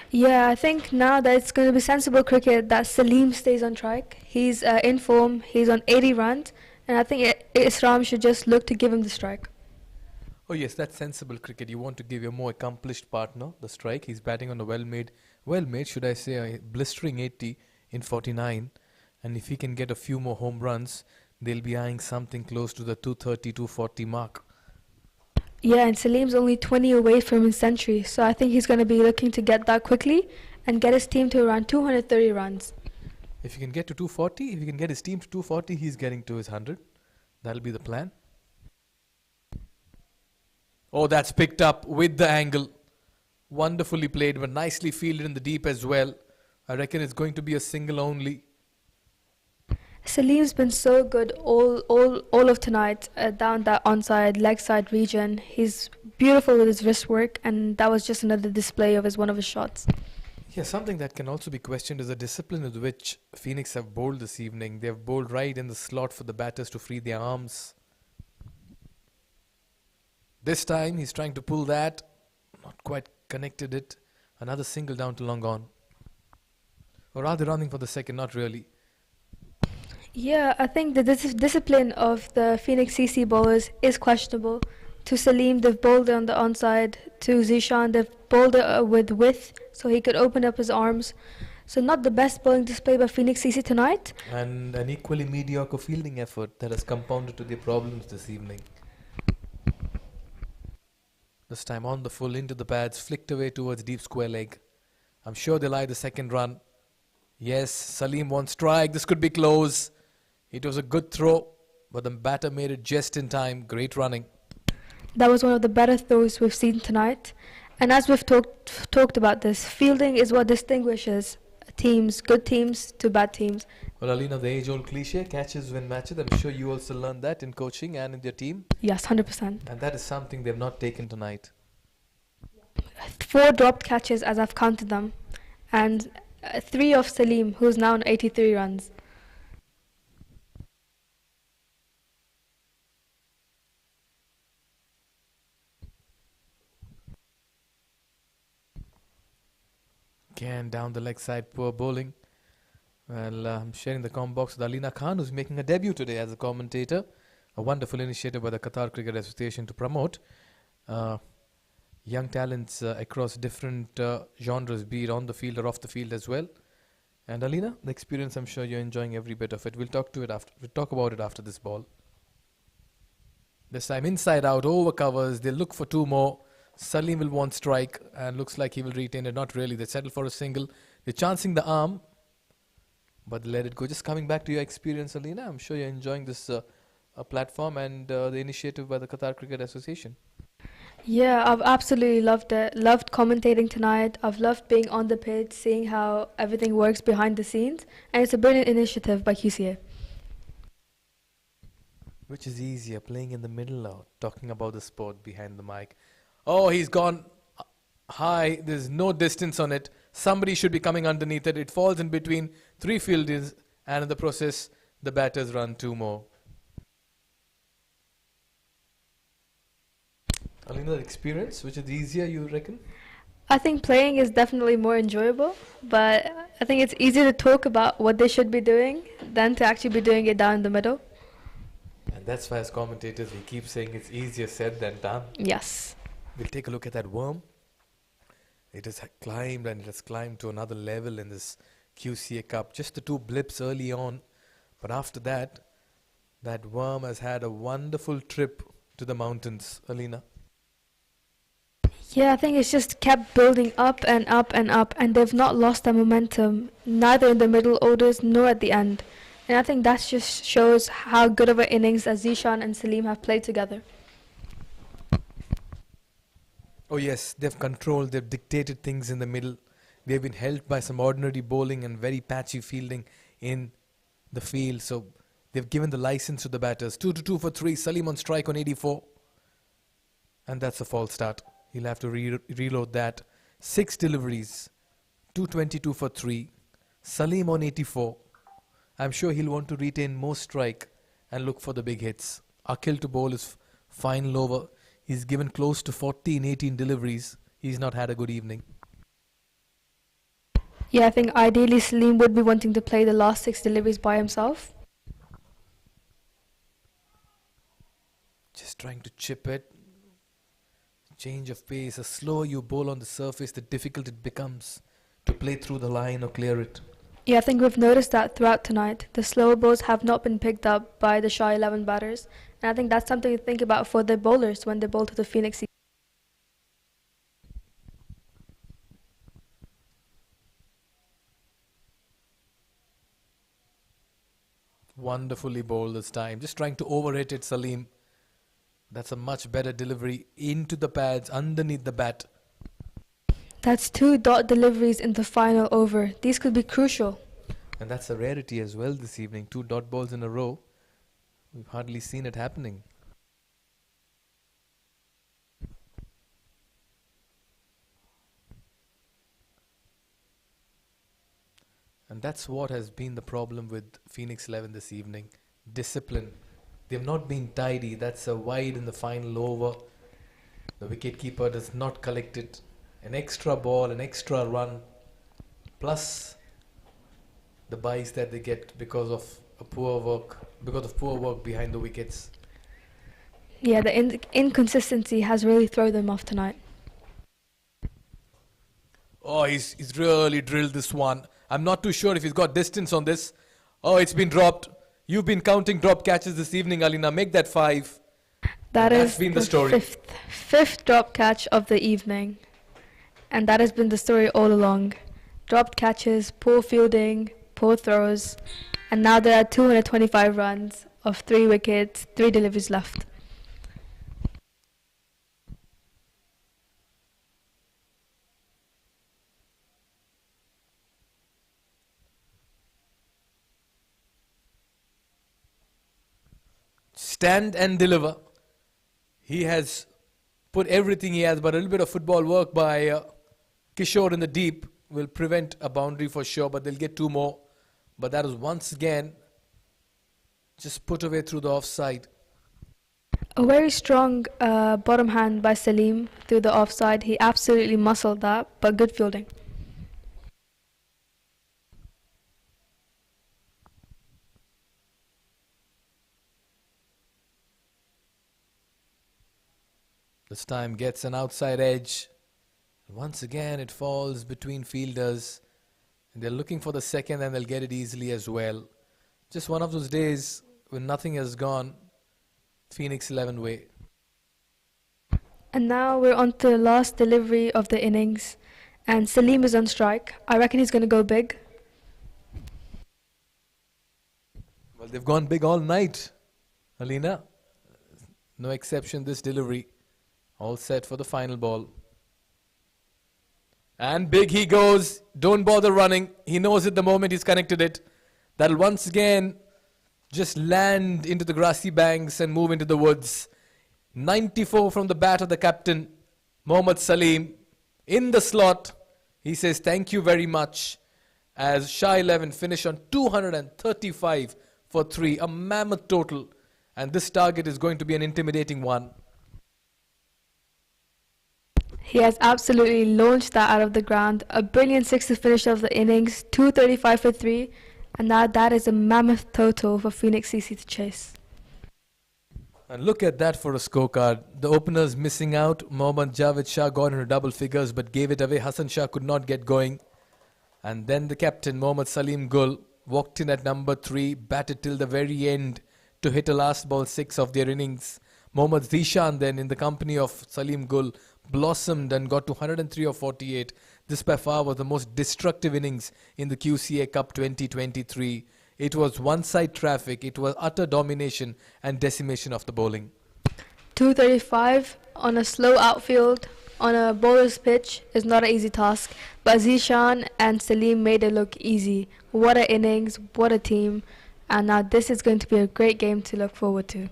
[SPEAKER 6] Yeah, I think now that it's going to be sensible cricket that Salim stays on track. He's in form, he's on 80 runs, and I think Isram should just look to give him the strike.
[SPEAKER 1] Oh yes, that's sensible cricket. You want to give your more accomplished partner the strike. He's batting on a well-made, should I say, a blistering 80 in 49. And if he can get a few more home runs, they'll be eyeing something close to the 230, 240 mark.
[SPEAKER 6] Yeah, and Salim's only 20 away from his century, so I think he's going to be looking to get that quickly and get his team to around 230 runs.
[SPEAKER 1] If he can get to 240, if he can get his team to 240, he's getting to his 100. That'll be the plan. Oh, that's picked up with the angle. Wonderfully played, but nicely fielded in the deep as well. I reckon it's going to be a single only.
[SPEAKER 6] Salim's been so good all of tonight down that onside, leg side region. He's beautiful with his wrist work, and that was just another display of one of his shots.
[SPEAKER 1] Yeah, something that can also be questioned is the discipline with which Phoenix have bowled this evening. They have bowled right in the slot for the batters to free their arms. This time he's trying to pull that. Not quite connected it. Another single down to long on. Or rather running for the second, not really.
[SPEAKER 6] Yeah, I think the discipline of the Phoenix CC bowlers is questionable. To Salim, they've bowled it on the onside. To Zishan, they've bowled it with width, so he could open up his arms. So not the best bowling display by Phoenix CC tonight.
[SPEAKER 1] And an equally mediocre fielding effort that has compounded to their problems this evening. This time on the full into the pads, flicked away towards deep square leg. I'm sure they'll eye the second run. Yes, Salim wants strike. This could be close. It was a good throw, but the batter made it just in time. Great running.
[SPEAKER 6] That was one of the better throws we've seen tonight. And as we've talked about this, fielding is what distinguishes teams, good teams to bad teams.
[SPEAKER 1] Well, Alina, the age-old cliche, catches win matches. I'm sure you also learned that in coaching and in your team.
[SPEAKER 6] Yes, 100%.
[SPEAKER 1] And that is something they've not taken tonight.
[SPEAKER 6] 4 dropped catches as I've counted them. And 3 of Salim, who's now on 83 runs.
[SPEAKER 1] Again, down the leg side, poor bowling. Well, I'm sharing the comm box with Alina Khan, who's making a debut today as a commentator. A wonderful initiative by the Qatar Cricket Association to promote young talents across different genres, be it on the field or off the field as well. And Alina, the experience, I'm sure you're enjoying every bit of it. We'll talk about it after this ball. This time inside out, over covers. They'll look for two more. Salim will want strike and looks like he will retain it. Not really. They settle for a single. They're chancing the arm, but let it go. Just coming back to your experience, Alina, I'm sure you're enjoying this platform and the initiative by the Qatar Cricket Association.
[SPEAKER 6] Yeah, I've absolutely loved it. Loved commentating tonight. I've loved being on the pitch, seeing how everything works behind the scenes. And it's a brilliant initiative by QCA.
[SPEAKER 1] Which is easier, playing in the middle or talking about the sport behind the mic? Oh, he's gone high. There's no distance on it. Somebody should be coming underneath it. It falls in between three fielders, and in the process, the batters run two more. Alina, experience, which is easier, you reckon?
[SPEAKER 6] I think playing is definitely more enjoyable, but I think it's easier to talk about what they should be doing than to actually be doing it down the middle.
[SPEAKER 1] And that's why, as commentators, we keep saying it's easier said than done.
[SPEAKER 6] Yes.
[SPEAKER 1] We'll take a look at that worm. It has climbed and it has climbed to another level in this QCA Cup. Just the two blips early on. But after that, that worm has had a wonderful trip to the mountains, Alina.
[SPEAKER 6] Yeah, I think it's just kept building up and up and up, and they've not lost their momentum, neither in the middle orders nor at the end. And I think that just shows how good of an innings that Zishan and Salim have played together.
[SPEAKER 1] Oh yes, they've controlled, they've dictated things in the middle. They've been helped by some ordinary bowling and very patchy fielding in the field. So they've given the license to the batters. 2 for 3, Salim on strike on 84. And that's a false start. He'll have to reload that. 6 deliveries, 222 for 3. Salim on 84. I'm sure he'll want to retain more strike and look for the big hits. Akhil to bowl is final over. He's given close to 14, 18 deliveries. He's not had a good evening.
[SPEAKER 6] Yeah, I think ideally Salim would be wanting to play the last 6 deliveries by himself.
[SPEAKER 1] Just trying to chip it. Change of pace. The slower you bowl on the surface, the difficult it becomes to play through the line or clear it.
[SPEAKER 6] Yeah, I think we've noticed that throughout tonight. The slower balls have not been picked up by the SHAH 11 batters. And I think that's something to think about for the bowlers when they bowl to the Phoenix.
[SPEAKER 1] Wonderfully bowled this time. Just trying to overhit it, Salim. That's a much better delivery into the pads, underneath the bat.
[SPEAKER 6] That's 2 dot deliveries in the final over. These could be crucial.
[SPEAKER 1] And that's a rarity as well this evening. 2 dot balls in a row. We've hardly seen it happening. And that's what has been the problem with Phoenix 11 this evening. Discipline. They've not been tidy. That's a wide in the final over. The wicketkeeper does not collect it. An extra ball, an extra run, plus the buys that they get because of poor work behind the wickets.
[SPEAKER 6] Yeah, the inconsistency has really thrown them off tonight.
[SPEAKER 1] Oh, he's really drilled this one. I'm not too sure if he's got distance on this. Oh, it's been dropped. You've been counting drop catches this evening, Alina. Make that 5.
[SPEAKER 6] That's
[SPEAKER 1] been the story.
[SPEAKER 6] Fifth drop catch of the evening. And that has been the story all along. Dropped catches, poor fielding, poor throws. And now there are 225 runs of 3 wickets, 3 deliveries left.
[SPEAKER 1] Stand and deliver. He has put everything he has, but a little bit of football work by Kishore in the deep will prevent a boundary for sure, but they'll get 2 more. But that is once again just put away through the offside.
[SPEAKER 6] A very strong bottom hand by Salim through the offside. He absolutely muscled that, but good fielding.
[SPEAKER 1] This time gets an outside edge. Once again, it falls between fielders. And they're looking for the second and they'll get it easily as well. Just one of those days when nothing has gone Phoenix 11 way.
[SPEAKER 6] And now we're on to the last delivery of the innings. And Salim is on strike. I reckon he's going to go big.
[SPEAKER 1] Well, they've gone big all night, Alina. No exception this delivery. All set for the final ball. And big he goes. Don't bother running. He knows it the moment he's connected it. That'll once again just land into the grassy banks and move into the woods. 94 from the bat of the captain, Mohammad Salim. In the slot, he says thank you very much. As SHAH 11 finish on 235 for 3. A mammoth total. And this target is going to be an intimidating one.
[SPEAKER 6] He has absolutely launched that out of the ground. A brilliant six to finish off the innings, 235 for 3, and now that is a mammoth total for Phoenix CC to chase.
[SPEAKER 1] And look at that for a scorecard. The openers missing out. Mohammad Javed Shah got into double figures but gave it away. Hassan Shah could not get going. And then the captain, Mohammad Salim Gul, walked in at number 3, batted till the very end to hit a last ball 6 of their innings. Mohammad Zishan then, in the company of Salim Gul, blossomed and got to 103 of 48. This by far was the most destructive innings in the QCA Cup 2023. It was one-side traffic, it was utter domination and decimation of the bowling.
[SPEAKER 6] 235 on a slow outfield on a bowler's pitch is not an easy task, but Zishan and Salim made it look easy. What an innings, what a team, and now this is going to be a great game to look forward to.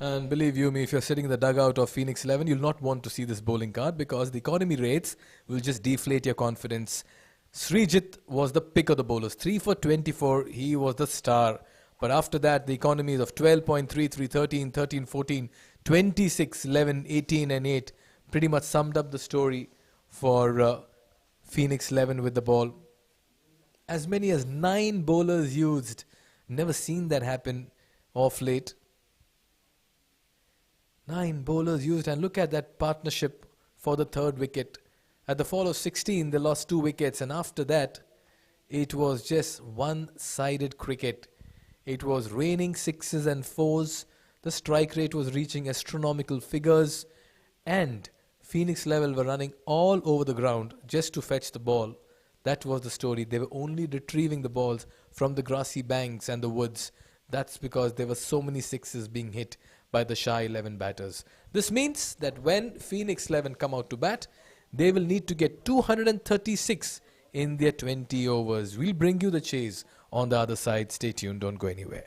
[SPEAKER 1] And believe you me, if you're sitting in the dugout of Phoenix 11, you'll not want to see this bowling card because the economy rates will just deflate your confidence. Srijit was the pick of the bowlers. 3 for 24, he was the star. But after that, the economies of 12.33, 13, 13, 14, 26, 11, 18 and 8 pretty much summed up the story for Phoenix 11 with the ball. As many as 9 bowlers used. Never seen that happen off late. 9 bowlers used, and look at that partnership for the third wicket. At the fall of 16, they lost 2 wickets, and after that, it was just one-sided cricket. It was raining 6s and 4s. The strike rate was reaching astronomical figures, and Phoenix Level were running all over the ground just to fetch the ball. That was the story. They were only retrieving the balls from the grassy banks and the woods. That's because there were so many 6s being hit by the SHAH 11 batters. This means that when Phoenix 11 come out to bat, they will need to get 236 in their 20 overs. We'll bring you the chase on the other side. Stay tuned, don't go anywhere.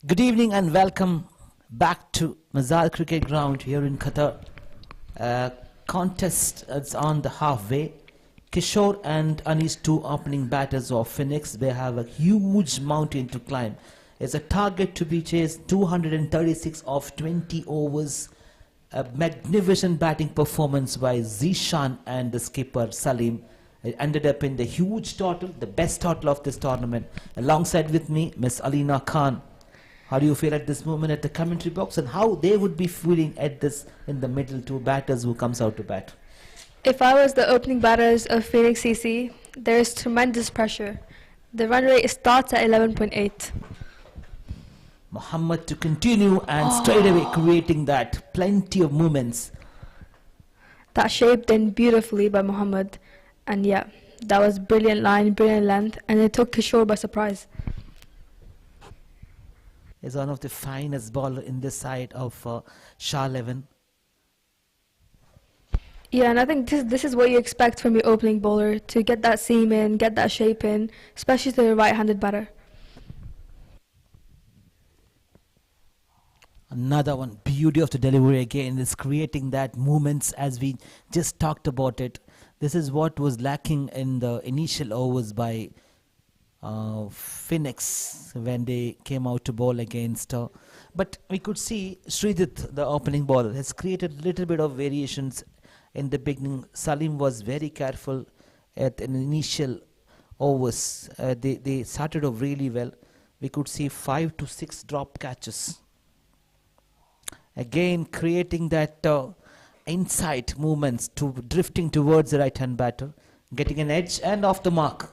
[SPEAKER 5] Good evening and welcome back to Mazar Cricket Ground here in Qatar. Contest is on the halfway. Kishore and Anish, two opening batters of Phoenix, they have a huge mountain to climb. It's a target to be chased, 236 of 20 overs. A magnificent batting performance by Zishan and the skipper Salim. It ended up in the huge total, the best total of this tournament. Alongside with me, Miss Alina Khan. How do you feel at this moment at the commentary box, and how they would be feeling at this in the middle, two batters who comes out to bat?
[SPEAKER 6] If I was the opening batters of Phoenix CC, there is tremendous pressure. The run rate starts at 11.8.
[SPEAKER 5] Muhammad to continue and straight away creating that plenty of moments.
[SPEAKER 6] That shaped in beautifully by Muhammad. And yeah, that was brilliant line, brilliant length, and it took Kishore by surprise.
[SPEAKER 5] Is one of the finest bowler in this side of SHAH 11.
[SPEAKER 6] Yeah, and I think this is what you expect from your opening bowler, to get that seam in, get that shape in, especially to the right-handed batter.
[SPEAKER 5] Another one, beauty of the delivery again is creating that moments as we just talked about it. This is what was lacking in the initial overs by Phoenix when they came out to bowl against. But we could see Sridhit, the opening bowler, has created a little bit of variations in the beginning. Salim was very careful at an initial overs. They started off really well. We could see 5 to 6 drop catches. Again, creating that inside movements to drifting towards the right-hand batter, getting an edge and off the mark.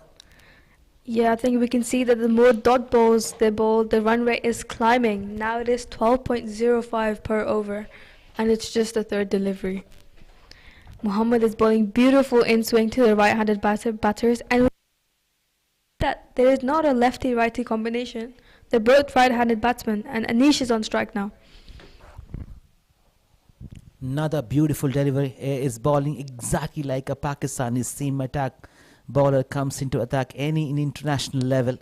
[SPEAKER 6] Yeah, I think we can see that the more dot balls they bowl, the run rate is climbing. Now it is 12.05 per over, and it's just the third delivery. Muhammad is bowling beautiful in swing to the right-handed batters, and that there is not a lefty-righty combination. They're both right-handed batsmen, and Anish is on strike now.
[SPEAKER 5] Another beautiful delivery. Is bowling exactly like a Pakistani seam attack bowler comes into attack any in international level.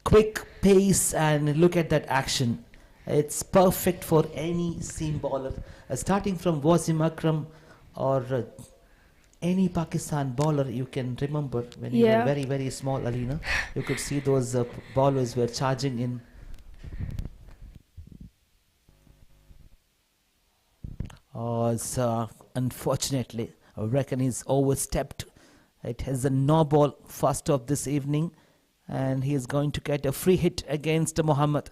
[SPEAKER 5] Quick pace, and look at that action. It's perfect for any seam bowler. Starting from Wasim Akram or any Pakistan bowler you can remember when you were very, very small, Alina. You could see those bowlers were charging in. Unfortunately, I reckon he's overstepped. It has a no ball first of this evening, and he is going to get a free hit against Muhammad.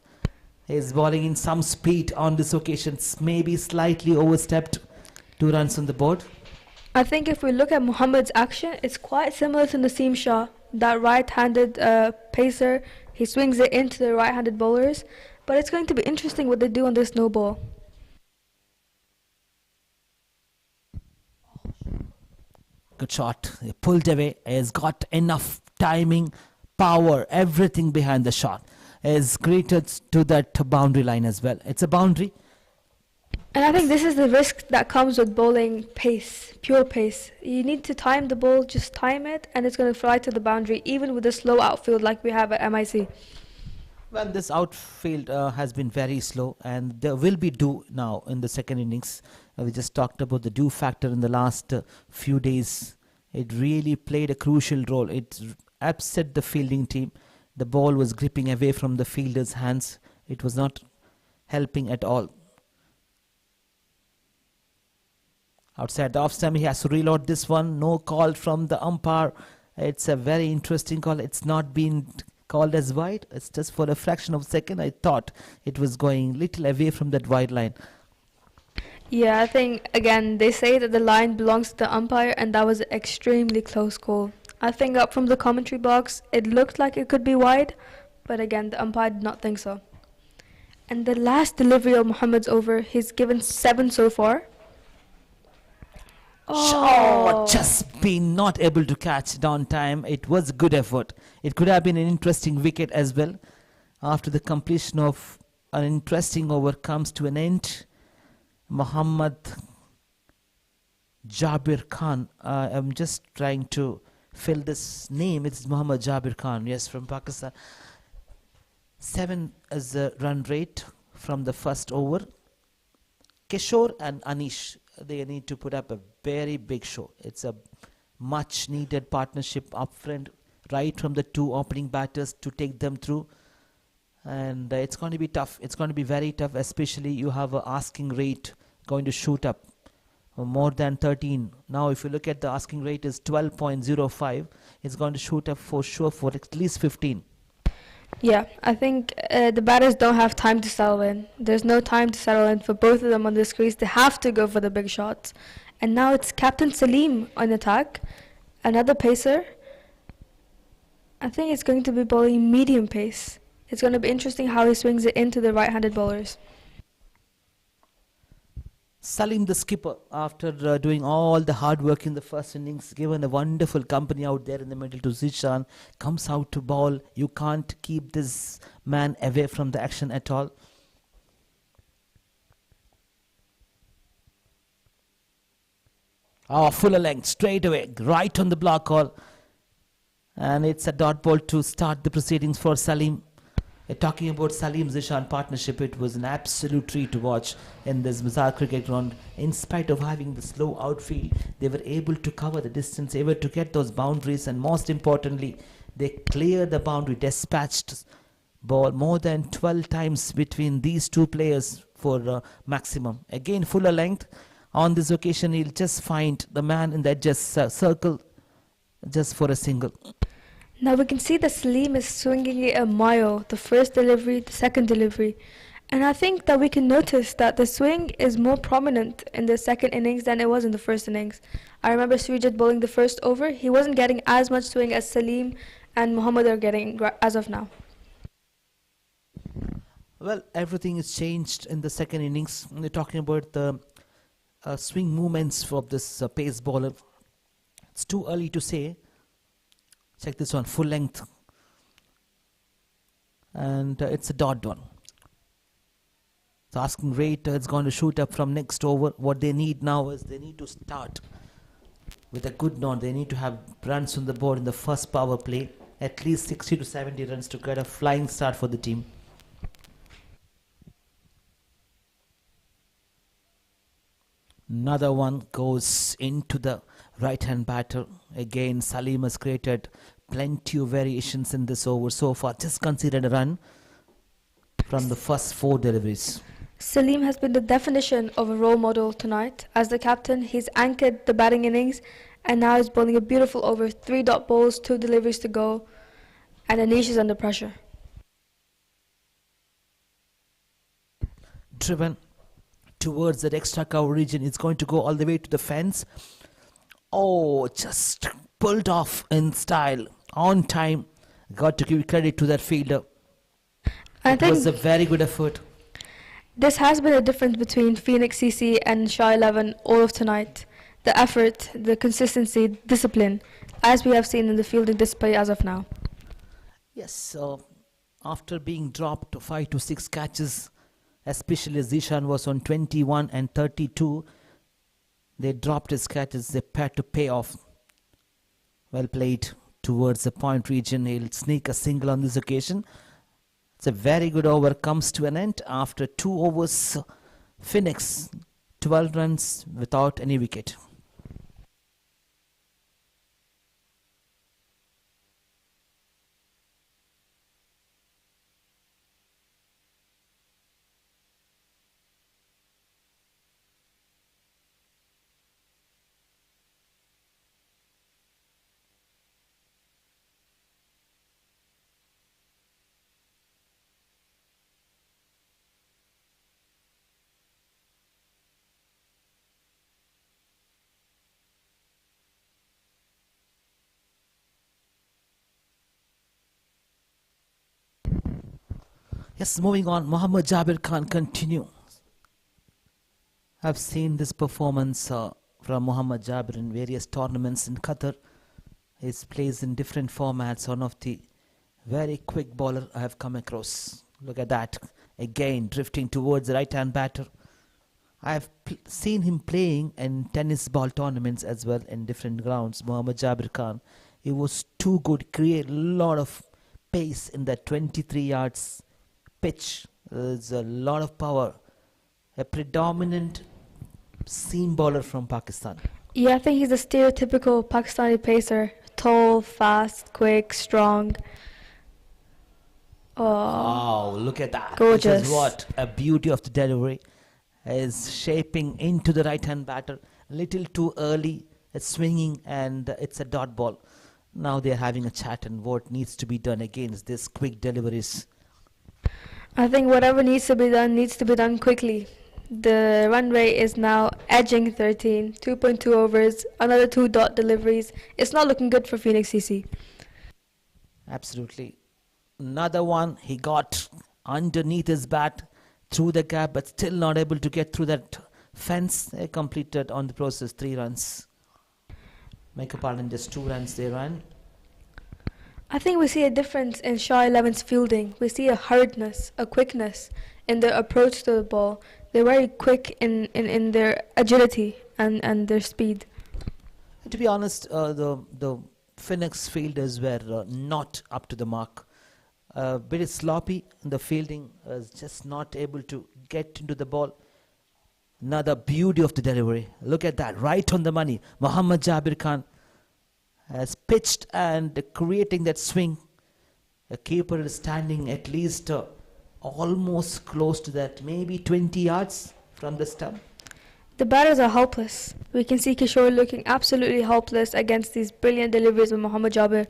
[SPEAKER 5] He is bowling in some speed on this occasion, maybe slightly overstepped. 2 runs on the board.
[SPEAKER 6] I think if we look at Muhammad's action, it's quite similar to Naseem Shah. That right-handed pacer, he swings it into the right-handed bowlers. But it's going to be interesting what they do on this no ball.
[SPEAKER 5] Good shot. He pulled away. He's got enough timing, power, everything behind the shot. He's created to that boundary line as well. It's a boundary.
[SPEAKER 6] And I think this is the risk that comes with bowling pace, pure pace. You need to time the ball, just time it, and it's going to fly to the boundary, even with a slow outfield like we have at MIC.
[SPEAKER 5] Well, this outfield has been very slow, and there will be dew now in the second innings. We just talked about the dew factor in the last few days. It really played a crucial role. It upset the fielding team. The ball was gripping away from the fielder's hands. It was not helping at all. Outside the off stump, he has to reload this one. No call from the umpire. It's a very interesting call. It's not been called as wide. It's just for a fraction of a second. I thought it was going little away from that wide line.
[SPEAKER 6] Yeah, I think, again, they say that the line belongs to the umpire, and that was an extremely close call. I think up from the commentary box, it looked like it could be wide, but again, the umpire did not think so. And the last delivery of Muhammad's over, he's given 7 so far.
[SPEAKER 5] Oh, just been not able to catch it on time. It was a good effort. It could have been an interesting wicket as well. After the completion of an interesting over comes to an end, Muhammad Jabir Khan. I'm just trying to fill this name. It's Muhammad Jabir Khan. Yes, from Pakistan. 7 is the run rate from the first over. Kishore and Anish, they need to put up a very big show. It's a much needed partnership up front, right from the two opening batters to take them through. And it's going to be tough. It's going to be very tough, especially you have a asking rate going to shoot up more than 13. Now if you look at the asking rate is 12.05, it's going to shoot up for sure for at least 15.
[SPEAKER 6] Yeah, I think the batters don't have time to settle in. There's no time to settle in for both of them on this crease. They have to go for the big shots. And now it's Captain Salim on attack, another pacer. I think it's going to be bowling medium pace. It's going to be interesting how he swings it into the right-handed bowlers.
[SPEAKER 5] Salim, the skipper, after doing all the hard work in the first innings, given a wonderful company out there in the middle to Zishan, comes out to bowl. You can't keep this man away from the action at all. Oh, fuller length, straight away, right on the block call. And it's a dot ball to start the proceedings for Salim. Talking about Salim-Zishan partnership, it was an absolute treat to watch in this bizarre cricket ground. In spite of having the slow outfield, they were able to cover the distance, able to get those boundaries, and most importantly, they cleared the boundary, dispatched ball more than 12 times between these two players for maximum. Again, fuller length. On this occasion, he'll just find the man in that just circle just for a single.
[SPEAKER 6] Now we can see that Salim is swinging it a mile, the first delivery, the second delivery. And I think that we can notice that the swing is more prominent in the second innings than it was in the first innings. I remember Srijit bowling the first over. He wasn't getting as much swing as Salim and Muhammad are getting as of now.
[SPEAKER 5] Well, everything is changed in the second innings. We're talking about the swing movements of this pace bowler. It's too early to say. Check this one, full length. And it's a dot one. The asking rate is going to shoot up from next over. What they need now is they need to start with a good note. They need to have runs on the board in the first power play. At least 60 to 70 runs to get a flying start for the team. Another one goes into the right-hand batter. Again, Salim has created plenty of variations in this over so far. Just considered a run from the first 4 deliveries.
[SPEAKER 6] Salim has been the definition of a role model tonight. As the captain, he's anchored the batting innings and now he's bowling a beautiful over. 3 dot balls, 2 deliveries to go, and Anish is under pressure.
[SPEAKER 5] Driven towards that extra cover region. It's going to go all the way to the fence. Oh, just pulled off in style, on time. Got to give credit to that fielder. It was a very good effort.
[SPEAKER 6] This has been a difference between Phoenix CC and SHAH 11 all of tonight. The effort, the consistency, discipline, as we have seen in the fielding display as of now.
[SPEAKER 5] Yes, after being dropped to 5 to 6 catches, especially Zishan was on 21 and 32, they dropped his catches. They had to pay off. Well played towards the point region. He'll sneak a single on this occasion. It's a very good over. Comes to an end after 2 overs. Phoenix 12 runs without any wicket. Yes, moving on, Muhammad Jabir Khan continue. I've seen this performance from Muhammad Jabir in various tournaments in Qatar. He plays in different formats. One of the very quick bowler I have come across. Look at that. Again, drifting towards the right-hand batter. I've seen him playing in tennis ball tournaments as well in different grounds. Muhammad Jabir Khan. He was too good. Create a lot of pace in that 23 yards pitch. There's a lot of power. A predominant seam bowler from Pakistan.
[SPEAKER 6] Yeah, I think he's a stereotypical Pakistani pacer. Tall, fast, quick, strong. Oh,
[SPEAKER 5] Wow, look at that.
[SPEAKER 6] gorgeous.
[SPEAKER 5] This is what a beauty of the delivery is shaping into the right hand batter. Little too early. It's swinging and it's a dot ball. Now they're having a chat and what needs to be done against this quick deliveries.
[SPEAKER 6] I think whatever needs to be done quickly. The run rate is now edging 13, 2.2 overs, another 2 dot deliveries. It's not looking good for Phoenix CC.
[SPEAKER 5] Absolutely. Another one he got underneath his bat through the gap but still not able to get through that fence. They completed on the process 3 runs. Make a pardon, just 2 runs they ran.
[SPEAKER 6] I think we see a difference in Shah 11's fielding. We see a hurriedness, a quickness in their approach to the ball. They're very quick in their agility and their speed.
[SPEAKER 5] To be honest, the Phoenix fielders were not up to the mark. Bit sloppy. The fielding was just not able to get into the ball. Another beauty of the delivery. Look at that, right on the money. Mohammad Jabir Khan has pitched and creating that swing. The keeper is standing at least almost close to that, maybe 20 yards from the stump.
[SPEAKER 6] The batters are helpless. We can see Kishore looking absolutely helpless against these brilliant deliveries of Mohammad Jabir.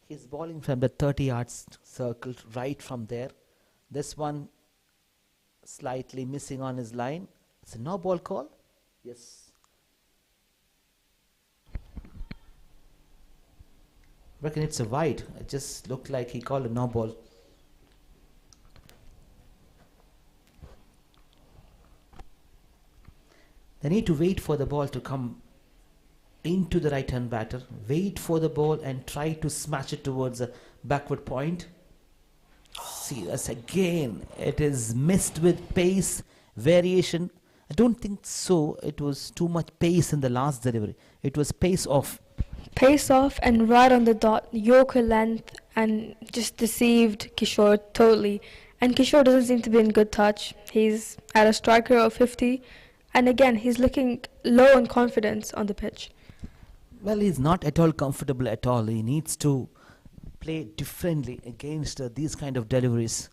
[SPEAKER 5] He's bowling from the 30 yards circle right from there. This one slightly missing on his line. It's a no ball call. Yes. Reckon it's a wide. It just looked like he called a no ball. They need to wait for the ball to come into the right hand batter, wait for the ball and try to smash it towards a backward point. See this again, it is missed with pace, variation. I don't think so, it was too much pace in the last delivery. It was pace off.
[SPEAKER 6] Pace off and right on the dot, Yorker length, and just deceived Kishore totally. And Kishore doesn't seem to be in good touch. He's at a striker of 50, and again, he's looking low on confidence on the pitch.
[SPEAKER 5] Well, he's not at all comfortable at all. He needs to play differently against these kind of deliveries.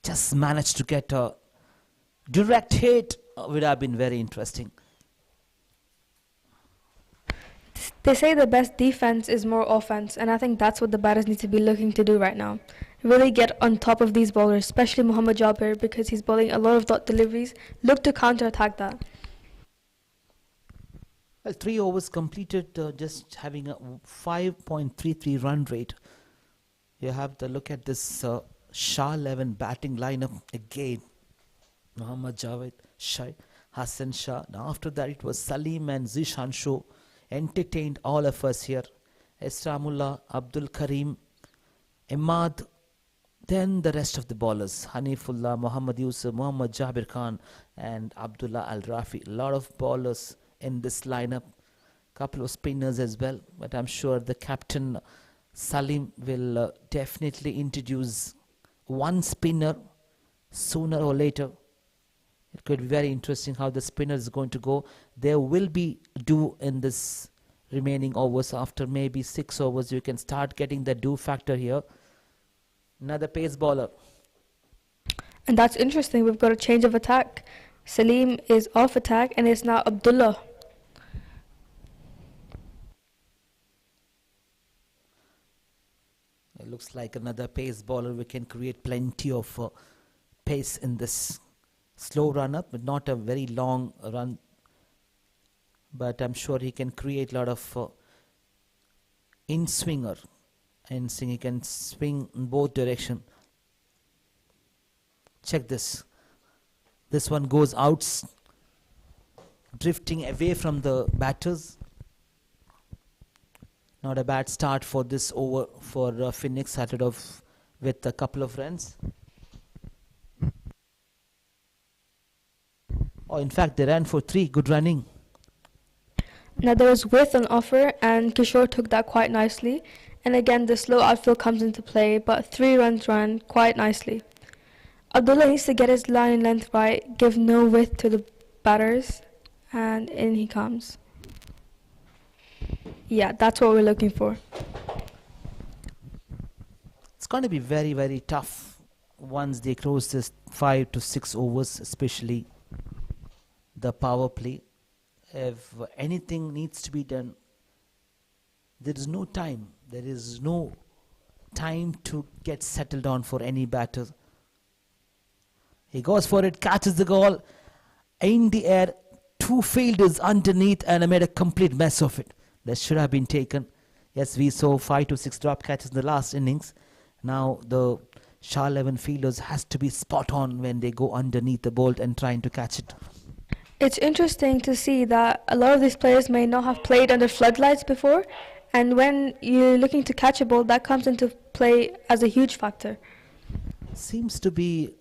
[SPEAKER 5] Just managed to get a direct hit would have been very interesting.
[SPEAKER 6] They say the best defense is more offense, and I think that's what the batters need to be looking to do right now. Really get on top of these bowlers, especially Mohammad Jabir, because he's bowling a lot of dot deliveries. Look to counter-attack that.
[SPEAKER 5] Well, 3 overs completed, just having a 5.33 run rate. You have to look at this Shah 11 batting lineup again. Muhammad Javed, Shah, Hassan Shah. Now after that it was Salim and Zishan Show. Entertained all of us here. Esramullah, Abdul Karim, Imad. Then the rest of the bowlers. Hanifullah, Muhammad Yusuf, Muhammad Jabir Khan and Abdullah Al-Rafi. A lot of bowlers in this lineup, couple of spinners as well, but I'm sure the captain Salim will definitely introduce one spinner sooner or later. It could be very interesting how the spinner is going to go. There will be dew in this remaining overs. After maybe 6 overs you can start getting the dew factor here. Another pace bowler.
[SPEAKER 6] And that's interesting. We've got a change of attack. Salim is off attack and it's now Abdullah.
[SPEAKER 5] It looks like another pace bowler. We can create plenty of pace in this slow run up, but not a very long run. But I'm sure he can create a lot of in swinger. And he can swing in both directions. Check this. This one goes out, drifting away from the batters. Not a bad start for this over for Phoenix, started off with a couple of runs. Oh, in fact, they ran for 3. Good running.
[SPEAKER 6] Now there was width on offer and Kishore took that quite nicely. and again the slow outfield comes into play, but 3 runs run quite nicely. Abdullah needs to get his line length right, give no width to the batters, and in he comes. Yeah, that's what we're looking for.
[SPEAKER 5] It's going to be very, very tough once they close this 5 to 6 overs, especially the power play. If anything needs to be done, there is no time. There is no time to get settled on for any batter. He goes for it, catches the ball in the air. 2 fielders underneath, and I made a complete mess of it. That should have been taken. Yes, we saw 5 to 6 drop catches in the last innings. Now the SHAH 11 fielders has to be spot on when they go underneath the ball and trying to catch it.
[SPEAKER 6] It's interesting to see that a lot of these players may not have played under floodlights before, and when you're looking to catch a ball, that comes into play as a huge factor.
[SPEAKER 5] Seems to be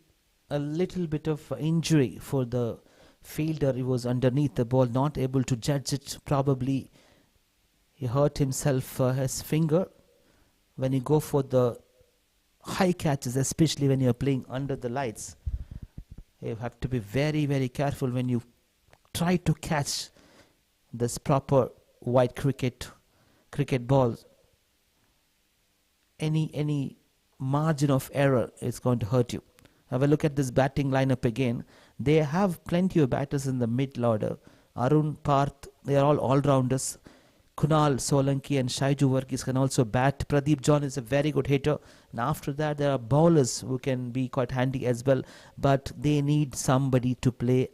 [SPEAKER 5] a little bit of injury for the fielder. He was underneath the ball, not able to judge it. Probably he hurt himself, his finger. When you go for the high catches, especially when you're playing under the lights, you have to be very, very careful when you try to catch this proper white cricket balls. Any margin of error is going to hurt you. Have a look at this batting lineup again. They have plenty of batters in the middle order. Arun, Parth, they are all all-rounders. Kunal, Solanki and Shaiju Varghese can also bat. Pradeep John is a very good hitter. And after that, there are bowlers who can be quite handy as well. But they need somebody to play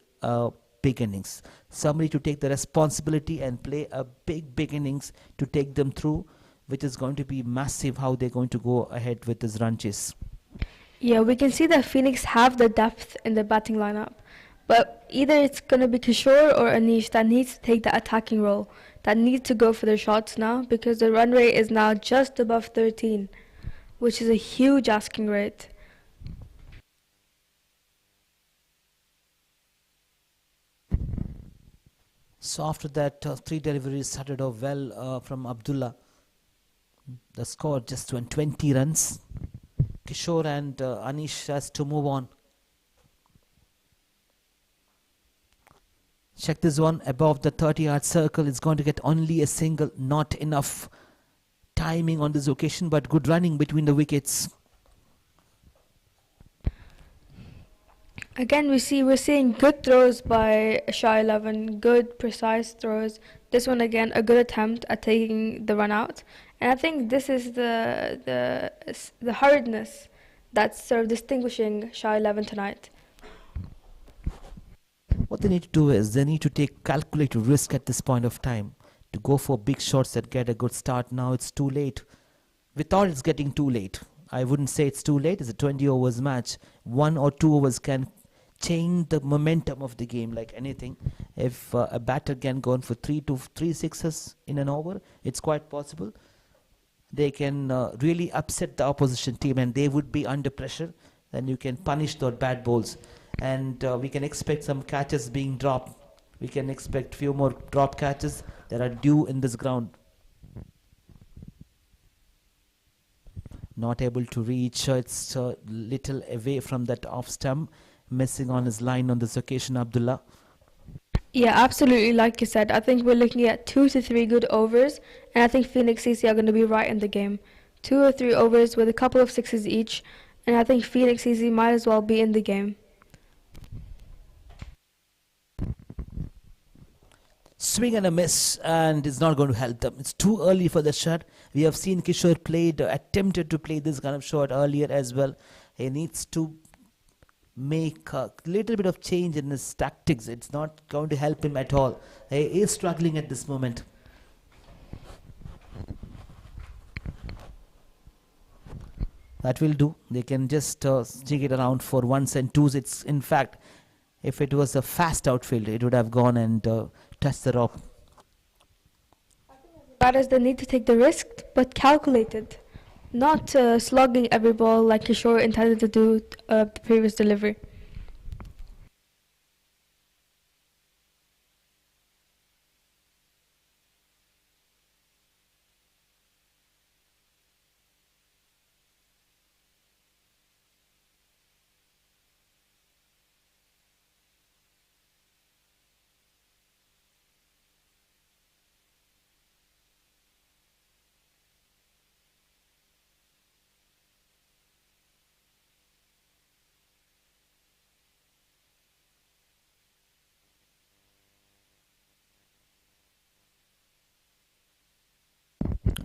[SPEAKER 5] big innings. Somebody to take the responsibility and play a big innings to take them through, which is going to be massive how they're going to go ahead with this run chase.
[SPEAKER 6] Yeah, we can see that Phoenix have the depth in the batting lineup, but either it's going to be Kishore or Anish that needs to take the attacking role, that needs to go for their shots now, because the run rate is now just above 13, which is a huge asking rate.
[SPEAKER 5] So after that, 3 deliveries started off well from Abdullah. The score just went 20 runs. Kishore and Anish has to move on. Check this one, above the 30-yard circle. It's going to get only a single. Not enough timing on this occasion, but good running between the wickets.
[SPEAKER 6] Again, we're seeing good throws by SHAH 11, good precise throws. This one again, a good attempt at taking the run out. And I think this is the hurriedness that's sort of distinguishing SHAH 11 tonight.
[SPEAKER 5] What they need to do is they need to take calculated risk at this point of time to go for big shots that get a good start. Now it's too late. We thought it's getting too late. I wouldn't say it's too late. It's a 20 overs match. 1 or 2 overs can change the momentum of the game like anything. If a batter can go on for 3 sixes in an over, it's quite possible. They can really upset the opposition team and they would be under pressure. Then you can punish those bad bowls. And we can expect some catches being dropped. We can expect few more drop catches that are due in this ground. Not able to reach. It's a little away from that off stump. Missing on his line on this occasion, Abdullah.
[SPEAKER 6] Yeah, absolutely. Like you said, I think we're looking at 2 to 3 good overs, and I think Phoenix CC are going to be right in the game. 2 or 3 overs with a couple of sixes each, and I think Phoenix CC might as well be in the game.
[SPEAKER 5] Swing and a miss, and it's not going to help them. It's too early for the shot. We have seen Kishore attempted to play this kind of shot earlier as well. He needs to make a little bit of change in his tactics. It's not going to help him at all. He is struggling at this moment. That will do. They can just jig it around for 1s and 2s. It's in fact, if it was a fast outfield, it would have gone and touched the rope.
[SPEAKER 6] Batters that need to take the risk, but calculated, not slugging every ball like Kishore intended to do the previous delivery.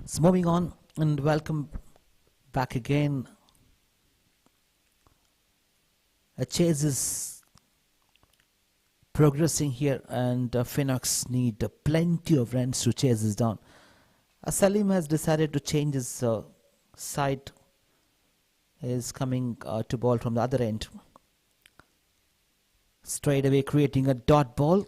[SPEAKER 5] So moving on, and welcome back again. A chase is progressing here, and Phoenix need plenty of runs to chase this down. Salim has decided to change his side. He is coming to ball from the other end. Straight away creating a dot ball.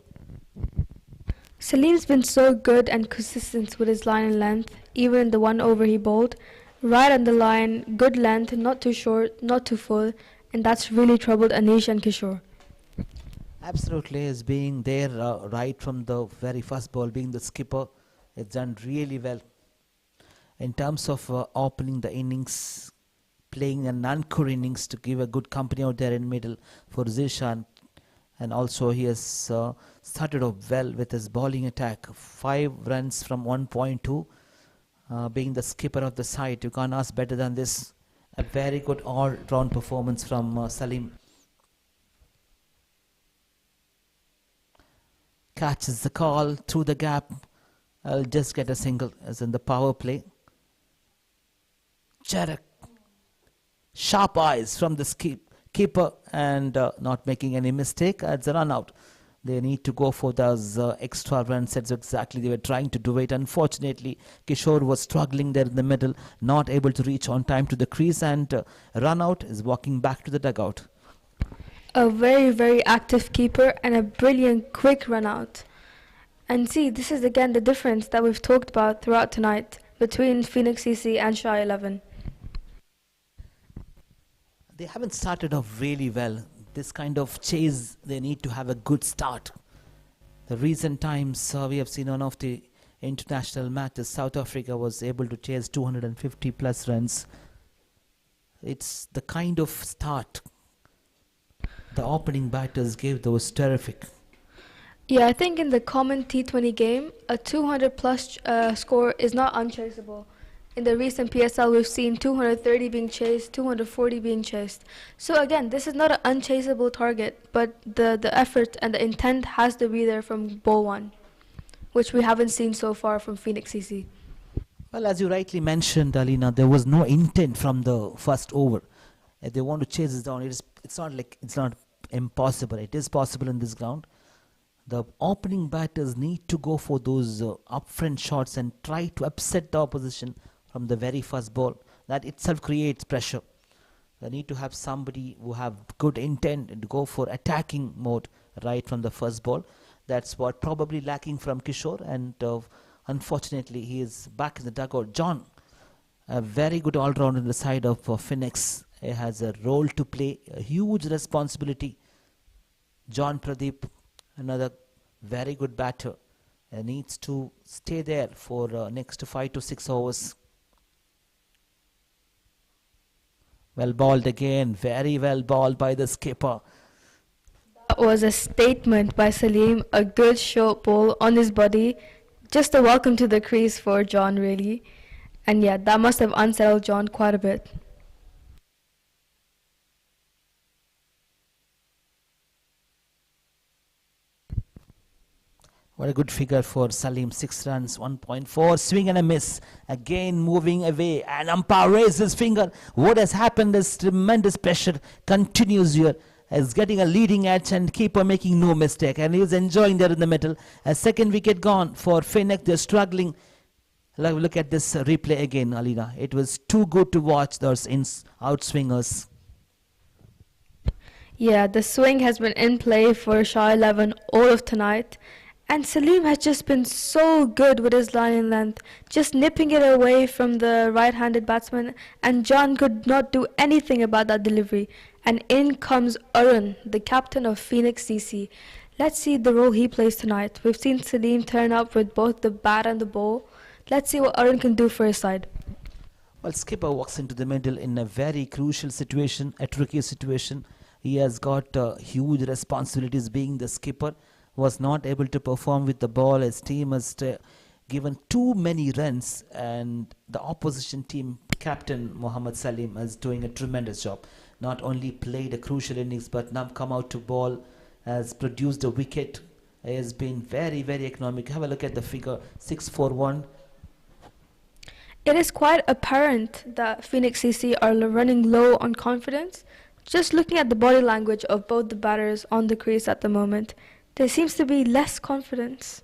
[SPEAKER 6] Salim's been so good and consistent with his line and length, even in the 1 over he bowled. Right on the line, good length, not too short, not too full, and that's really troubled Anish and Kishore.
[SPEAKER 5] Absolutely, is being there right from the very first ball, being the skipper. It's done really well. In terms of opening the innings, playing an anchor innings to give a good company out there in middle for Zishan. And also he has started off well with his bowling attack. 5 runs from 1.2. Being the skipper of the side, you can't ask better than this. A very good all-round performance from Salim. Catches the call through the gap. I'll just get a single as in the power play. Jarek. Sharp eyes from the keeper and not making any mistake. It's a run out. They need to go for those extra runs. That's exactly they were trying to do it. Unfortunately, Kishore was struggling there in the middle, not able to reach on time to the crease, and run out is walking back to the dugout.
[SPEAKER 6] A very, very active keeper and a brilliant quick run out. And see, this is again the difference that we've talked about throughout tonight between Phoenix CC and SHAH 11.
[SPEAKER 5] They haven't started off really well. This kind of chase, they need to have a good start. The recent times we have seen one of the international matches, South Africa was able to chase 250 plus runs. It's the kind of start the opening batters gave that was terrific.
[SPEAKER 6] Yeah, I think in the common T20 game, a 200 plus score is not unchaseable. In the recent PSL, we've seen 230 being chased, 240 being chased. So again, this is not an unchaseable target, but the effort and the intent has to be there from ball 1, which we haven't seen so far from Phoenix CC.
[SPEAKER 5] Well, as you rightly mentioned, Alina, there was no intent from the first over. If they want to chase this down, it's not impossible. It is possible in this ground. The opening batters need to go for those upfront shots and try to upset the opposition from the very first ball. That itself creates pressure. They need to have somebody who have good intent and go for attacking mode right from the first ball. That's what probably lacking from Kishore, and unfortunately he is back in the dugout. John, a very good all-round on the side of Phoenix. He has a role to play, a huge responsibility. John Pradeep, another very good batter, needs to stay there for next 5 to 6 overs. Well bowled again, very well bowled by the skipper.
[SPEAKER 6] That was a statement by Salim, a good short ball on his body. Just a welcome to the crease for John, really. And yeah, that must have unsettled John quite a bit.
[SPEAKER 5] What a good figure for Salim. 6 runs, 1.4. Swing and a miss. Again moving away. And umpire raises his finger. What has happened is tremendous pressure continues here. As getting a leading edge and keeper making no mistake. And he is enjoying there in the middle. A second wicket gone for Phoenix. They're struggling. Look at this replay again, Alina. It was too good to watch those outswingers.
[SPEAKER 6] Yeah, the swing has been in play for SHAH 11 all of tonight. And Salim has just been so good with his line and length, just nipping it away from the right-handed batsman, and John could not do anything about that delivery. And in comes Arun, the captain of Phoenix CC. Let's see the role he plays tonight. We've seen Salim turn up with both the bat and the ball. Let's see what Arun can do for his side.
[SPEAKER 5] Well, skipper walks into the middle in a very crucial situation, a tricky situation. He has got huge responsibilities being the skipper. Was not able to perform with the ball. His team has given too many runs, and the opposition team captain Mohammad Salim is doing a tremendous job. Not only played a crucial innings, but now come out to ball, has produced a wicket. He has been very, very economic. Have a look at the figure, 641.
[SPEAKER 6] It is quite apparent that Phoenix CC are running low on confidence. Just looking at the body language of both the batters on the crease at the moment, there seems to be less confidence.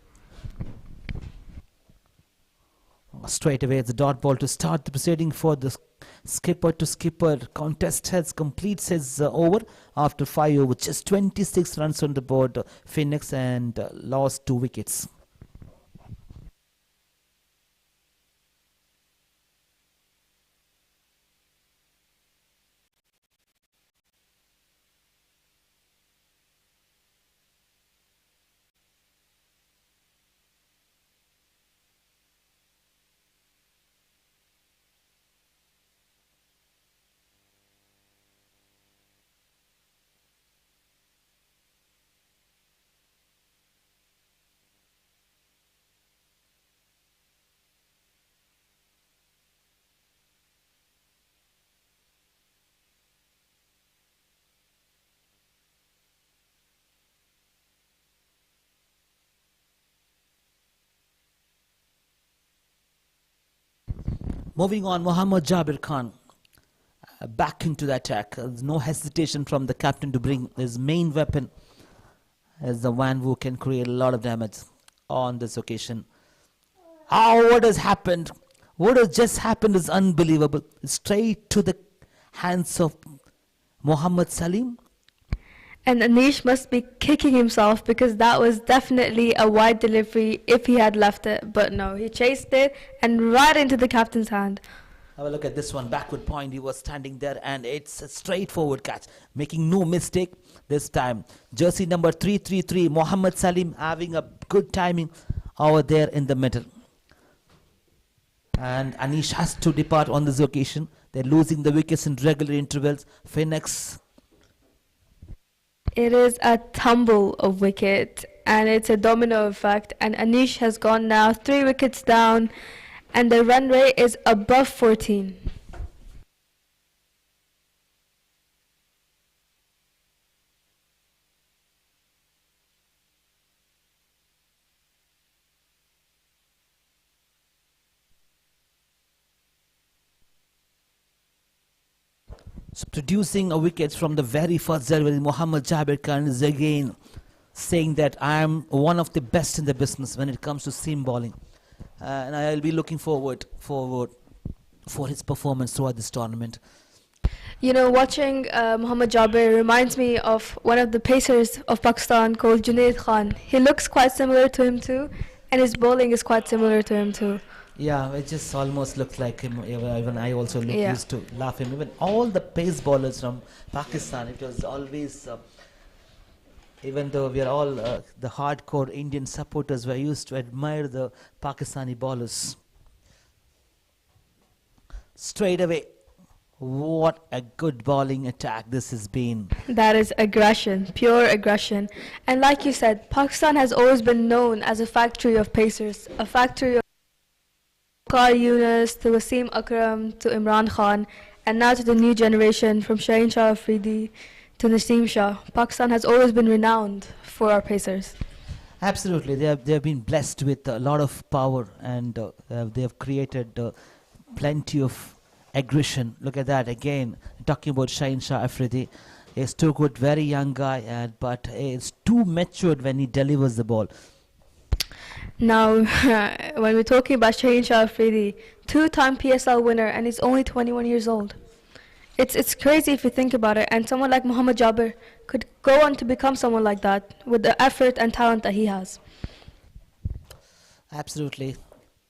[SPEAKER 5] Straight away, the dot ball to start the proceeding for the skipper to skipper. Contest has completes his over after 5 overs. Just 26 runs on the board, Phoenix, and lost 2 wickets. Moving on, Mohammad Jabir Khan back into the attack. There's no hesitation from the captain to bring his main weapon as the one who can create a lot of damage on this occasion. What has happened? What has just happened is unbelievable. Straight to the hands of Mohammad Salim.
[SPEAKER 6] And Anish must be kicking himself because that was definitely a wide delivery if he had left it. But no, he chased it and right into the captain's hand.
[SPEAKER 5] Have a look at this one. Backward point. He was standing there and it's a straightforward catch. Making no mistake this time. Jersey number 333, Mohammad Salim, having a good timing over there in the middle. And Anish has to depart on this occasion. They're losing the wickets in regular intervals. Phoenix.
[SPEAKER 6] It is a tumble of wicket and it's a domino effect, and Anish has gone now 3 wickets down and the run rate is above 14.
[SPEAKER 5] Producing a wicket from the very first delivery. Mohammad Jabir Khan is again saying that I am one of the best in the business when it comes to seam bowling, and I'll be looking forward for his performance throughout this tournament.
[SPEAKER 6] You know, watching Mohammad Jabir reminds me of one of the pacers of Pakistan called Junaid Khan. He looks quite similar to him too, and his bowling is quite similar to him too.
[SPEAKER 5] Yeah, it just almost looks like him. Even I also used to laugh him. Even all the pace bowlers from Pakistan, it was always, even though we are all the hardcore Indian supporters, were used to admire the Pakistani bowlers. Straight away, what a good bowling attack this has been.
[SPEAKER 6] That is aggression, pure aggression. And like you said, Pakistan has always been known as a factory of pacers, a factory of Qar Yunus to Wasim Akram to Imran Khan, and now to the new generation from Shah Afridi to Naseem Shah. Pakistan has always been renowned for our pacers.
[SPEAKER 5] Absolutely, they have been blessed with a lot of power, and they have created plenty of aggression. Look at that again. Talking about Shah Afridi, he's too good, very young guy, but he's too matured when he delivers the ball.
[SPEAKER 6] Now, when we're talking about Shah Afridi, 2-time PSL winner, and he's only 21 years old. It's crazy if you think about it, and someone like Mohammad Jabir could go on to become someone like that with the effort and talent that he has.
[SPEAKER 5] Absolutely.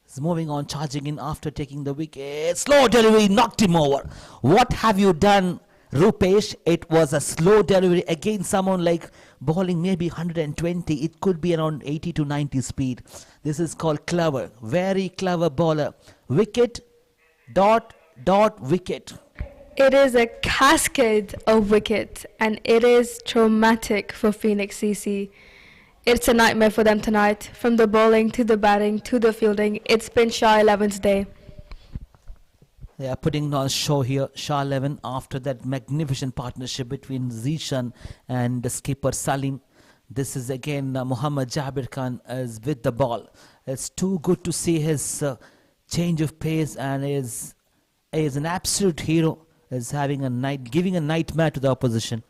[SPEAKER 5] He's moving on, charging in after taking the wicket. Slow delivery, knocked him over. What have you done, Rupesh? It was a slow delivery. Again, someone like bowling maybe 120. It could be around 80 to 90 speed. This is called clever. Very clever bowler. Wicket, dot, wicket.
[SPEAKER 6] It is a cascade of wickets, and it is traumatic for Phoenix CC. It's a nightmare for them tonight. From the bowling to the batting to the fielding, it's been Shah 11's day.
[SPEAKER 5] They are putting on a show here, Shah 11, after that magnificent partnership between Zishan and the skipper Salim. This is again Mohammad Jabir Khan is with the ball. It's too good to see his
[SPEAKER 2] change of pace and is an absolute hero. Is giving a nightmare to the opposition.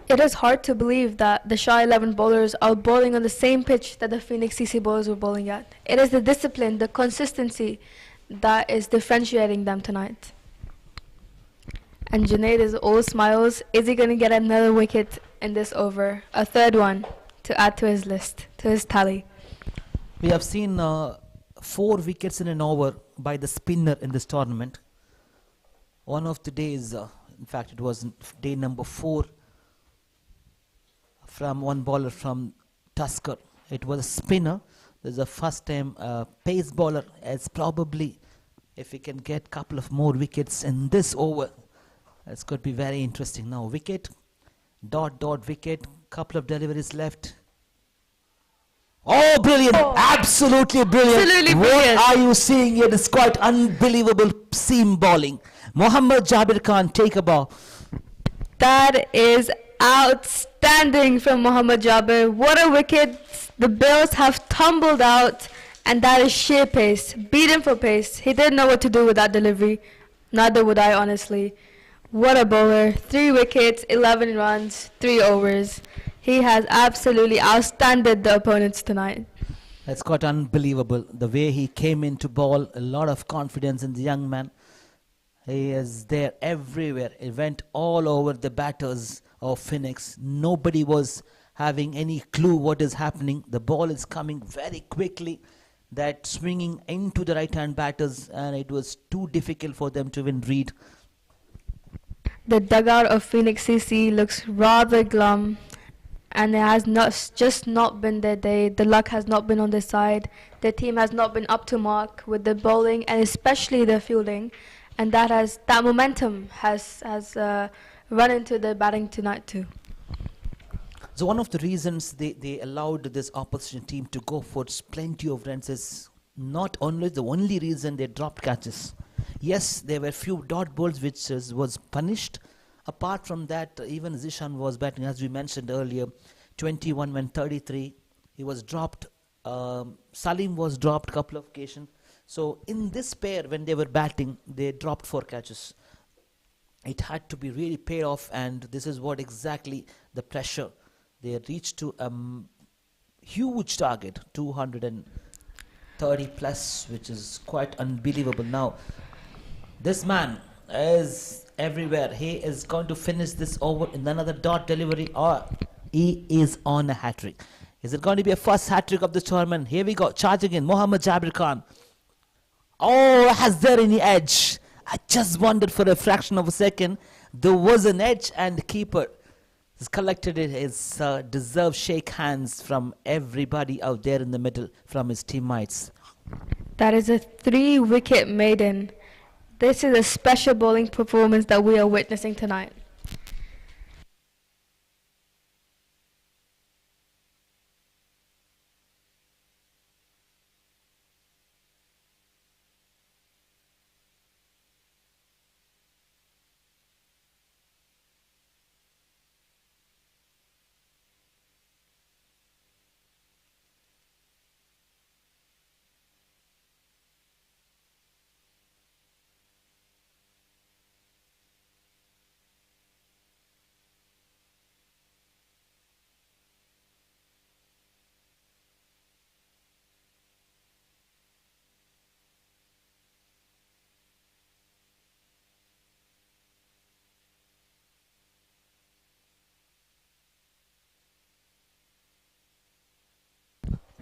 [SPEAKER 6] It is hard to believe that the SHAH 11 bowlers are bowling on the same pitch that the Phoenix CC bowlers were bowling at. It is the discipline, the consistency that is differentiating them tonight. And Junaid is all smiles. Is he going to get another wicket in this over? A third one to add to his list, to his tally.
[SPEAKER 2] We have seen 4 wickets in an over by the spinner in this tournament. One of the days, in fact it was day number 4, from one bowler from Tusker. It was a spinner. This is the first time pace bowler as probably, if he can get couple of more wickets in this over, it's going to be very interesting. Now wicket, dot wicket, couple of deliveries left. Oh, brilliant!
[SPEAKER 6] Oh.
[SPEAKER 2] Absolutely brilliant.
[SPEAKER 6] Absolutely
[SPEAKER 2] What
[SPEAKER 6] brilliant.
[SPEAKER 2] are you seeing here? It's quite unbelievable seam bowling. Mohammad Jabir Khan, take a ball.
[SPEAKER 6] That is outstanding from Mohammad Jabir. What a wicket. The Bills have tumbled out, and that is sheer pace. Beaten for pace. He didn't know what to do with that delivery. Neither would I, honestly. What a bowler. 3 wickets, 11 runs, 3 overs. He has absolutely outstanded the opponents tonight.
[SPEAKER 2] That's quite unbelievable. The way he came into ball, a lot of confidence in the young man. He is there everywhere. He went all over the batters of Phoenix. Nobody was having any clue what is happening. The ball is coming very quickly. That swinging into the right-hand batters, and it was too difficult for them to even read.
[SPEAKER 6] The dugout of Phoenix CC looks rather glum, and it has just not been their day. The luck has not been on their side. Their team has not been up to mark with the bowling and especially the fielding, and that momentum has run into the batting tonight too.
[SPEAKER 2] So one of the reasons they allowed this opposition team to go for plenty of runs is not only the only reason they dropped catches. Yes, there were few dot balls which was punished. Apart from that, even Zishan was batting, as we mentioned earlier, 21 when 33. He was dropped. Salim was dropped a couple of occasions. So in this pair, when they were batting, they dropped 4 catches. It had to be really paid off, and this is what exactly the pressure. They reached to a huge target, 230 plus, which is quite unbelievable. Now, this man is everywhere. He is going to finish this over in another dot delivery, or he is on a hat-trick. Is it going to be a first hat-trick of this tournament? Here we go, charging in, Mohammad Jabir Khan. Oh, has there any edge? I just wondered for a fraction of a second. There was an edge, and the keeper has collected it. His deserved shake hands from everybody out there in the middle, from his teammates.
[SPEAKER 6] That is a 3-wicket maiden. This is a special bowling performance that we are witnessing tonight.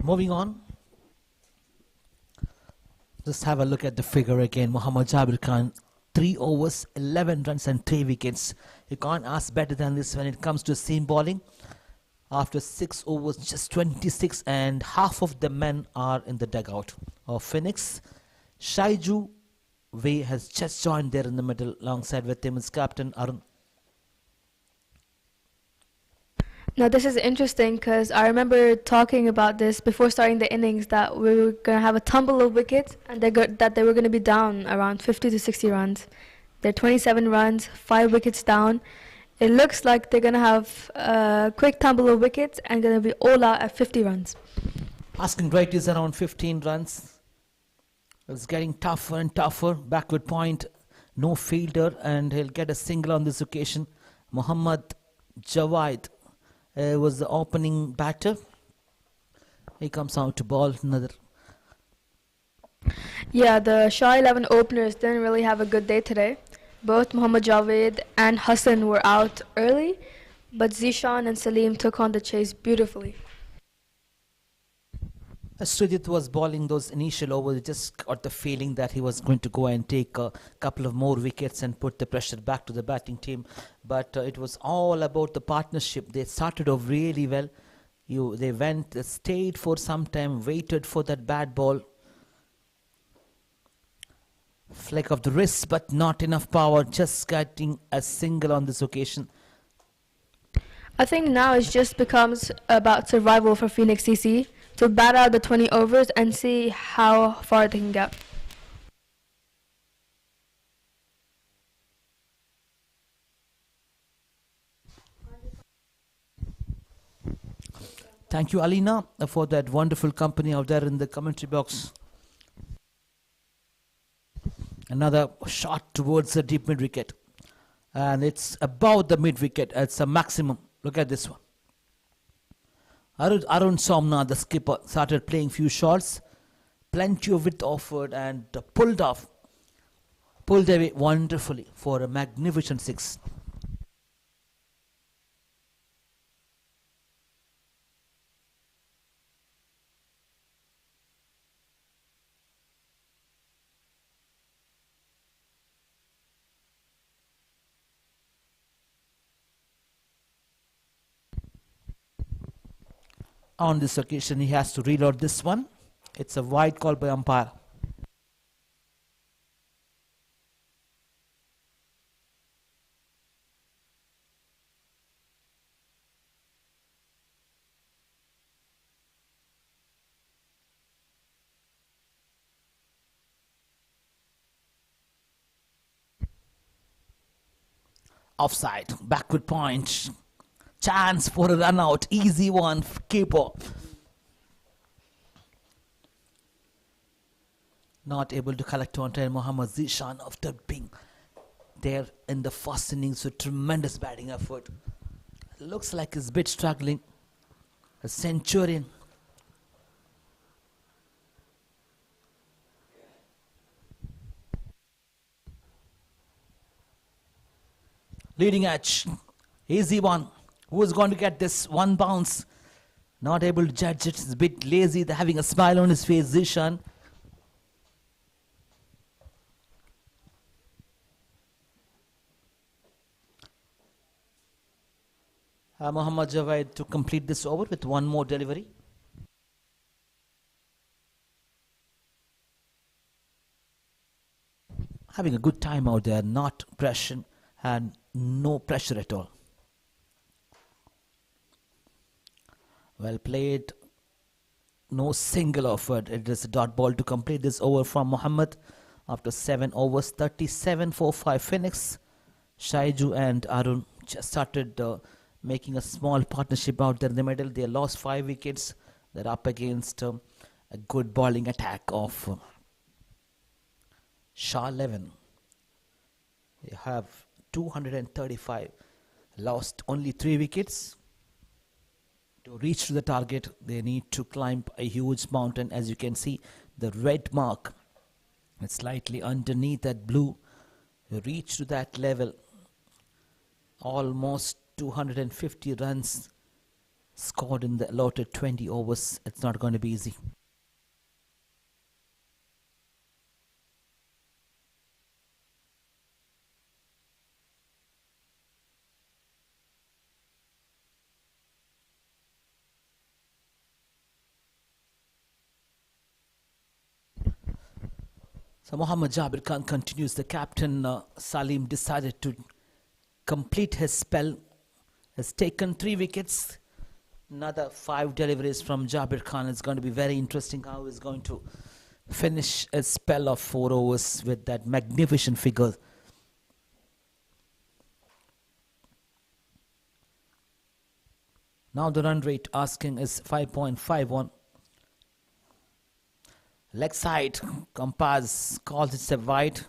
[SPEAKER 2] Moving on, just have a look at the figure again. Mohammad Jabir Khan, 3 overs, 11 runs and 3 wickets. You can't ask better than this when it comes to seam bowling. After 6 overs, just 26, and half of the men are in the dugout of Phoenix. Shaiju Wei has just joined there in the middle alongside with him as captain Arun.
[SPEAKER 6] Now this is interesting because I remember talking about this before starting the innings, that we were going to have a tumble of wickets and that they were going to be down around 50 to 60 runs. They're 27 runs, 5 wickets down. It looks like they're going to have a quick tumble of wickets and going to be all out at 50 runs.
[SPEAKER 2] Asking rate is around 15 runs.
[SPEAKER 5] It's getting tougher and tougher. Backward point, no fielder, and he'll get a single on this occasion. Muhammad Jawad was the opening batter. He comes out to ball another.
[SPEAKER 6] Yeah, the Shah 11 openers didn't really have a good day today. Both Muhammad Javed and Hassan were out early, but Zishan and Salim took on the chase beautifully.
[SPEAKER 5] Srijit was bowling those initial overs, just got the feeling that he was going to go and take a couple of more wickets and put the pressure back to the batting team. But it was all about the partnership. They started off really well. They stayed for some time, waited for that bad ball. Flick of the wrist, but not enough power, just getting a single on this occasion.
[SPEAKER 6] I think now it just becomes about survival for Phoenix CC to bat out the 20 overs and see how far they can get.
[SPEAKER 5] Thank you, Alina, for that wonderful company out there in the commentary box. Another shot towards the deep mid-wicket. And it's above the mid-wicket. It's a maximum. Look at this one. Arun Somna, the skipper, started playing few shots. Plenty of width offered and pulled away wonderfully for a magnificent 6. On this occasion, he has to reload this one. It's a wide call by umpire. Offside, backward point. Chance for a run out, easy one, keeper. Not able to collect on time. Mohammad Zishan, after being there in the first innings with tremendous batting effort. Looks like he's a bit struggling. A centurion. Leading edge, easy one. Who is going to get this one bounce? Not able to judge it. It's a bit lazy. They're having a smile on his face, Zishan. Muhammad Javed to complete this over with one more delivery. Having a good time out there, not pressure and no pressure at all. Well played. No single offered. It is a dot ball to complete this over from Muhammad after 7 overs. 37 for 5 Phoenix. Shaiju and Arun just started making a small partnership out there in the middle. They lost 5 wickets. They're up against a good bowling attack of SHAH 11. They have 235. Lost only 3 wickets. To reach to the target, they need to climb a huge mountain. As you can see, the red mark is slightly underneath that blue. To reach to that level, almost 250 runs scored in the allotted 20 overs. It's not going to be easy. So Muhammad Jabir Khan continues. The captain Salim decided to complete his spell. Has taken 3 wickets. Another 5 deliveries from Jabir Khan. It's going to be very interesting how he's going to finish a spell of 4 overs with that magnificent figure. Now the run rate asking is 5.51. Leg side, Compass calls it a wide.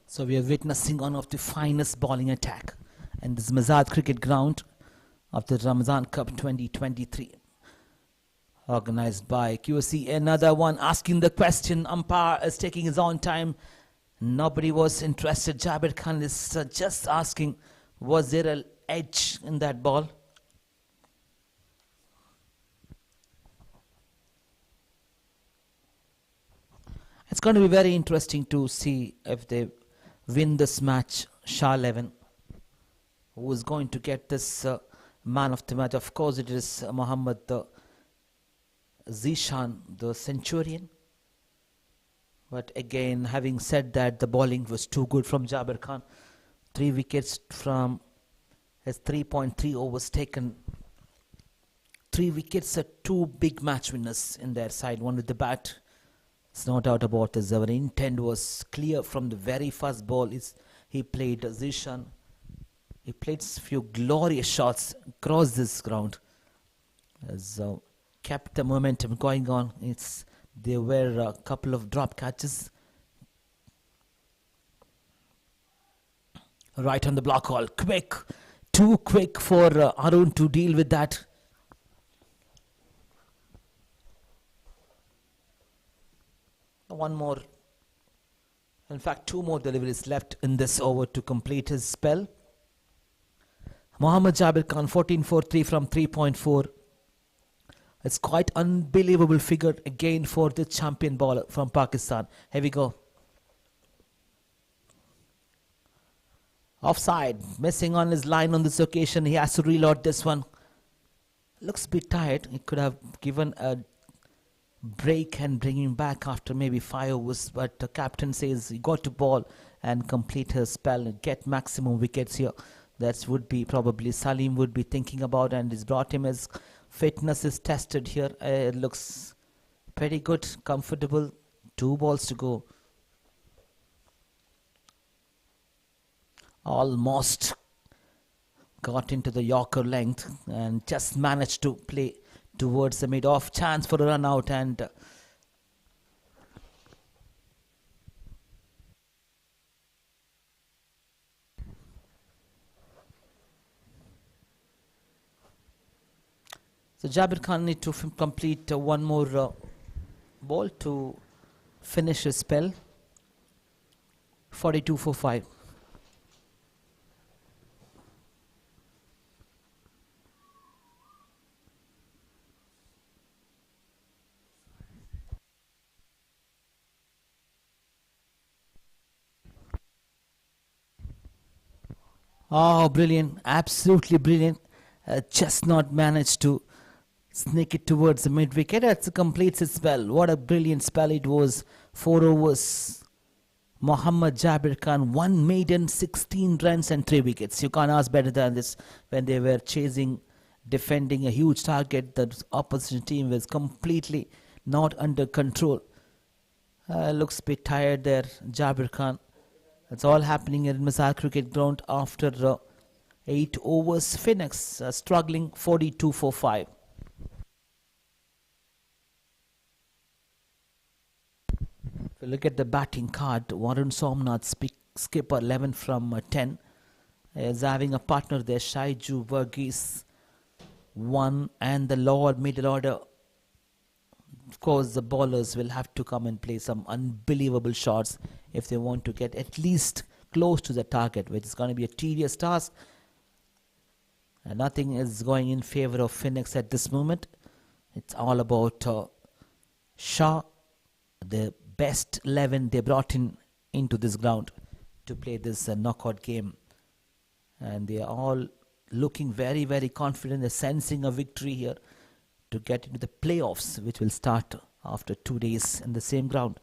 [SPEAKER 5] So we are witnessing one of the finest bowling attack in this Mazad cricket ground of the Ramazan Cup 2023, organized by QCA. Another one asking the question. Umpire is taking his own time. Nobody was interested. Jabir Khan is just asking, was there an edge in that ball? It's going to be very interesting to see if they win this match. SHAH 11, who is going to get this man of the match. Of course, it is Mohammad Zishan, the Centurion. But again, having said that, the bowling was too good from Jabir Khan. 3 wickets from his 3.3 overs taken. 3 wickets are 2 big match winners in their side. One with the bat. It's no doubt about this. Our intent was clear from the very first ball. He played Zishan. He played a few glorious shots across this ground. Has kept the momentum going on. There were a couple of drop catches. Right on the block hole. Quick. Too quick for Arun to deal with that. One more. In fact, 2 more deliveries left in this over to complete his spell. Mohammad Jabir Khan 14 for 3 from 3.4. It's quite unbelievable figure again for the champion bowler from Pakistan. Here we go. Offside. Missing on his line on this occasion. He has to reload this one. Looks a bit tired. He could have given a break and bring him back after maybe 5 overs. But the captain says he got to bowl and complete his spell and get maximum wickets here. That would be probably Salim would be thinking about, and he's brought him as fitness is tested here. It looks pretty good, comfortable. 2 balls to go. Almost got into the Yorker length and just managed to play towards the mid-off. Chance for a run out, and so Jabir Khan need to complete one more ball to finish his spell. 42 for 5. Oh, brilliant. Absolutely brilliant. Just not managed to sneak it towards the mid-wicket. That's completes its spell. What a brilliant spell it was. 4 overs. Mohammad Jabir Khan, 1 maiden, 16 runs and 3 wickets. You can't ask better than this. When they were chasing, defending a huge target, the opposition team was completely not under control. Looks a bit tired there, Jabir Khan. That's all happening at Mazad cricket ground after 8 overs. Phoenix struggling, 42 for 5. If you look at the batting card, Warren Somnath, skipper, 11 from 10. Is having a partner there, Shaiju Verghese, 1, and the lower middle order. Of course, the bowlers will have to come and play some unbelievable shots if they want to get at least close to the target, which is going to be a tedious task. And nothing is going in favor of Phoenix at this moment. It's all about SHAH, the best 11 they brought into this ground to play this knockout game. And they are all looking very, very confident. They're sensing a victory here to get into the playoffs, which will start after 2 days in the same ground.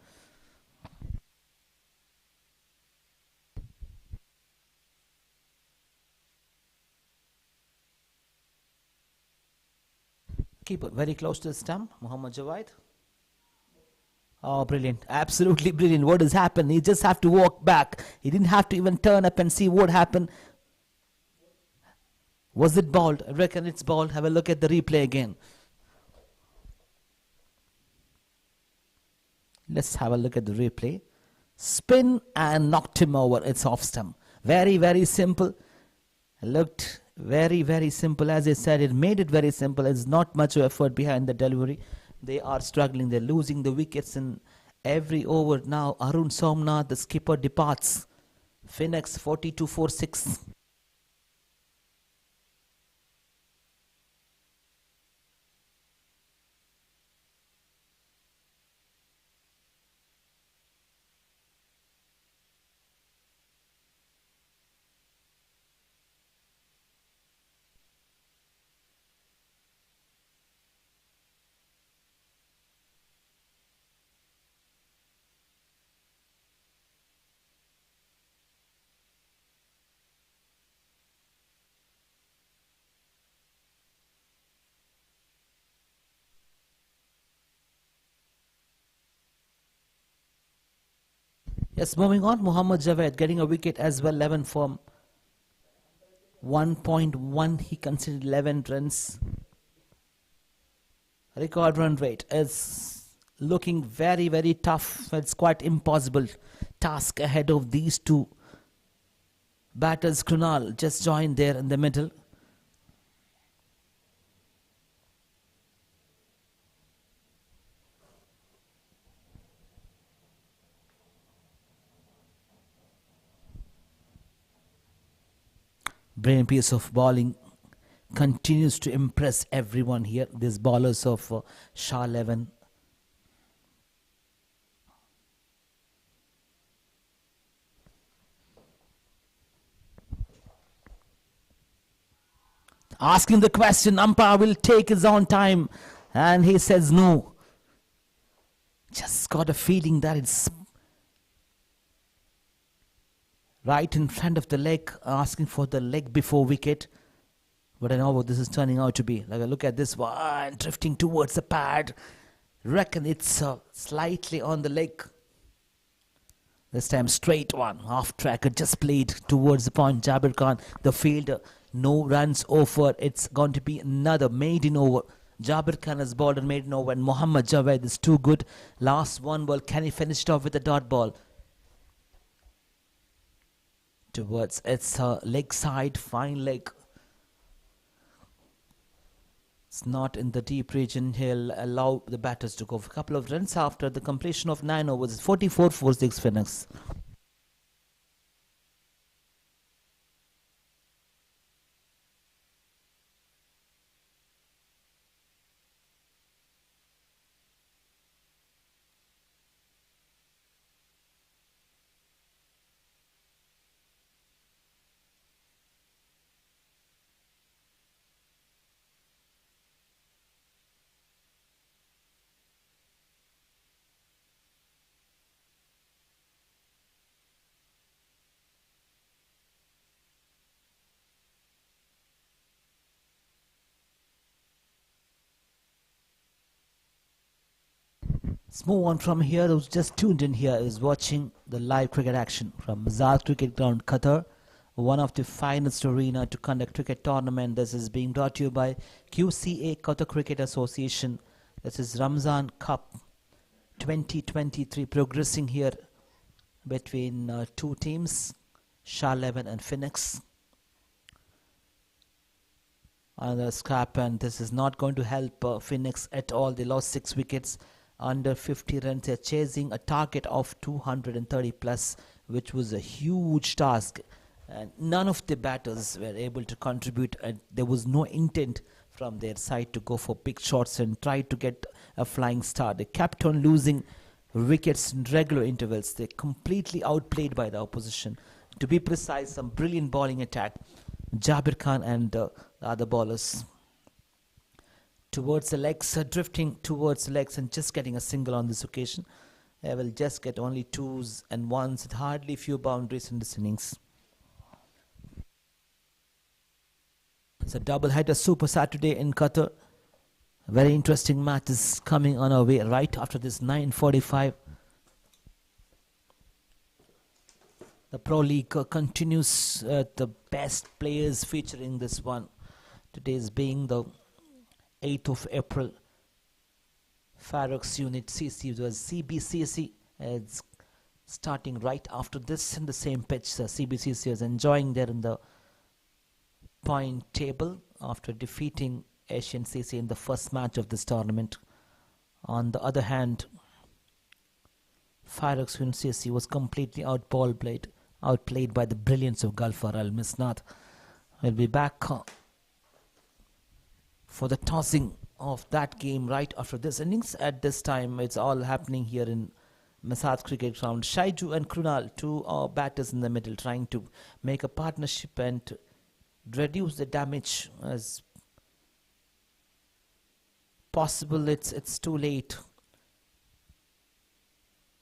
[SPEAKER 2] Keeper very close to the stump, Muhammad Javaid. Oh, brilliant. Absolutely brilliant. What has happened? He just have to walk back. He didn't have to even turn up and see what happened. Was it balled? I reckon it's balled. Have a look at the replay again. Let's have a look at the replay. Spin and knocked him over. It's off stump. Very, very simple. Looked very, very simple. As I said, it made it very simple. There's not much effort behind the delivery. They are struggling. They're losing the wickets in every over now. Arun Somnath, the skipper, departs. Phoenix 42-46. Yes, moving on, Muhammad Javed getting a wicket as well, 11 from 1.1. He conceded 11 runs. Record run rate is looking very, very tough. It's quite impossible task ahead of these two batters. Krunal just joined there in the middle. Brilliant piece of bowling. Continues to impress everyone here. These bowlers of SHAH 11. Asking the question, umpire will take his own time. And he says no. Just got a feeling that it's right in front of the leg, asking for the leg before wicket. But I know what this is turning out to be. Like, look at this one, drifting towards the pad. Reckon it's slightly on the leg. This time straight one, half tracker, just played towards the point. Jabir Khan, the fielder, no runs over. It's going to be another maiden over. Jabir Khan has bowled and maiden over, and Muhammad Javed is too good. Last one ball, can he finish it off with a dot ball? Towards its leg side, fine leg. It's not in the deep region. He'll allow the batters to go for a couple of runs after the completion of 9 overs. 44-46 Phoenix. Let's move on from here. Who's just tuned in here is watching the live cricket action from Mazar Cricket Ground, Qatar, one of the finest arena to conduct cricket tournament. This is being brought to you by QCA, Qatar Cricket Association. This is Ramzan Cup 2023, progressing here between two teams, SHAH 11 and Phoenix. Another scrap, and this is not going to help Phoenix at all. They lost 6 wickets. Under 50 runs, they're chasing a target of 230 plus, which was a huge task. And none of the batters were able to contribute. And there was no intent from their side to go for big shots and try to get a flying start. They kept on losing wickets in regular intervals. They're completely outplayed by the opposition. To be precise, some brilliant bowling attack. Jabir Khan and the other bowlers towards the legs, drifting towards the legs and just getting a single on this occasion. They will just get only 2s and 1s with hardly few boundaries in this innings. It's a double-header Super Saturday in Qatar.
[SPEAKER 5] A very interesting match is coming on our way right after this 9:45. The Pro League continues. The best players featuring this one. Today is being the 8th of April. Farouk's unit CC was CBCC. It's starting right after this in the same pitch. CBCC is enjoying there in the point table after defeating Asian CC in the first match of this tournament. On the other hand, Farouk's unit CC was completely outplayed by the brilliance of Gulfar Al Misnad. We'll be back for the tossing of that game right after this innings. At this time, it's all happening here in Masad cricket ground. Shaiju and Krunal, two batters in the middle, trying to make a partnership and reduce the damage as possible. It's too late.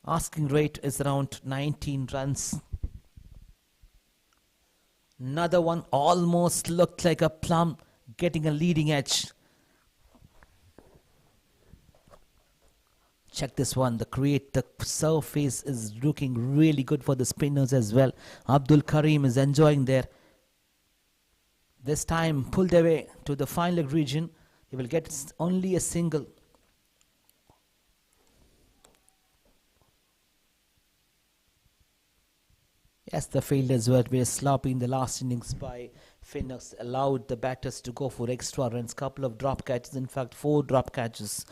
[SPEAKER 5] Asking rate is around 19 runs. Another one almost looked like a plum, getting a leading edge. Check this one. The surface is looking really good for the spinners as well. Abdul Karim is enjoying there. This time pulled away to the fine leg region. He will get only a single. Yes, the fielders were very sloppy in the last innings by Phoenix. Allowed the batters to go for extra runs. Couple of drop catches. In fact, 4 drop catches.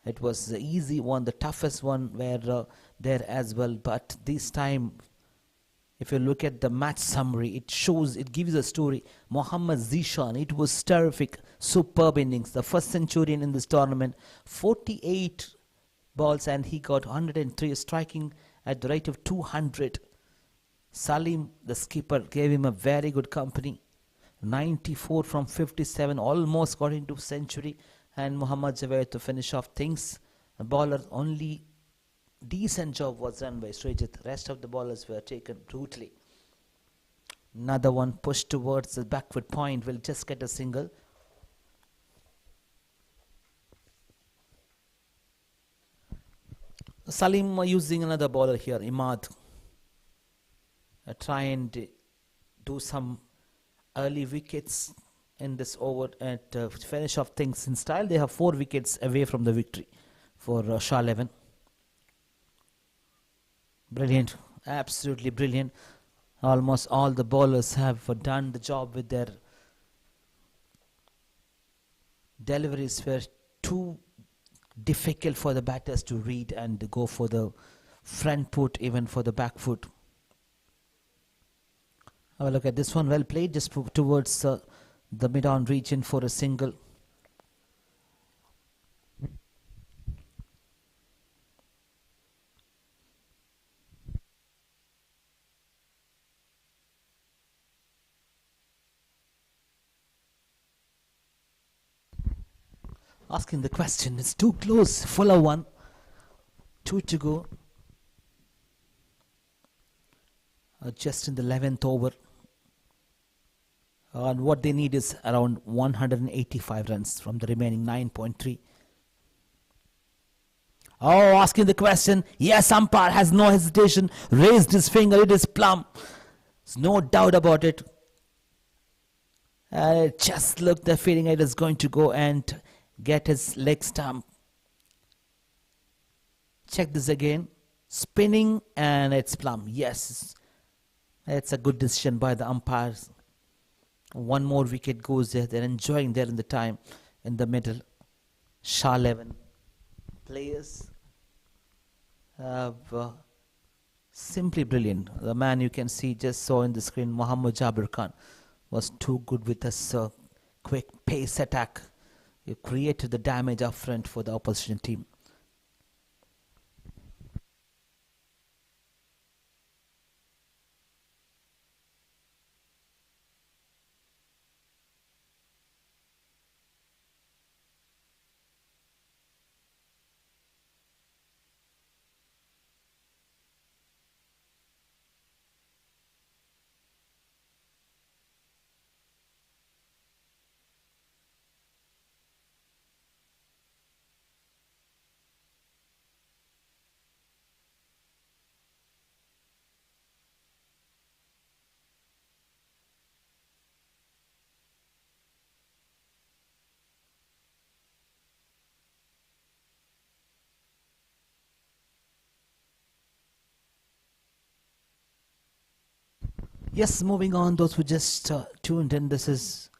[SPEAKER 5] It was the easy one. The toughest one were there as well. But this time, if you look at the match summary, it gives a story. Mohammad Zishan, it was terrific, superb innings. The first centurion in this tournament, 48 balls and he got 103, striking at the rate of 200. Salim, the skipper, gave him a very good company. 94 from 57, almost got into century. And Muhammad Javed to finish off things. The bowler only decent job was done by Srijit. Rest of the bowlers were taken brutally. Another one pushed towards the backward point, will just get a single. Salim using another bowler here, Imad. Try and do some early wickets in this over and finish off things in style. They have 4 wickets away from the victory for SHAH 11. Brilliant, absolutely brilliant. Almost all the bowlers have done the job with their deliveries. Were too difficult for the batters to read and go for the front foot, even for the back foot. Have a look at this one. Well played, just towards the mid-on region for a single. Asking the question, it's too close. Fuller one, 2 to go. Just in the 11th over. And what they need is around 185 runs from the remaining 9.3. Oh, asking the question. Yes, umpire has no hesitation. Raised his finger. It is plumb. There's no doubt about it. Just look, the feeling it is going to go and get his leg stump. Check this again. Spinning and it's plumb. Yes, it's a good decision by the umpires. One more wicket goes there. They're enjoying there in the time in the middle. SHAH 11 players have simply brilliant. The man you can see, just saw in the screen, Muhammad Jabir Khan, was too good with his quick pace attack. He created the damage up front for the opposition team. Yes, moving on, those who just tuned in, this is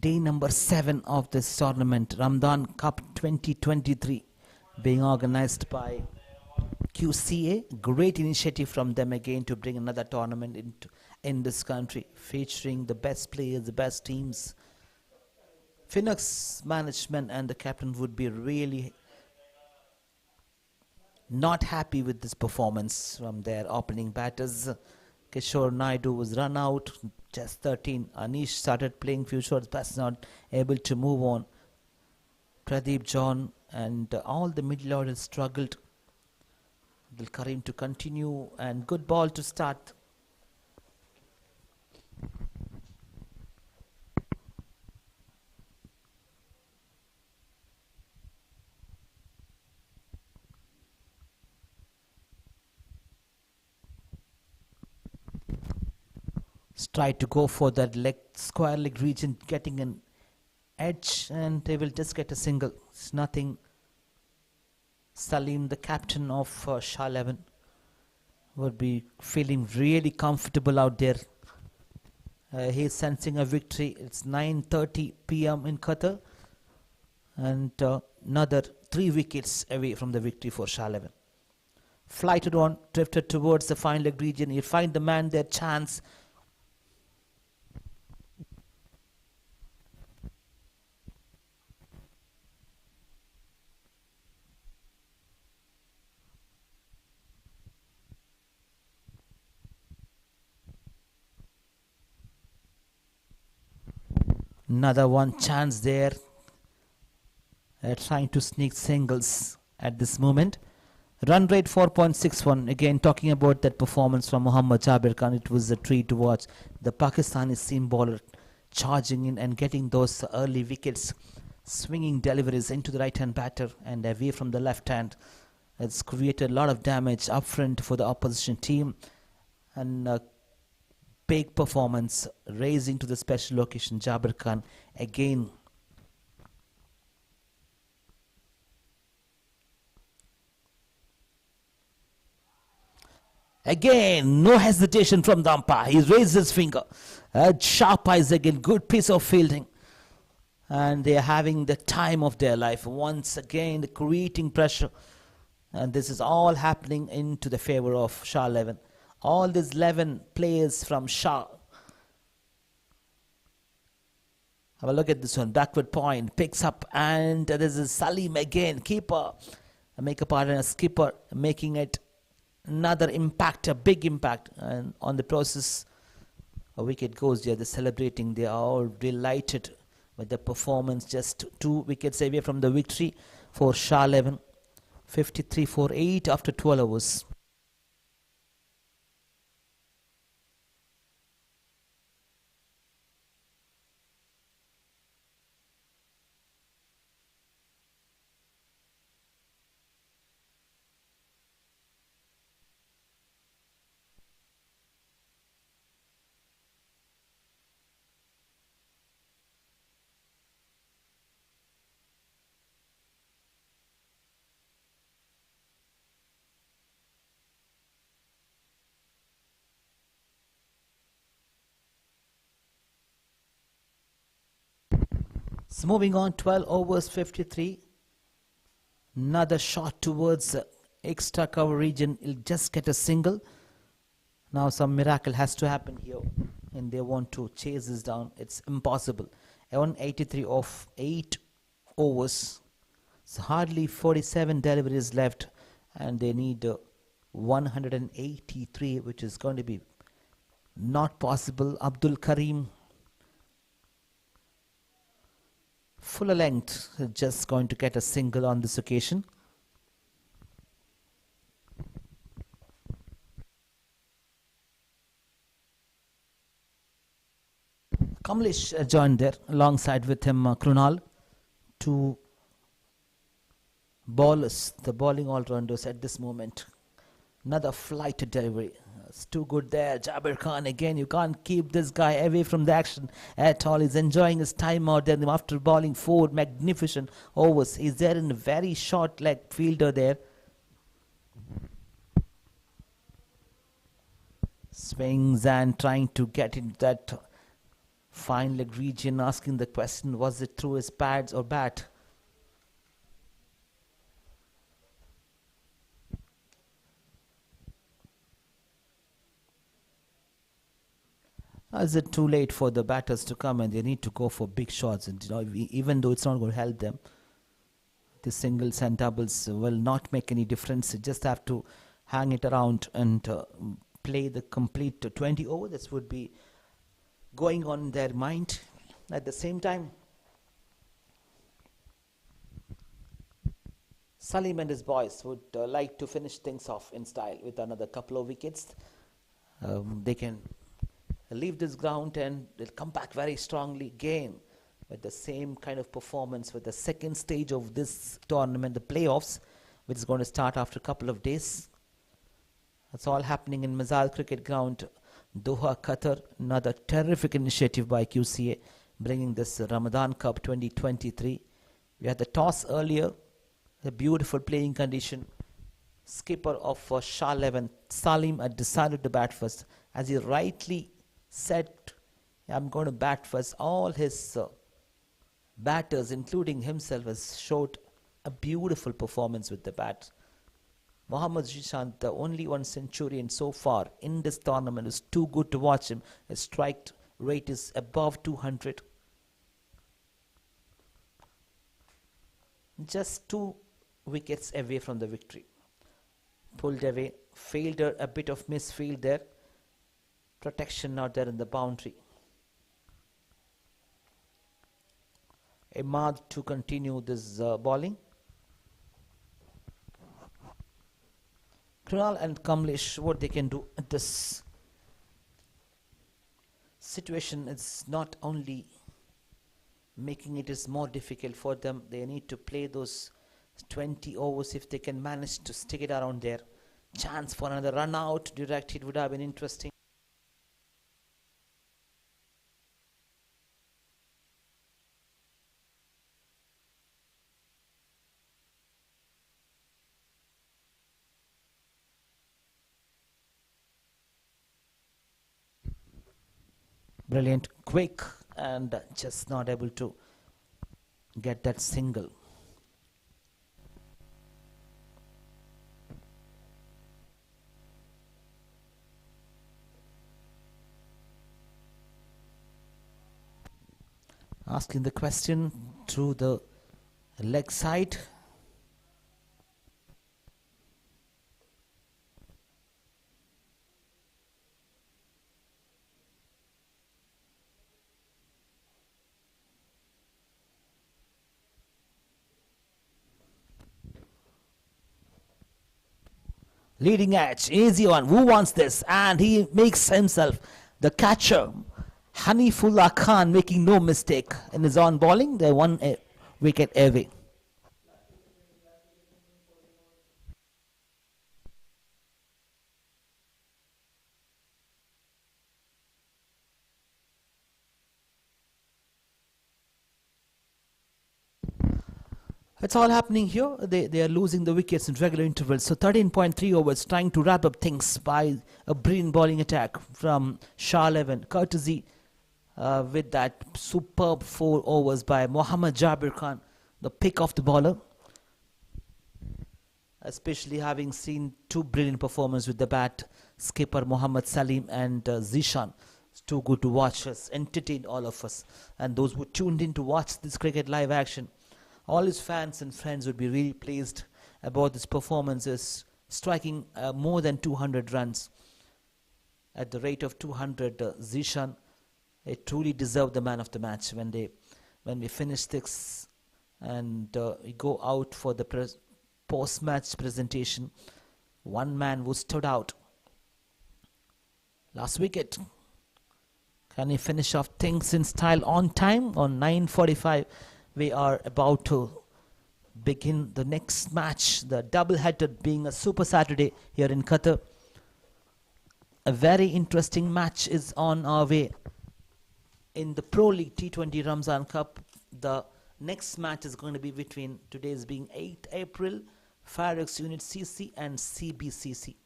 [SPEAKER 5] day number 7 of this tournament, Ramadan Cup 2023, being organized by QCA. Great initiative from them again to bring another tournament in this country, featuring the best players, the best teams. Phoenix management and the captain would be really not happy with this performance from their opening batters. Kishore Naidu was run out, just 13. Anish started playing few shots, but not able to move on. Pradeep John and all the middle orders struggled. Abdul Karim to continue, and good ball to start. Try to go for that square leg region, getting an edge, and they will just get a single. It's nothing. Salim, the captain of SHAH 11, would be feeling really comfortable out there. He's sensing a victory. It's 9:30 p.m. in Qatar, and another 3 wickets away from the victory for SHAH 11. Flighted on, drifted towards the fine leg region. You find the man there, chance. Another one chance there. Trying to sneak singles at this moment. Run rate 4.61. Again, talking about that performance from Muhammad Jabir Khan, it was a treat to watch. The Pakistani seam bowler charging in and getting those early wickets, swinging deliveries into the right hand batter and away from the left hand. It's created a lot of damage up front for the opposition team, and big performance, raising to the special occasion. Jabir Khan again. Again, no hesitation from the umpire. He raised his finger. Sharp eyes again. Good piece of fielding. And they are having the time of their life. Once again, creating pressure. And this is all happening into the favor of SHAH 11. All these 11 players from SHAH. Have a look at this one. Backward point. Picks up. And this is Salim again. Keeper. Make a partner, skipper. Making it another impact, a big impact. And on the process, a wicket goes there. They're celebrating. They are all delighted with the performance. Just 2 wickets away from the victory for SHAH 11. 53 for 8 after 12 overs. So moving on, 12 overs, 53. Another shot towards extra cover region. He'll just get a single. Now some miracle has to happen here, and they want to chase this down. It's impossible. 183 of 8 overs. So hardly 47 deliveries left, and they need 183, which is going to be not possible. Abdul Karim, full length, just going to get a single on this occasion. Kamlesh joined there alongside with him Krunal. 2 bowlers, the bowling all-rounders at this moment. Another flight delivery. It's too good there. Jabir Khan again. You can't keep this guy away from the action at all. He's enjoying his time out there after bowling 4 magnificent overs. He's there in a very short leg fielder there.
[SPEAKER 2] Swings and trying to get into that fine leg region, asking the question, was it through his pads or bat? Is it too late for the batters to come and they need to go for big shots? And even though it's not going to help them, the singles and doubles will not make any difference. You just have to hang it around and play the complete 20 overs. This would be going on in their mind. At the same time, Salim and his boys would like to finish things off in style with another couple of wickets. They can leave this ground and they'll come back very strongly again with the same kind of performance with the second stage of this tournament, the playoffs, which is going to start after a couple of days. That's all happening in Mazal Cricket Ground, Doha, Qatar. Another terrific initiative by QCA, bringing this Ramadan Cup 2023. We had the toss earlier, a beautiful playing condition. Skipper of SHAH 11, Salim, had decided to bat first. As he rightly said, I'm going to bat first. All his batters, including himself, has showed a beautiful performance with the bat. Mohammad Zishan, the only one centurion so far in this tournament, is too good to watch him. His strike rate is above 200. Just 2 wickets away from the victory. Pulled away, failed a bit of misfield there. Protection not there in the boundary. Ahmad to continue this bowling. Krunal and Kamlesh, what they can do at this situation is not only making it is more difficult for them, they need to play those 20 overs if they can manage to stick it around there. Chance for another run out direct, it would have been interesting. Brilliant, quick, and just not able to get that single. Asking the question through the leg side. Leading edge, easy one. Who wants this? And he makes himself the catcher. Hanifullah Khan making no mistake in his on bowling. They won a wicket away. It's all happening here. They are losing the wickets in regular intervals. So 13.3 overs, trying to wrap up things by a brilliant bowling attack from SHAH 11, courtesy with that superb 4 overs by Mohammad Jabir Khan, the pick of the bowler. Especially having seen 2 brilliant performances with the bat, skipper Mohammad Salim and Zishan. It's too good to watch us, entertain all of us. And those who tuned in to watch this cricket live action, all his fans and friends would be really pleased about this performances, striking more than 200 runs at the rate of 200. Zishan, it truly deserved the man of the match when we finish this and we go out for the post-match presentation. One man who stood out. Last wicket. Can he finish off things in style on time? On 9:45, we are about to begin the next match, the double-header being a Super Saturday here in Qatar. A very interesting match is on our way. In the Pro League T20 Ramzan Cup, the next match is going to be between, today's being 8th April, Farex Unit CC and CBCC.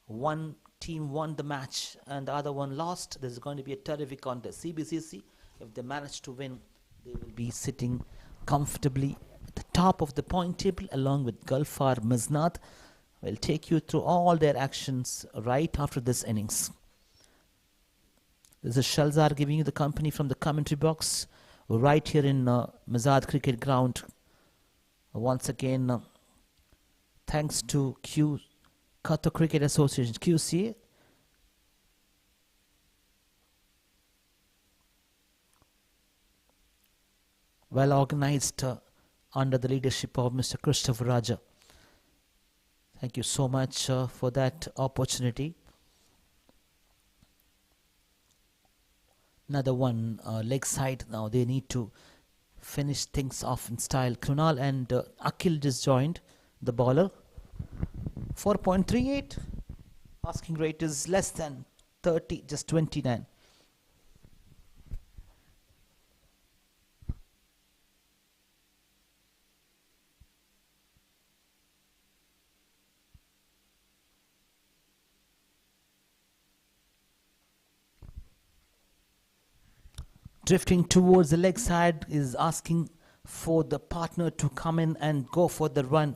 [SPEAKER 2] One
[SPEAKER 5] team won the match and the other one lost, this is going to be a terrific contest. CBCC, if they manage to win, they will be sitting comfortably at the top of the point table along with Gulfar Miznat. We'll take you through all their actions right after this innings. This is Shalzar giving you the company from the commentary box right here in Mazad Cricket Ground. Once again, thanks to QATAR Cricket Association, QCA. Well organized under the leadership of Mr. Christopher Raja. Thank you so much for that opportunity. Another one leg side. Now they need to finish things off in style. Krunal and Akhil just joined the bowler. 4.38. Asking rate is less than 30, just 29. Drifting towards the leg side is asking for the partner to come in and go for the run.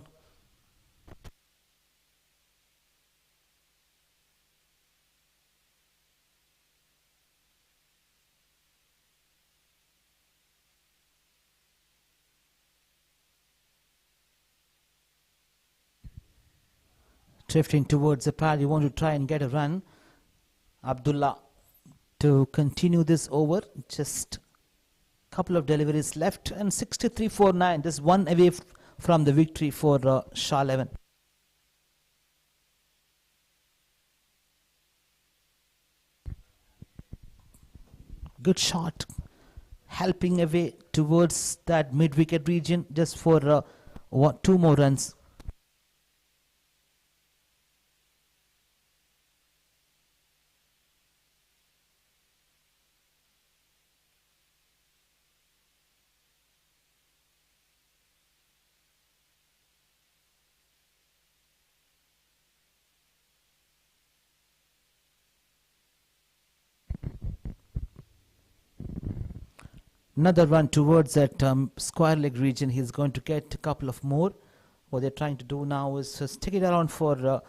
[SPEAKER 5] Drifting towards the pad, you want to try and get a run. Abdullah to continue this over, just a couple of deliveries left, and 63 for 9, just one away from the victory for SHAH 11. Good shot, helping away towards that mid-wicket region just for 2 more runs. Another run towards that square leg region. He's going to get a couple of more. What they're trying to do now is stick it around for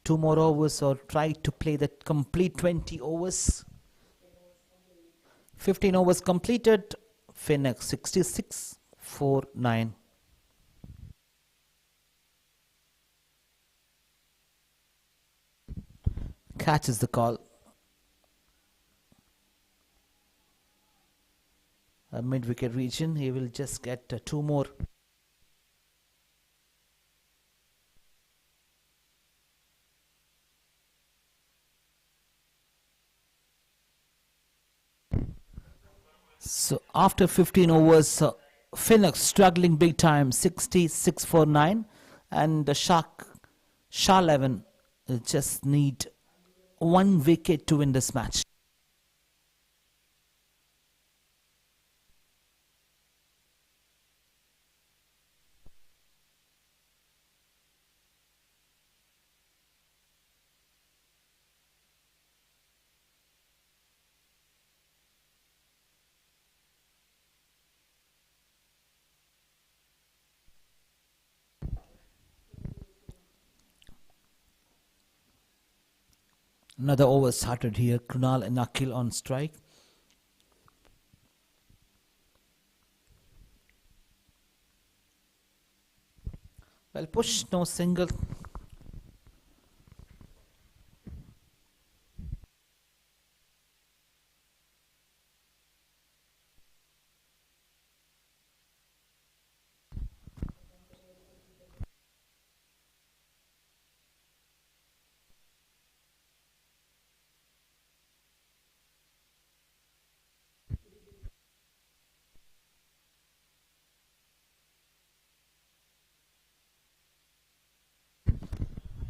[SPEAKER 5] 2 more overs or try to play that complete 20 overs. 15 overs completed. Phoenix 66 for 9. Catches the call. Mid-wicket region, he will just get 2 more. So after 15 overs, Phoenix struggling big time, 66 for 9, and the SHAH 11 just need 1 wicket to win this match. Another over started here. Krunal and Akhil on strike. Well, push, no single.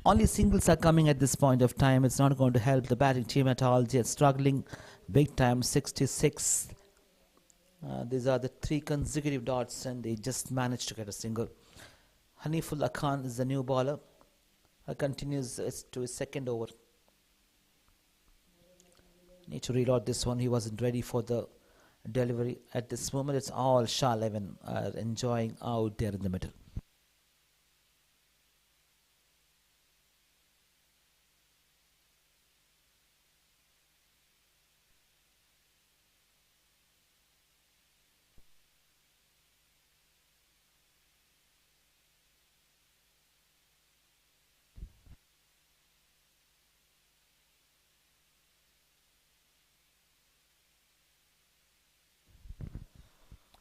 [SPEAKER 5] Only singles are coming at this point of time. It's not going to help the batting team at all. They're struggling big time. 66. These are the 3 consecutive dots and they just managed to get a single. Hanifullah Khan is the new bowler. Continues to his second over. Need to reload this one. He wasn't ready for the delivery. At this moment, it's all SHAH 11 enjoying out there in the middle.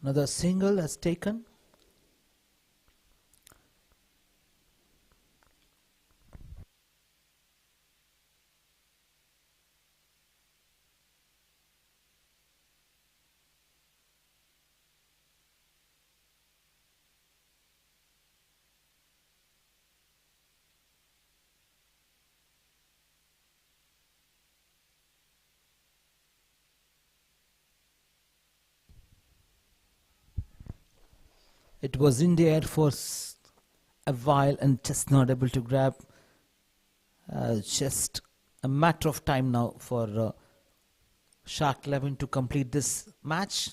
[SPEAKER 5] Another single has taken. It was in the air for a while and just not able to grab. Just a matter of time now for SHAH 11 to complete this match.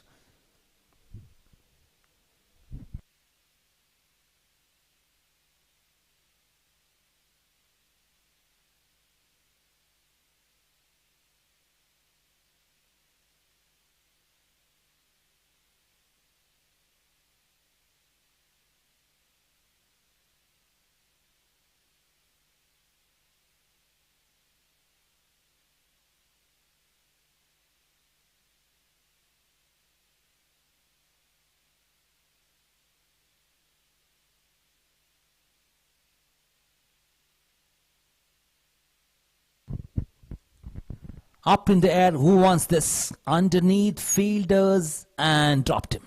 [SPEAKER 5] Up in the air, who wants this? Underneath, fielders, and dropped him.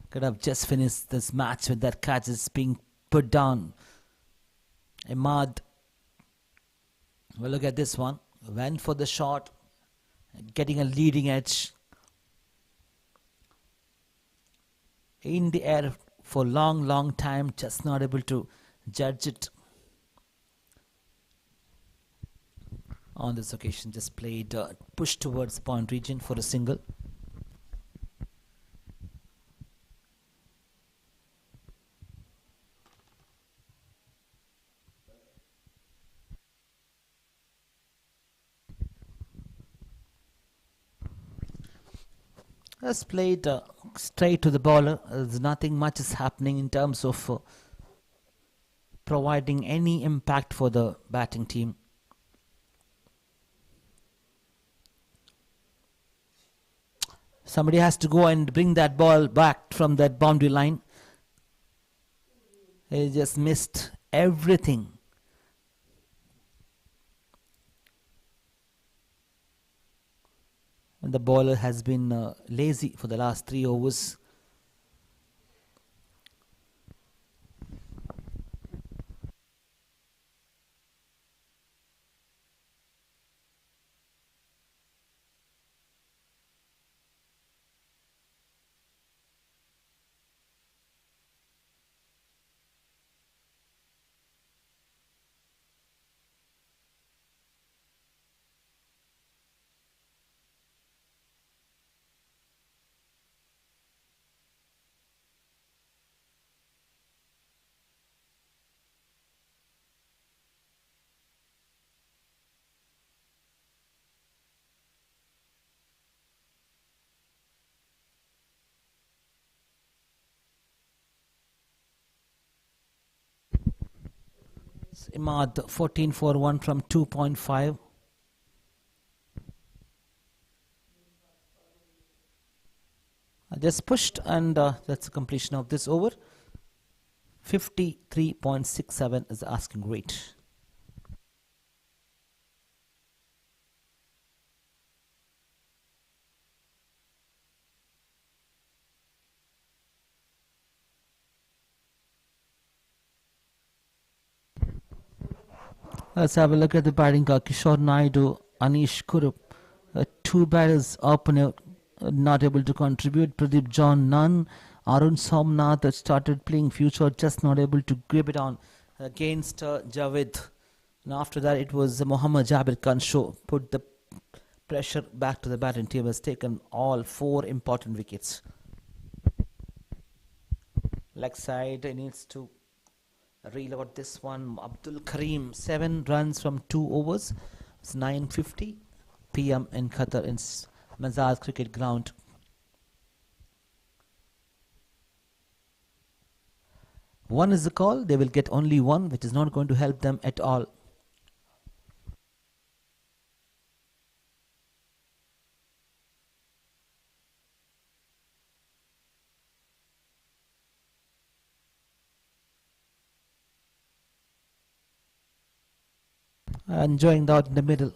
[SPEAKER 5] Could have just finished this match with that catch is being put down. Imad, well, look at this one. Went for the shot, getting a leading edge. In the air for long time, just not able to judge it. On this occasion, just played push towards point region for a single. Has played straight to the bowler. There's nothing much is happening in terms of providing any impact for the batting team. Somebody has to go and bring that ball back from that boundary line. He just missed everything. And the bowler has been lazy for the last 3 overs. Imad 14 for 1 from 2.5. Just pushed, and that's the completion of this over. 53.67 is the asking rate. Let's have a look at the batting. Kishore Naidu, Anish Kurup, 2 batters opener not able to contribute. Pradeep John none. Arun Somnath started playing future, just not able to grip it on against Javed. And after that, it was Muhammad Jabir Khan show. Put the pressure back to the batting team, has taken all 4 important wickets. Leg side, he needs to reload this one. Abdul Karim, 7 runs from 2 overs. It's 9:50 p.m. in Qatar in Mazars Cricket Ground. One is the call. They will get only 1, which is not going to help them at all. Enjoying out in the middle.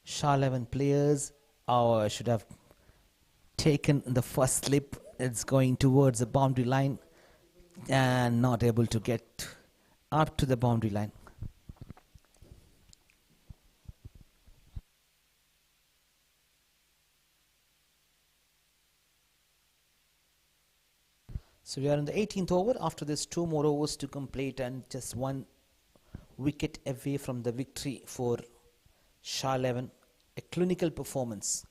[SPEAKER 5] SHAH 11 players should have taken the first slip. It's going towards the boundary line and not able to get up to the boundary line. So we are in the 18th over. After this, 2 more overs to complete and just 1 wicket away from the victory for SHAH 11. A clinical performance.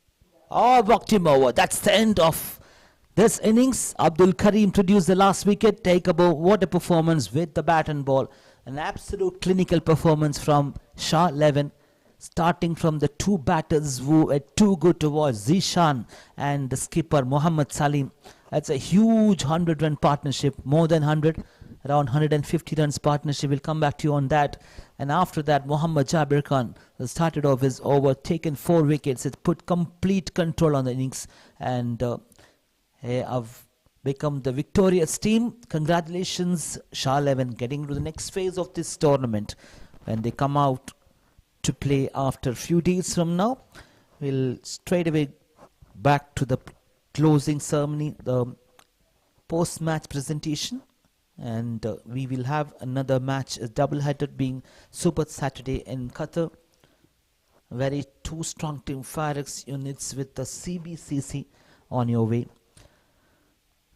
[SPEAKER 5] Oh, walked him over. That's the end of this innings. Abdul Karim produced the last wicket. Take above. What a performance with the bat and ball. An absolute clinical performance from SHAH 11. Starting from the 2 batters who were too good to watch, Zishan and the skipper Mohammad Salim. That's a huge 100-run partnership, more than 100. Around 150 runs partnership. We'll come back to you on that. And after that, Mohammad Jabir Khan started off his over, taken 4 wickets. It put complete control on the innings and have become the victorious team. Congratulations, SHAH 11, getting to the next phase of this tournament. When they come out to play after a few days from now, we'll straight away back to the closing ceremony, the post-match presentation. And we will have another match, a double-header being Super Saturday in Qatar. Very 2 strong team Firex units with the CBCC on your way.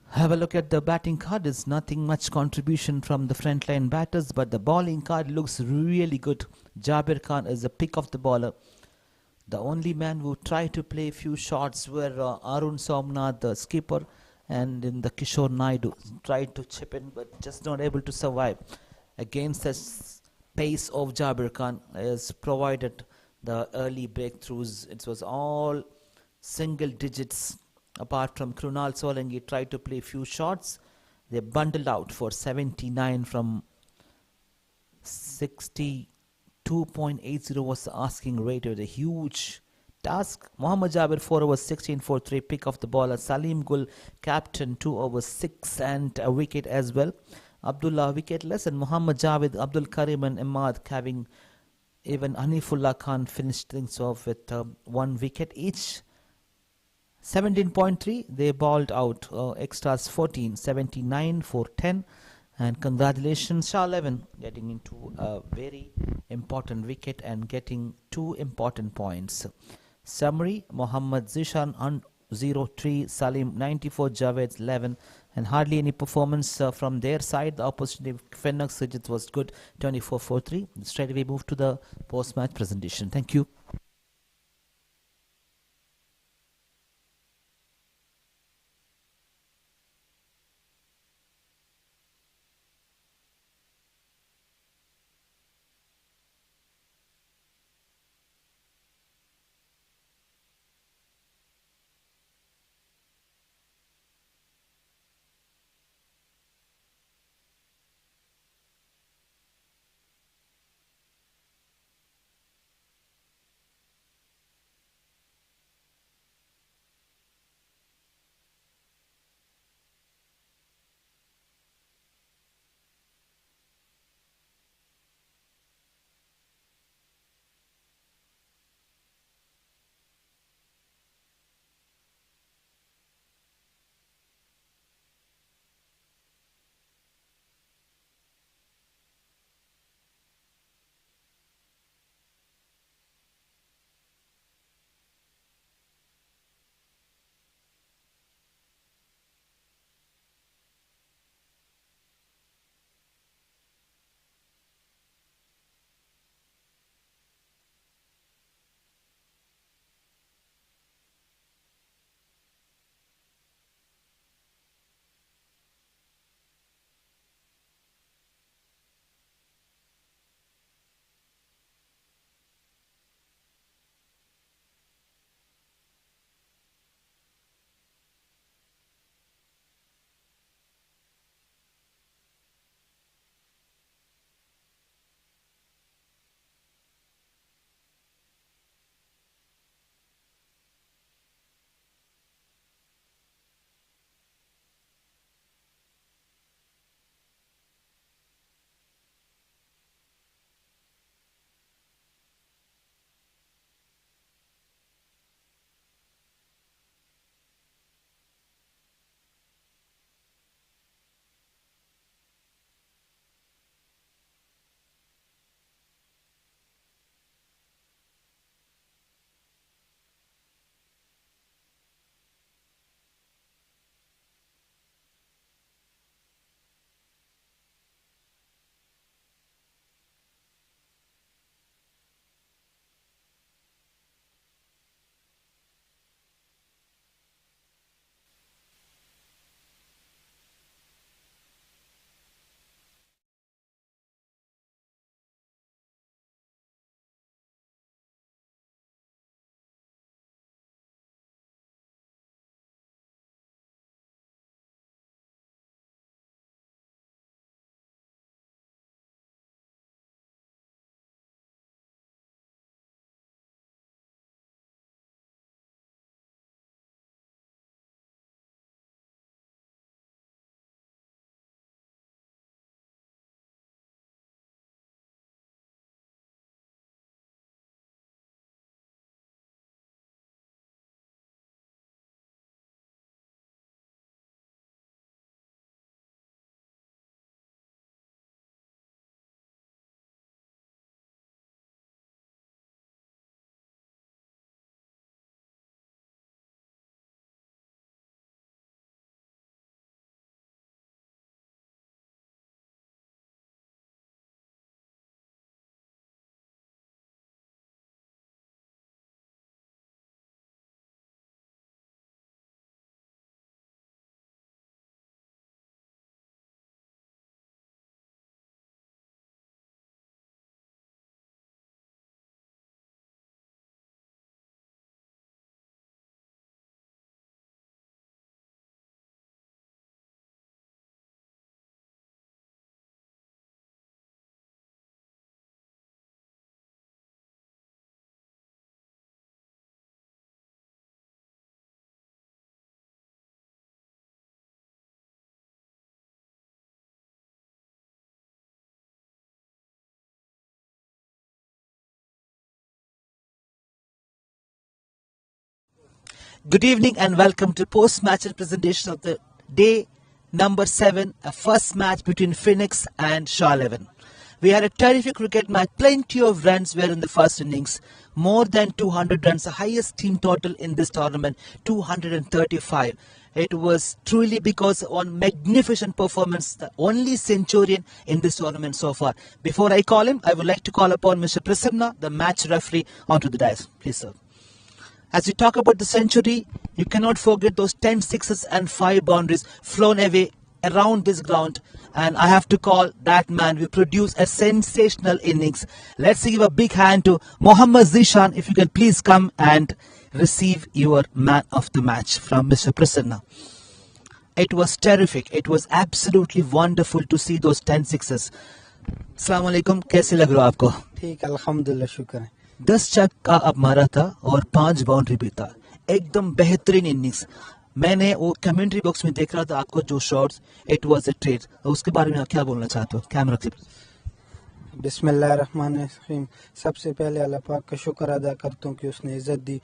[SPEAKER 5] Have a look at the batting card. There's nothing much contribution from the frontline batters, but the bowling card looks really good. Jabir Khan is the pick of the bowler. The only man who tried to play a few shots were Arun Somnath, the skipper, and in the Kishore Naidu tried to chip in but just not able to survive against the pace of Jabir Khan. Has provided the early breakthroughs. It was all single digits apart from Krunal Solanki tried to play a few shots. They bundled out for 79 from 62.80 was the asking rate. It was a huge task. Mohammad Jabir 4 overs 16 for 3, pick of the bowler. Salim Gul captain 2 overs 6 and a wicket as well. Abdullah wicketless, and Muhammad Javed, Abdul Karim and Imad having, even Hanifullah Khan finished things off with 1 wicket each. 17.3 they bowled out, extras 14, 79 for 10. And congratulations, SHAH 11 getting into a very important wicket and getting 2 important points. Summary: Mohammad Zishan 0-3, Salim 94, Javed 11, and hardly any performance from their side. The opposition Fennox Sijit was good, 24 for 3. Straight away move to the post-match presentation. Thank you.
[SPEAKER 2] Good evening and welcome to post-match presentation of the day number 7, a first match between Phoenix and SHAH 11. We had a terrific cricket match, plenty of runs were in the first innings, more than 200 runs, the highest team total in this tournament, 235. It was truly because on magnificent performance, the only centurion in this tournament so far. Before I call him, I would like to call upon Mr. Prasanna, the match referee, onto the dais. Please, sir. As we talk about the century, you cannot forget those 10 sixes and 5 boundaries flown away around this ground. And I have to call that man who produced a sensational innings. Let's give a big hand to Mohammad Zishan. If you can please come and receive your man of the match from Mr. Prasanna. It was terrific. It was absolutely wonderful to see those 10 sixes. Assalamu alaikum. कैसे लग रहा आपको?
[SPEAKER 7] ठीक अल्हम्दुलिल्लाह शुक्र है
[SPEAKER 2] 10 छक्का अब मारा था और 5 बाउंड्री भी था एकदम बेहतरीन इनिंग्स मैंने वो कमेंट्री बॉक्स में देख रहा था आपको जो shots it was a trade उसके बारे में आप क्या बोलना चाहते हो कैमरा से
[SPEAKER 7] बिस्मिल्लाहिर्रहमानिर्रहीम सबसे पहले अल्लाह पाक का शुक्र अदा करता हूँ कि उसने इज्जत दी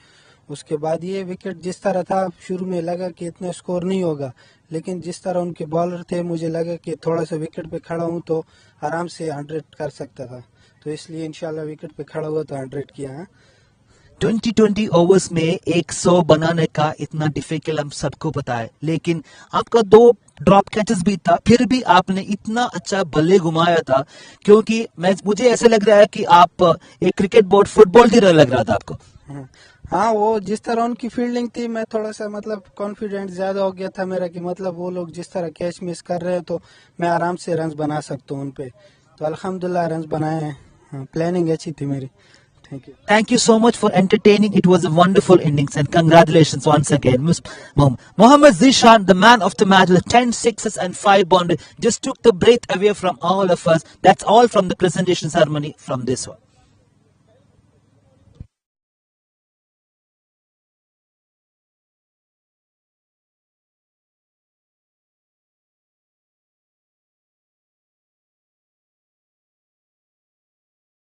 [SPEAKER 7] उसके बाद ये विकेट जिस तरह था शुरू में लगा कि इतना स्कोर नहीं होगा लेकिन जिस तरह उनके बॉलर थे मुझे लगा कि थोड़ा सा विकेट पे खड़ा हूँ तो आराम से 100 कर सकता था तो इसलिए इंशाल्लाह विकेट पे खड़ा हुआ तो 100 किया है
[SPEAKER 2] 20 ओवर्स में 100 बनाने का इतना डिफिकल्ट हम सबको पता है लेकिन आपका 2 ड्रॉप कैचेस भी था फिर भी आपने इतना अच्छा बल्ले घुमाया था क्योंकि मुझे ऐसा लग रहा है कि आप एक क्रिकेट बोर्ड फुटबॉल की तरह लग रहा था आपको
[SPEAKER 7] हाँ वो जिस तरह उनकी फील्डिंग थी मैं थोड़ा सा मतलब कॉन्फिडेंस ज्यादा हो गया था मेरा कि मतलब वो लोग जिस तरह कैच मिस कर रहे हैं तो मैं आराम से रन्स बना सकता हूँ उनपे तो अल्हम्दुलिल्लाह रन्स बनाए हैं प्लानिंग अच्छी थी मेरी Thank you.
[SPEAKER 2] Thank you so much for entertaining. It was a wonderful innings and congratulations once again. Mohammad Zishan, the man of the match with 10 sixes and 5 boundaries, just took the breath away from all of us. That's all from the presentation ceremony from this one.